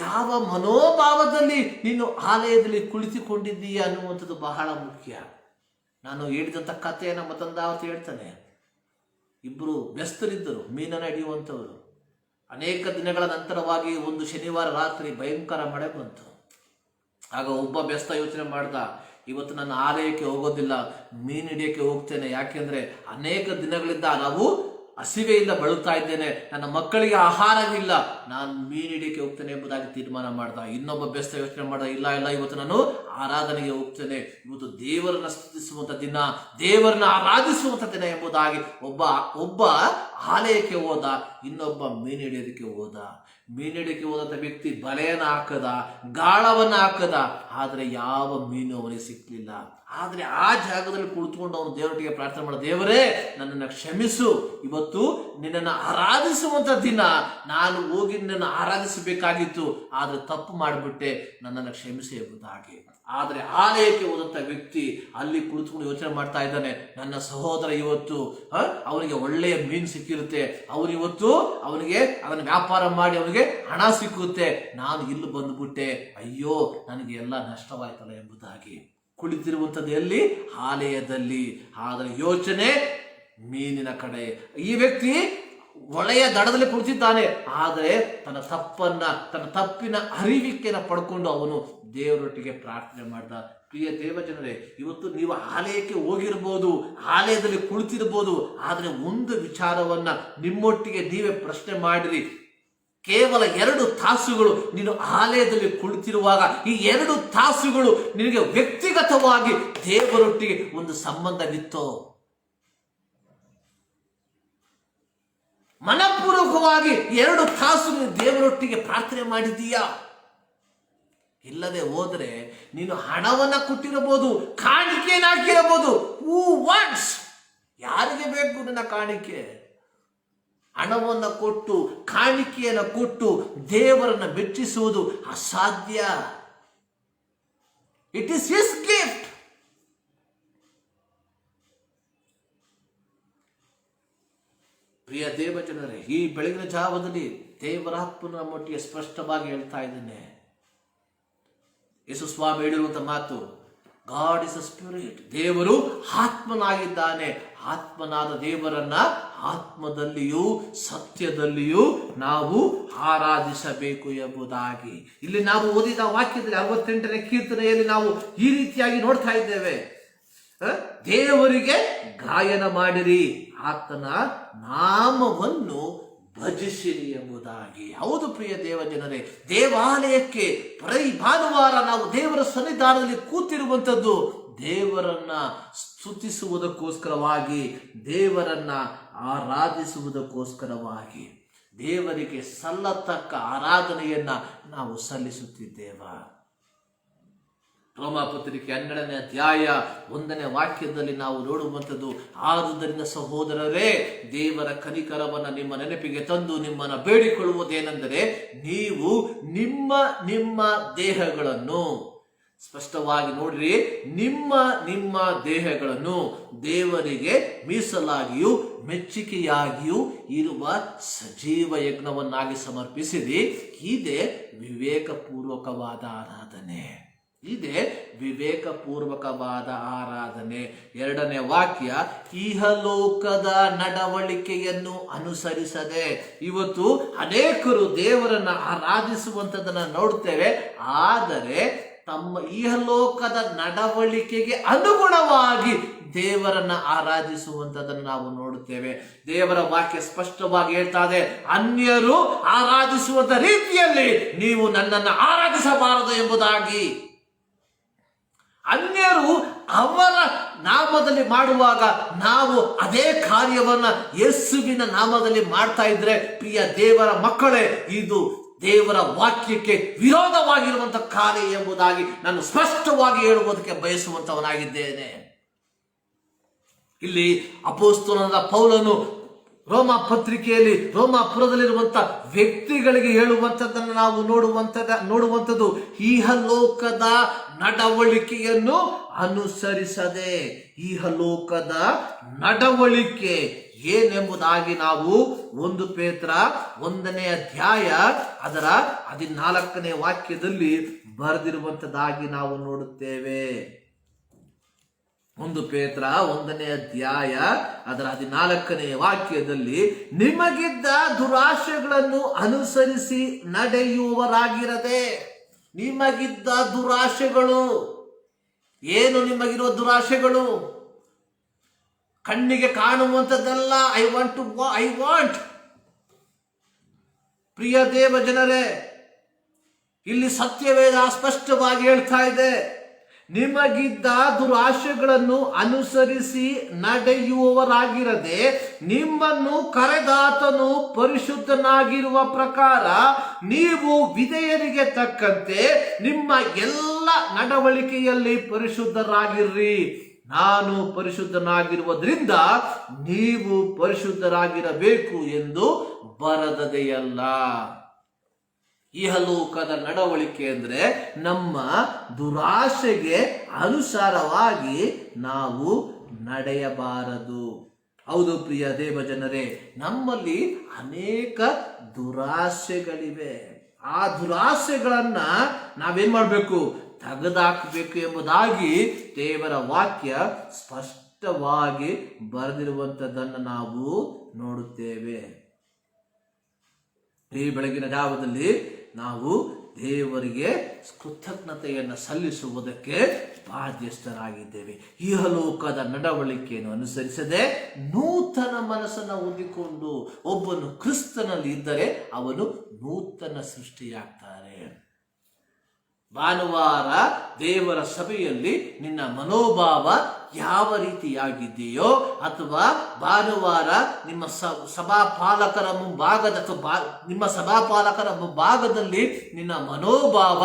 ಯಾವ ಮನೋಭಾವದಲ್ಲಿ ನೀನು ಆಲಯದಲ್ಲಿ ಕುಳಿತುಕೊಂಡಿದ್ದೀಯ ಅನ್ನುವಂಥದ್ದು ಬಹಳ ಮುಖ್ಯ. ನಾನು ಹೇಳಿದಂಥ ಕಥೆಯನ್ನು ಮತ್ತೊಂದಾವತ್ತು ಹೇಳ್ತಾನೆ. 2 ಬೆಸ್ತರಿದ್ದರು, ಮೀನನ್ನು ಹಿಡಿಯುವಂಥವರು. ಅನೇಕ ದಿನಗಳ ನಂತರವಾಗಿ ಒಂದು ಶನಿವಾರ ರಾತ್ರಿ ಭಯಂಕರ ಮಳೆ ಬಂತು. ಆಗ ಒಬ್ಬ ಬೆಸ್ತ ಯೋಚನೆ ಮಾಡ್ದ, ಇವತ್ತು ನನ್ನ ಆಲಯಕ್ಕೆ ಹೋಗೋದಿಲ್ಲ, ಮೀನು ಹಿಡಿಯಕ್ಕೆ ಹೋಗ್ತೇನೆ. ಯಾಕೆಂದ್ರೆ ಅನೇಕ ದಿನಗಳಿಂದ ನಾವು ಹಸಿವೆಯಿಂದ ಬಳಲ್ತಾ ಇದ್ದೇನೆ, ನನ್ನ ಮಕ್ಕಳಿಗೆ ಆಹಾರವಿಲ್ಲ, ನಾನು ಮೀನು ಹಿಡಿಯಕ್ಕೆ ಹೋಗ್ತೇನೆ ಎಂಬುದಾಗಿ ತೀರ್ಮಾನ ಮಾಡ್ದ. ಇನ್ನೊಬ್ಬ ಬೆಸ್ತ ಯೋಚನೆ ಮಾಡ್ದ, ಇಲ್ಲ ಇವತ್ತು ನಾನು ಆರಾಧನೆಗೆ ಹೋಗ್ತೇನೆ, ಇವತ್ತು ದೇವರನ್ನ ಸ್ತುತಿಸುವಂತ ದಿನ, ದೇವರನ್ನ ಆರಾಧಿಸುವಂತ ದಿನ ಎಂಬುದಾಗಿ ಒಬ್ಬ ಆಲಯಕ್ಕೆ ಹೋದ, ಇನ್ನೊಬ್ಬ ಮೀನು ಹಿಡಿಯೋದಕ್ಕೆ ಹೋದ. ಮೀನು ಹಿಡಿಯಕ್ಕೆ ಹೋದಂತ ವ್ಯಕ್ತಿ ಬಲೆಯನ್ನು ಹಾಕದ, ಗಾಳವನ್ನ ಹಾಕದ, ಆದ್ರೆ ಯಾವ ಮೀನು ಅವನಿಗೆ ಸಿಕ್ಲಿಲ್ಲ. ಆದ್ರೆ ಆ ಜಾಗದಲ್ಲಿ ಕುಳಿತುಕೊಂಡು ಅವನು ದೇವರಿಗೆ ಪ್ರಾರ್ಥನೆ ಮಾಡ, ದೇವರೇ ನನ್ನನ್ನು ಕ್ಷಮಿಸು, ಇವತ್ತು ನಿನ್ನನ್ನು ಆರಾಧಿಸುವಂತ ದಿನ, ನಾನು ಹೋಗಿ ನಿನ್ನನ್ನು ಆರಾಧಿಸಬೇಕಾಗಿತ್ತು, ಆದ್ರೆ ತಪ್ಪು ಮಾಡಿಬಿಟ್ಟೆ, ನನ್ನನ್ನು ಕ್ಷಮಿಸಿ ಎಂಬುದಾಗಿ. ಆದ್ರೆ ಆಲಯಕ್ಕೆ ಹೋದಂತ ವ್ಯಕ್ತಿ ಅಲ್ಲಿ ಕುಳಿತುಕೊಂಡು ಯೋಚನೆ ಮಾಡ್ತಾ ಇದ್ದಾನೆ, ನನ್ನ ಸಹೋದರ ಇವತ್ತು ಅವನಿಗೆ ಒಳ್ಳೆಯ ಮೀನು ಸಿಕ್ಕಿರುತ್ತೆ, ಅವನಿಗೆ ಅದನ್ನು ವ್ಯಾಪಾರ ಮಾಡಿ ಅವನಿಗೆ ಹಣ ಸಿಕ್ಕುತ್ತೆ, ನಾನು ಇಲ್ಲಿ ಬಂದ್ಬಿಟ್ಟೆ, ಅಯ್ಯೋ ನನಗೆ ಎಲ್ಲ ನಷ್ಟವಾಯ್ತಲ್ಲ ಎಂಬುದಾಗಿ. ಕುಳಿತಿರುವಂಥದ್ದು ಎಲ್ಲಿ? ಆಲಯದಲ್ಲಿ. ಆದರೆ ಯೋಚನೆ ಮೀನಿನ ಕಡೆ. ಈ ವ್ಯಕ್ತಿ ಒಳೆಯ ದಡದಲ್ಲಿ ಕುಳಿತಿದ್ದಾನೆ, ಆದರೆ ತನ್ನ ತಪ್ಪಿನ ಅರಿವಿಕೆಯನ್ನು ಪಡ್ಕೊಂಡು ಅವನು ದೇವರೊಟ್ಟಿಗೆ ಪ್ರಾರ್ಥನೆ ಮಾಡ್ದ. ಪ್ರಿಯ ದೇವಜನರೇ, ಇವತ್ತು ನೀವು ಆಲಯಕ್ಕೆ ಹೋಗಿರ್ಬೋದು, ಆಲಯದಲ್ಲಿ ಕುಳಿತಿರ್ಬೋದು, ಆದರೆ ಒಂದು ವಿಚಾರವನ್ನ ನಿಮ್ಮೊಟ್ಟಿಗೆ ನೀವೇ ಪ್ರಶ್ನೆ ಮಾಡಿರಿ. ಕೇವಲ 2 ತಾಸುಗಳು ನೀನು ಆಲಯದಲ್ಲಿ ಕುಳಿತಿರುವಾಗ ಈ 2 ತಾಸುಗಳು ನಿನಗೆ ವ್ಯಕ್ತಿಗತವಾಗಿ ದೇವರೊಟ್ಟಿಗೆ ಒಂದು ಸಂಬಂಧವಿತ್ತೋ? ಮನಪೂರ್ವಕವಾಗಿ 2 ತಾಸು ನೀನು ದೇವರೊಟ್ಟಿಗೆ ಪ್ರಾರ್ಥನೆ ಮಾಡಿದ್ದೀಯಾ? ಇಲ್ಲದೆ ಹೋದ್ರೆ ನೀನು ಹಣವನ್ನ ಕೊಟ್ಟಿರಬಹುದು, ಕಾಣಿಕೆಯನ್ನು ಹಾಕಿರಬಹುದು. Who wants? ಯಾರಿಗೆ ಬೇಕು ನನ್ನ ಕಾಣಿಕೆ? ಹಣವನ್ನು ಕೊಟ್ಟು, ಕಾಣಿಕೆಯನ್ನು ಕೊಟ್ಟು ದೇವರನ್ನ ಮೆಚ್ಚಿಸುವುದು ಅಸಾಧ್ಯ. It is his gift. ಪ್ರಿಯ ದೇವಜನರೇ, ಈ ಬೆಳಗಿನ ಜಾವದಲ್ಲಿ ದೇವರಾತ್ಮನ ನಮ್ಮೊಟ್ಟಿಗೆ ಸ್ಪಷ್ಟವಾಗಿ ಹೇಳ್ತಾ ಇದ್ದೇನೆ. ಯೇಸು ಸ್ವಾಮಿ ಹೇಳಿರುವಂತ ಮಾತು, ಗಾಡ್ ಇಸ್ ಅ ಸ್ಪಿರಿಟ್. ದೇವರು ಆತ್ಮನಾಗಿದ್ದಾನೆ. ಆತ್ಮನಾದ ದೇವರನ್ನ ಆತ್ಮದಲ್ಲಿಯೂ ಸತ್ಯದಲ್ಲಿಯೂ ನಾವು ಆರಾಧಿಸಬೇಕು ಎಂಬುದಾಗಿ ಇಲ್ಲಿ ನಾವು ಓದಿದ ವಾಕ್ಯದಲ್ಲಿ 68ನೇ ಕೀರ್ತನೆಯಲ್ಲಿ ನಾವು ಈ ರೀತಿಯಾಗಿ ನೋಡ್ತಾ ಇದ್ದೇವೆ. ದೇವರಿಗೆ ಗಾಯನ ಮಾಡಿರಿ, ಆತನ ನಾಮವನ್ನು ಭಜಿಸಿರಿ ಎಂಬುದಾಗಿ. ಹೌದು ಪ್ರಿಯ ದೇವಜನರೇ, ದೇವಾಲಯಕ್ಕೆ ಭಾನುವಾರ ನಾವು ದೇವರ ಸನ್ನಿಧಾನದಲ್ಲಿ ಕೂತಿರುವಂಥದ್ದು ದೇವರನ್ನ ಸ್ತುತಿಸುವುದಕ್ಕೋಸ್ಕರವಾಗಿ, ದೇವರನ್ನ ಆರಾಧಿಸುವುದಕ್ಕೋಸ್ಕರವಾಗಿ. ದೇವರಿಗೆ ಸಲ್ಲತಕ್ಕ ಆರಾಧನೆಯನ್ನ ನಾವು ಸಲ್ಲಿಸುತ್ತಿದ್ದೇವ. ರೋಮಾಪತ್ರಿಕೆ 12ನೇ ಅಧ್ಯಾಯ 1ನೇ ವಾಕ್ಯದಲ್ಲಿ ನಾವು ನೋಡುವಂಥದ್ದು, ಆದುದರಿಂದ ಸಹೋದರರೇ, ದೇವರ ಕನಿಕರವನ್ನು ನಿಮ್ಮ ನೆನಪಿಗೆ ತಂದು ನಿಮ್ಮನ್ನು ಬೇಡಿಕೊಳ್ಳುವುದೇನೆಂದರೆ, ನೀವು ನಿಮ್ಮ ದೇಹಗಳನ್ನು ಸ್ಪಷ್ಟವಾಗಿ ನೋಡ್ರಿ, ನಿಮ್ಮ ನಿಮ್ಮ ದೇಹಗಳನ್ನು ದೇವರಿಗೆ ಮೀಸಲಾಗಿಯೂ ಮೆಚ್ಚುಗೆಯಾಗಿಯೂ ಇರುವ ಸಜೀವ ಯಜ್ಞವನ್ನಾಗಿ ಸಮರ್ಪಿಸಿರಿ. ಇದೇ ವಿವೇಕಪೂರ್ವಕವಾದ ಆರಾಧನೆ. ಇದೇ ವಿವೇಕಪೂರ್ವಕವಾದ ಆರಾಧನೆ. 2ನೇ ವಾಕ್ಯ, ಇಹಲೋಕದ ನಡವಳಿಕೆಯನ್ನು ಅನುಸರಿಸದೆ. ಇವತ್ತು ಅನೇಕರು ದೇವರನ್ನ ಆರಾಧಿಸುವಂಥದ್ದನ್ನ ನೋಡ್ತೇವೆ, ಆದರೆ ತಮ್ಮ ಇಹಲೋಕದ ನಡವಳಿಕೆಗೆ ಅನುಗುಣವಾಗಿ ದೇವರನ್ನ ಆರಾಧಿಸುವಂಥದ್ದನ್ನು ನಾವು ನೋಡುತ್ತೇವೆ. ದೇವರ ವಾಕ್ಯ ಸ್ಪಷ್ಟವಾಗಿ ಹೇಳ್ತಾ ಇದೆ, ಅನ್ಯರು ಆರಾಧಿಸುವಂತ ರೀತಿಯಲ್ಲಿ ನೀವು ನನ್ನನ್ನು ಆರಾಧಿಸಬಾರದು ಎಂಬುದಾಗಿ. ಅನ್ಯರು ಅವರ ನಾಮದಲ್ಲಿ ಮಾಡುವಾಗ ನಾವು ಅದೇ ಕಾರ್ಯವನ್ನ ಯೇಸುವಿನ ನಾಮದಲ್ಲಿ ಮಾಡ್ತಾ ಇದ್ರೆ, ಪ್ರಿಯ ದೇವರ ಮಕ್ಕಳೇ, ಇದು ದೇವರ ವಾಕ್ಯಕ್ಕೆ ವಿರೋಧವಾಗಿರುವಂತಹ ಕಾರ್ಯ ಎಂಬುದಾಗಿ ನಾನು ಸ್ಪಷ್ಟವಾಗಿ ಹೇಳುವುದಕ್ಕೆ ಬಯಸುವಂತವನಾಗಿದ್ದೇನೆ. ಇಲ್ಲಿ ಅಪೊಸ್ತಲನಾದ ಪೌಲನು ರೋಮ ಪತ್ರಿಕೆಯಲ್ಲಿ ರೋಮಾಪುರದಲ್ಲಿರುವಂತಹ ವ್ಯಕ್ತಿಗಳಿಗೆ ಹೇಳುವಂಥದ್ದನ್ನು ನಾವು ನೋಡುವಂಥದ್ದು ಇಹಲೋಕದ ನಡವಳಿಕೆಯನ್ನು ಅನುಸರಿಸದೆ. ಇಹಲೋಕದ ನಡವಳಿಕೆ ಏನೆಂಬುದಾಗಿ ನಾವು 1 ಪೇತ್ರ 1ನೇ ಅಧ್ಯಾಯ ಅದರ 14ನೇ ವಾಕ್ಯದಲ್ಲಿ ಬರೆದಿರುವಂತದ್ದಾಗಿ ನಾವು ನೋಡುತ್ತೇವೆ. 1 ಪೇತ್ರ 1ನೇ ಅಧ್ಯಾಯ ಅದರ 14ನೇ ವಾಕ್ಯದಲ್ಲಿ, ನಿಮಗಿದ್ದ ದುರಾಶೆಗಳನ್ನು ಅನುಸರಿಸಿ ನಡೆಯುವವರಾಗಿರದೆ. ನಿಮಗಿದ್ದ ದುರಾಶೆಗಳು ಏನು? ನಿಮಗಿರುವ ದುರಾಶೆಗಳು ಕಣ್ಣಿಗೆ ಕಾಣುವಂಥದ್ದಲ್ಲ. I want. ಪ್ರಿಯ ದೇವ ಜನರೇ, ಇಲ್ಲಿ ಸತ್ಯವೇದ ಸ್ಪಷ್ಟವಾಗಿ ಹೇಳ್ತಾ ಇದೆ, ನಿಮಗಿದ್ದ ದುರಾಶೆಗಳನ್ನು ಅನುಸರಿಸಿ ನಡೆಯುವವರಾಗಿರದೆ, ನಿಮ್ಮನ್ನು ಕರೆದಾತನು ಪರಿಶುದ್ಧನಾಗಿರುವ ಪ್ರಕಾರ ನೀವು ವಿಧೇಯರಿಗೆ ತಕ್ಕಂತೆ ನಿಮ್ಮ ಎಲ್ಲ ನಡವಳಿಕೆಯಲ್ಲಿ ಪರಿಶುದ್ಧರಾಗಿರ್ರಿ. ನಾನು ಪರಿಶುದ್ಧನಾಗಿರುವುದರಿಂದ ನೀವು ಪರಿಶುದ್ಧರಾಗಿರಬೇಕು ಎಂದು ಬರೆದದೆಯಲ್ಲ. ಇಹಲೋಕದ ನಡವಳಿಕೆ ಅಂದ್ರೆ ನಮ್ಮ ದುರಾಶೆಗೆ ಅನುಸಾರವಾಗಿ ನಾವು ನಡೆಯಬಾರದು. ಹೌದು ಪ್ರಿಯ ದೇವ ಜನರೇ, ನಮ್ಮಲ್ಲಿ ಅನೇಕ ದುರಾಶೆಗಳಿವೆ. ಆ ದುರಾಶೆಗಳನ್ನ ನಾವೇನ್ ಮಾಡಬೇಕು? ತೆಗೆದುಹಾಕಬೇಕು ಎಂಬುದಾಗಿ ದೇವರ ವಾಕ್ಯ ಸ್ಪಷ್ಟವಾಗಿ ಬರೆದಿರುವಂತದ್ದನ್ನು ನಾವು ನೋಡುತ್ತೇವೆ. ಈ ಬೆಳಗಿನ ಜಾವದಲ್ಲಿ ನಾವು ದೇವರಿಗೆ ಕೃತಜ್ಞತೆಯನ್ನು ಸಲ್ಲಿಸುವುದಕ್ಕೆ ಬಾಧ್ಯಸ್ಥರಾಗಿದ್ದೇವೆ. ಇಹಲೋಕದ ನಡವಳಿಕೆಯನ್ನು ಅನುಸರಿಸದೆ ನೂತನ ಮನಸ್ಸನ್ನು ಹೊಂದಿಕೊಂಡು ಒಬ್ಬನು ಕ್ರಿಸ್ತನಲ್ಲಿ ಇದ್ದರೆ ಅವನು ನೂತನ ಸೃಷ್ಟಿಯಾಗ್ತಾರೆ. ಭಾನುವಾರ ದೇವರ ಸಭೆಯಲ್ಲಿ ನಿನ್ನ ಮನೋಭಾವ ಯಾವ ರೀತಿಯಾಗಿದೆಯೋ, ಅಥವಾ ಭಾನುವಾರ ನಿಮ್ಮ ಸಭಾಪಾಲಕರ ಮುಂಭಾಗದಲ್ಲಿ ನಿನ್ನ ಮನೋಭಾವ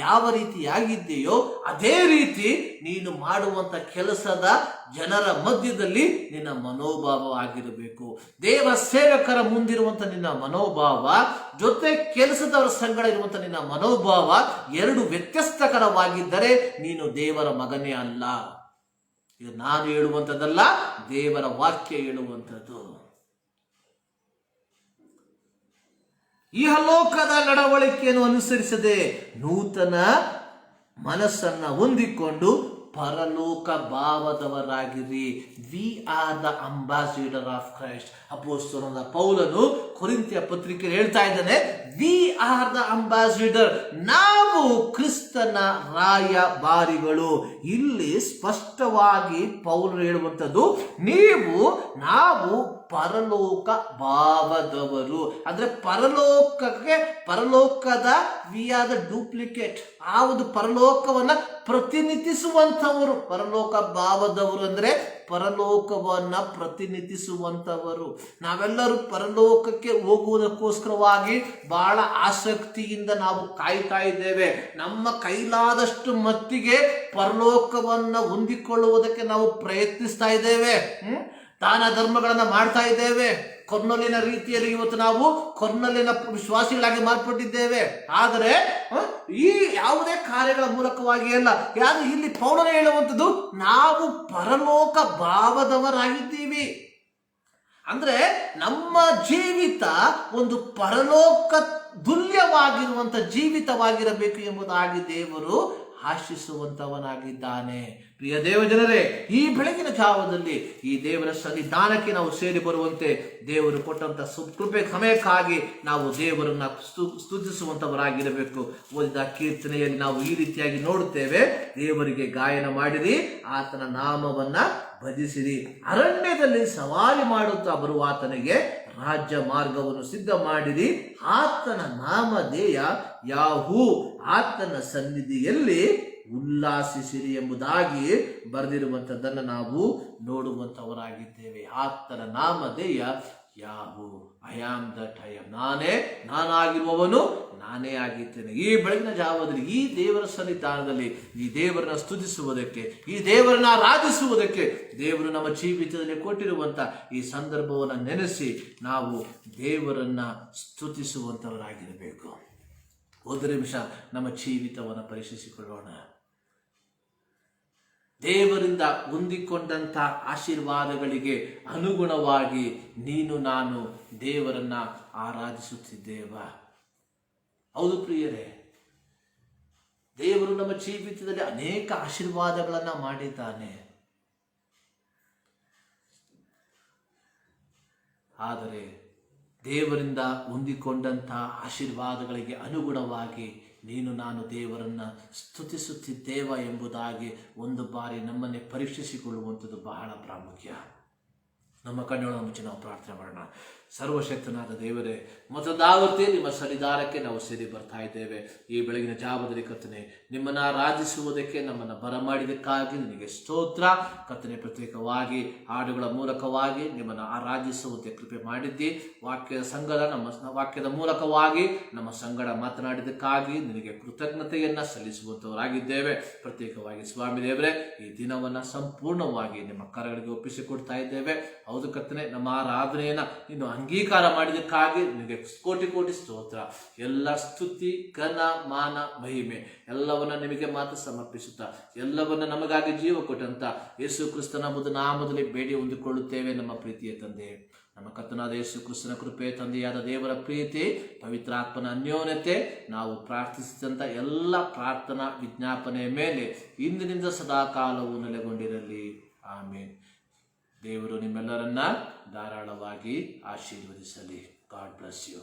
ಯಾವ ರೀತಿಯಾಗಿದೆಯೋ ಅದೇ ರೀತಿ ನೀನು ಮಾಡುವಂತ ಕೆಲಸದ ಜನರ ಮಧ್ಯದಲ್ಲಿ ನಿನ್ನ ಮನೋಭಾವ ಆಗಿರಬೇಕು. ದೇವ ಸೇವಕರ ಮುಂದಿರುವಂತ ನಿನ್ನ ಮನೋಭಾವ ಜೊತೆ ಕೆಲಸದವರ ಸಂಗಡ ಇರುವಂತ ನಿನ್ನ ಮನೋಭಾವ ಎರಡು ವ್ಯತ್ಯಸ್ತಕರವಾಗಿದ್ದರೆ ನೀನು ದೇವರ ಮಗನೇ ಅಲ್ಲ. ಇದು ನಾನು ಹೇಳುವಂಥದ್ದಲ್ಲ, ದೇವರ ವಾಕ್ಯ ಹೇಳುವಂಥದ್ದು. ಇಹಲೋಕದ ನಡವಳಿಕೆಯನ್ನು ಅನುಸರಿಸದೆ ನೂತನ ಮನಸ್ಸನ್ನ ಹೊಂದಿಕೊಂಡು ಪರಲೋಕ ಭಾವದವರಾಗಿರಿ. We are the ambassador of Christ. ಅಪೊಸ್ತಲನಾದ ಪೌಲನು ಕೊರಿಂಥಿಯ ಪತ್ರಿಕೆಯಲ್ಲಿ ಹೇಳ್ತಾ ಇದ್ದಾನೆ, ವಿ ಆರ್ ದ ಅಂಬಾಸಿಡರ್. ನಾವು ಕ್ರಿಸ್ತನ ರಾಯಭಾರಿಗಳು. ಇಲ್ಲಿ ಸ್ಪಷ್ಟವಾಗಿ ಪೌಲನು ಹೇಳುವಂಥದ್ದು, ನಾವು ಪರಲೋಕ ಭಾವದವರು. ಅಂದ್ರೆ ಪರಲೋಕದ ವಿ ಆರ್ ದ ಡೂಪ್ಲಿಕೇಟ್. ಆ ಒಂದು ಪರಲೋಕವನ್ನ ಪ್ರತಿನಿಧಿಸುವಂತವರು. ಪರಲೋಕ ಭಾವದವರು ಅಂದ್ರೆ ಪರಲೋಕವನ್ನ ಪ್ರತಿನಿಧಿಸುವಂತವರು. ನಾವೆಲ್ಲರೂ ಪರಲೋಕಕ್ಕೆ ಹೋಗುವುದಕ್ಕೋಸ್ಕರವಾಗಿ ಬಹಳ ಆಸಕ್ತಿಯಿಂದ ನಾವು ಕಾಯ್ತಾ ಇದ್ದೇವೆ. ನಮ್ಮ ಕೈಲಾದಷ್ಟು ಮಟ್ಟಿಗೆ ಪರಲೋಕವನ್ನ ಹೊಂದಿಕೊಳ್ಳುವುದಕ್ಕೆ ನಾವು ಪ್ರಯತ್ನಿಸ್ತಾ ಇದ್ದೇವೆ. ದಾನ ಧರ್ಮಗಳನ್ನ ಮಾಡ್ತಾ ಇದ್ದೇವೆ. ಕೊರ್ನಲಿನ ರೀತಿಯಲ್ಲಿ ಇವತ್ತು ನಾವು ಕೊರ್ನಲಿನ ವಿಶ್ವಾಸಿಗಳಾಗಿ ಮಾರ್ಪಟ್ಟಿದ್ದೇವೆ. ಆದರೆ ಈ ಯಾವುದೇ ಕಾರ್ಯಗಳ ಮೂಲಕವಾಗಿ ಅಲ್ಲ. ಯಾರು ಇಲ್ಲಿ ಪೌಲನೇ ಹೇಳುವಂಥದ್ದು, ನಾವು ಪರಲೋಕ ಭಾವದವರಾಗಿದ್ದೀವಿ. ಅಂದ್ರೆ ನಮ್ಮ ಜೀವಿತ ಒಂದು ಪರಲೋಕ ತುಲ್ಯವಾಗಿರುವಂತ ಜೀವಿತವಾಗಿರಬೇಕು ಎಂಬುದಾಗಿ ದೇವರು ಆಶಿಸುವಂತವನಾಗಿದ್ದಾನೆ. ಪ್ರಿಯ ದೇವ ಜನರೇ, ಈ ಬೆಳಗಿನ ಜಾವದಲ್ಲಿ ಈ ದೇವರ ಸನ್ನಿಧಾನಕ್ಕೆ ನಾವು ಸೇರಿ ಬರುವಂತೆ ದೇವರು ಕೊಟ್ಟಂತ ಕೃಪೆ ಸಮಯಕ್ಕಾಗಿ ನಾವು ದೇವರನ್ನ ಸ್ತುತಿಸುವಂತವರಾಗಿರಬೇಕು. ಓದಿದ ಕೀರ್ತನೆಯಲ್ಲಿ ನಾವು ಈ ರೀತಿಯಾಗಿ ನೋಡುತ್ತೇವೆ, ದೇವರಿಗೆ ಗಾಯನ ಮಾಡಿರಿ, ಆತನ ನಾಮವನ್ನ ಭಜಿಸಿರಿ, ಅರಣ್ಯದಲ್ಲಿ ಸವಾರಿ ಮಾಡುತ್ತಾ ಬರುವಾತನಿಗೆ ರಾಜ್ಯ ಮಾರ್ಗವನ್ನು ಸಿದ್ಧ ಮಾಡಿರಿ, ಆತನ ನಾಮಧೇಯ ಯಾಹೂ, ಆತನ ಸನ್ನಿಧಿಯಲ್ಲಿ ಉಲ್ಲಾಸಿಸಿರಿ ಎಂಬುದಾಗಿ ಬರೆದಿರುವಂಥದ್ದನ್ನು ನಾವು ನೋಡುವಂಥವರಾಗಿದ್ದೇವೆ. ಆತನ ನಾಮಧೇಯ ಯಾಹೂ, I am that I am, ನಾನಾಗಿರುವವನು ನಾನೇ ಆಗಿದ್ದೇನೆ. ಈ ಬೆಳಗಿನ ಜಾವದಲ್ಲಿ ಈ ದೇವರ ಸನ್ನಿಧಾನದಲ್ಲಿ ಈ ದೇವರನ್ನ ಸ್ತುತಿಸುವುದಕ್ಕೆ, ಈ ದೇವರನ್ನ ಆರಾಧಿಸುವುದಕ್ಕೆ ದೇವರು ನಮ್ಮ ಜೀವಿತದಲ್ಲಿ ಕೊಟ್ಟಿರುವಂತ ಈ ಸಂದರ್ಭವನ್ನು ನೆನೆಸಿ ನಾವು ದೇವರನ್ನ ಸ್ತುತಿಸುವಂತವರಾಗಿರಬೇಕು. ಒಂದು ನಿಮಿಷ ನಮ್ಮ ಜೀವಿತವನ್ನು ಪರೀಕ್ಷಿಸಿಕೊಳ್ಳೋಣ. ದೇವರಿಂದ ಹೊಂದಿಕೊಂಡಂತ ಆಶೀರ್ವಾದಗಳಿಗೆ ಅನುಗುಣವಾಗಿ ನೀನು ನಾನು ದೇವರನ್ನ ಆರಾಧಿಸುತ್ತಿದ್ದೇವಾ? ಹೌದು ಪ್ರಿಯರೇ, ದೇವರು ನಮ್ಮ ಜೀವಿತದಲ್ಲಿ ಅನೇಕ ಆಶೀರ್ವಾದಗಳನ್ನ ಮಾಡಿದ್ದಾನೆ. ಆದರೆ ದೇವರಿಂದ ಹೊಂದಿಕೊಂಡಂತಹ ಆಶೀರ್ವಾದಗಳಿಗೆ ಅನುಗುಣವಾಗಿ ನೀನು ನಾನು ದೇವರನ್ನ ಸ್ತುತಿಸುತ್ತಿದ್ದೇವ ಎಂಬುದಾಗಿ ಒಂದು ಬಾರಿ ನಮ್ಮನ್ನೇ ಪರೀಕ್ಷಿಸಿಕೊಳ್ಳುವಂಥದ್ದು ಬಹಳ ಪ್ರಾಮುಖ್ಯ. ನಮ್ಮ ಕಣ್ಣುಗಳ ಮುಚ್ಚಿ ನಾವು ಪ್ರಾರ್ಥನೆ ಮಾಡೋಣ. ಸರ್ವಶಕ್ತನಾದ ದೇವರೇ, ಮೊದಲಾವತ್ತೇ ನಿಮ್ಮ ಸನ್ನಿಧಾನಕ್ಕೆ ನಾವು ಸೇರಿ ಬರ್ತಾ ಇದ್ದೇವೆ. ಈ ಬೆಳಗಿನ ಜಾವದಲ್ಲಿ ಕರ್ತನೆ, ನಿಮ್ಮನ್ನು ಆರಾಧಿಸುವುದಕ್ಕೆ ನಮ್ಮನ್ನು ಬರಮಾಡಿದಕ್ಕಾಗಿ ನಿನಗೆ ಸ್ತೋತ್ರ. ಕರ್ತನೆ, ಪ್ರತ್ಯೇಕವಾಗಿ ಹಾಡುಗಳ ಮೂಲಕವಾಗಿ ನಿಮ್ಮನ್ನು ಆರಾಧಿಸುವಂತೆ ಕೃಪೆ ಮಾಡಿದ್ದಿ. ವಾಕ್ಯದ ಮೂಲಕವಾಗಿ ನಮ್ಮ ಸಂಗಡ ಮಾತನಾಡಿದಕ್ಕಾಗಿ ನಿನಗೆ ಕೃತಜ್ಞತೆಯನ್ನ ಸಲ್ಲಿಸುವಂತವರಾಗಿದ್ದೇವೆ. ಪ್ರತ್ಯೇಕವಾಗಿ ಸ್ವಾಮಿ ದೇವರೇ, ಈ ದಿನವನ್ನ ಸಂಪೂರ್ಣವಾಗಿ ನಿಮ್ಮ ಕರಗಳಿಗೆ ಒಪ್ಪಿಸಿಕೊಡ್ತಾ ಇದ್ದೇವೆ. ಹೌದು ಕರ್ತನೆ, ನಮ್ಮ ಆರಾಧನೆಯನ್ನ ನೀನು ಅಂಗೀಕಾರ ಮಾಡಿದಕ್ಕಾಗಿ ನಿನಗೆ ಕೋಟಿ ಕೋಟಿ ಸ್ತೋತ್ರ. ಎಲ್ಲ ಸ್ತುತಿ, ಘನ, ಮಾನ, ಮಹಿಮೆ ಎಲ್ಲವನ್ನ ನಿಮಗೆ ಮಾತ್ರ ಸಮರ್ಪಿಸುತ್ತಾ, ಎಲ್ಲವನ್ನ ನಮಗಾಗಿ ಜೀವ ಕೊಟ್ಟಂತ ಯೇಸು ಕ್ರಿಸ್ತನ ನಾಮದಲ್ಲಿ ಬೇಡಿ ಹೊಂದಿಕೊಳ್ಳುತ್ತೇವೆ. ನಮ್ಮ ಪ್ರೀತಿಯ ತಂದೆ, ನಮ್ಮ ಕರ್ತನಾದ ಯೇಸು ಕ್ರಿಸ್ತನ ಕೃಪೆ, ತಂದೆಯಾದ ದೇವರ ಪ್ರೀತಿ, ಪವಿತ್ರಾತ್ಮನ ಅನ್ಯೋನ್ಯತೆ, ನಾವು ಪ್ರಾರ್ಥಿಸಿದಂಥ ಎಲ್ಲ ಪ್ರಾರ್ಥನಾ ವಿಜ್ಞಾಪನೆಯ ಮೇಲೆ ಇಂದಿನಿಂದ ಸದಾಕಾಲವು ನೆಲೆಗೊಂಡಿರಲಿ. ಆಮೇನ್. ದೇವರು ನಿಮ್ಮೆಲ್ಲರನ್ನ ಧಾರಾಳವಾಗಿ ಆಶೀರ್ವದಿಸಲಿ. God bless you.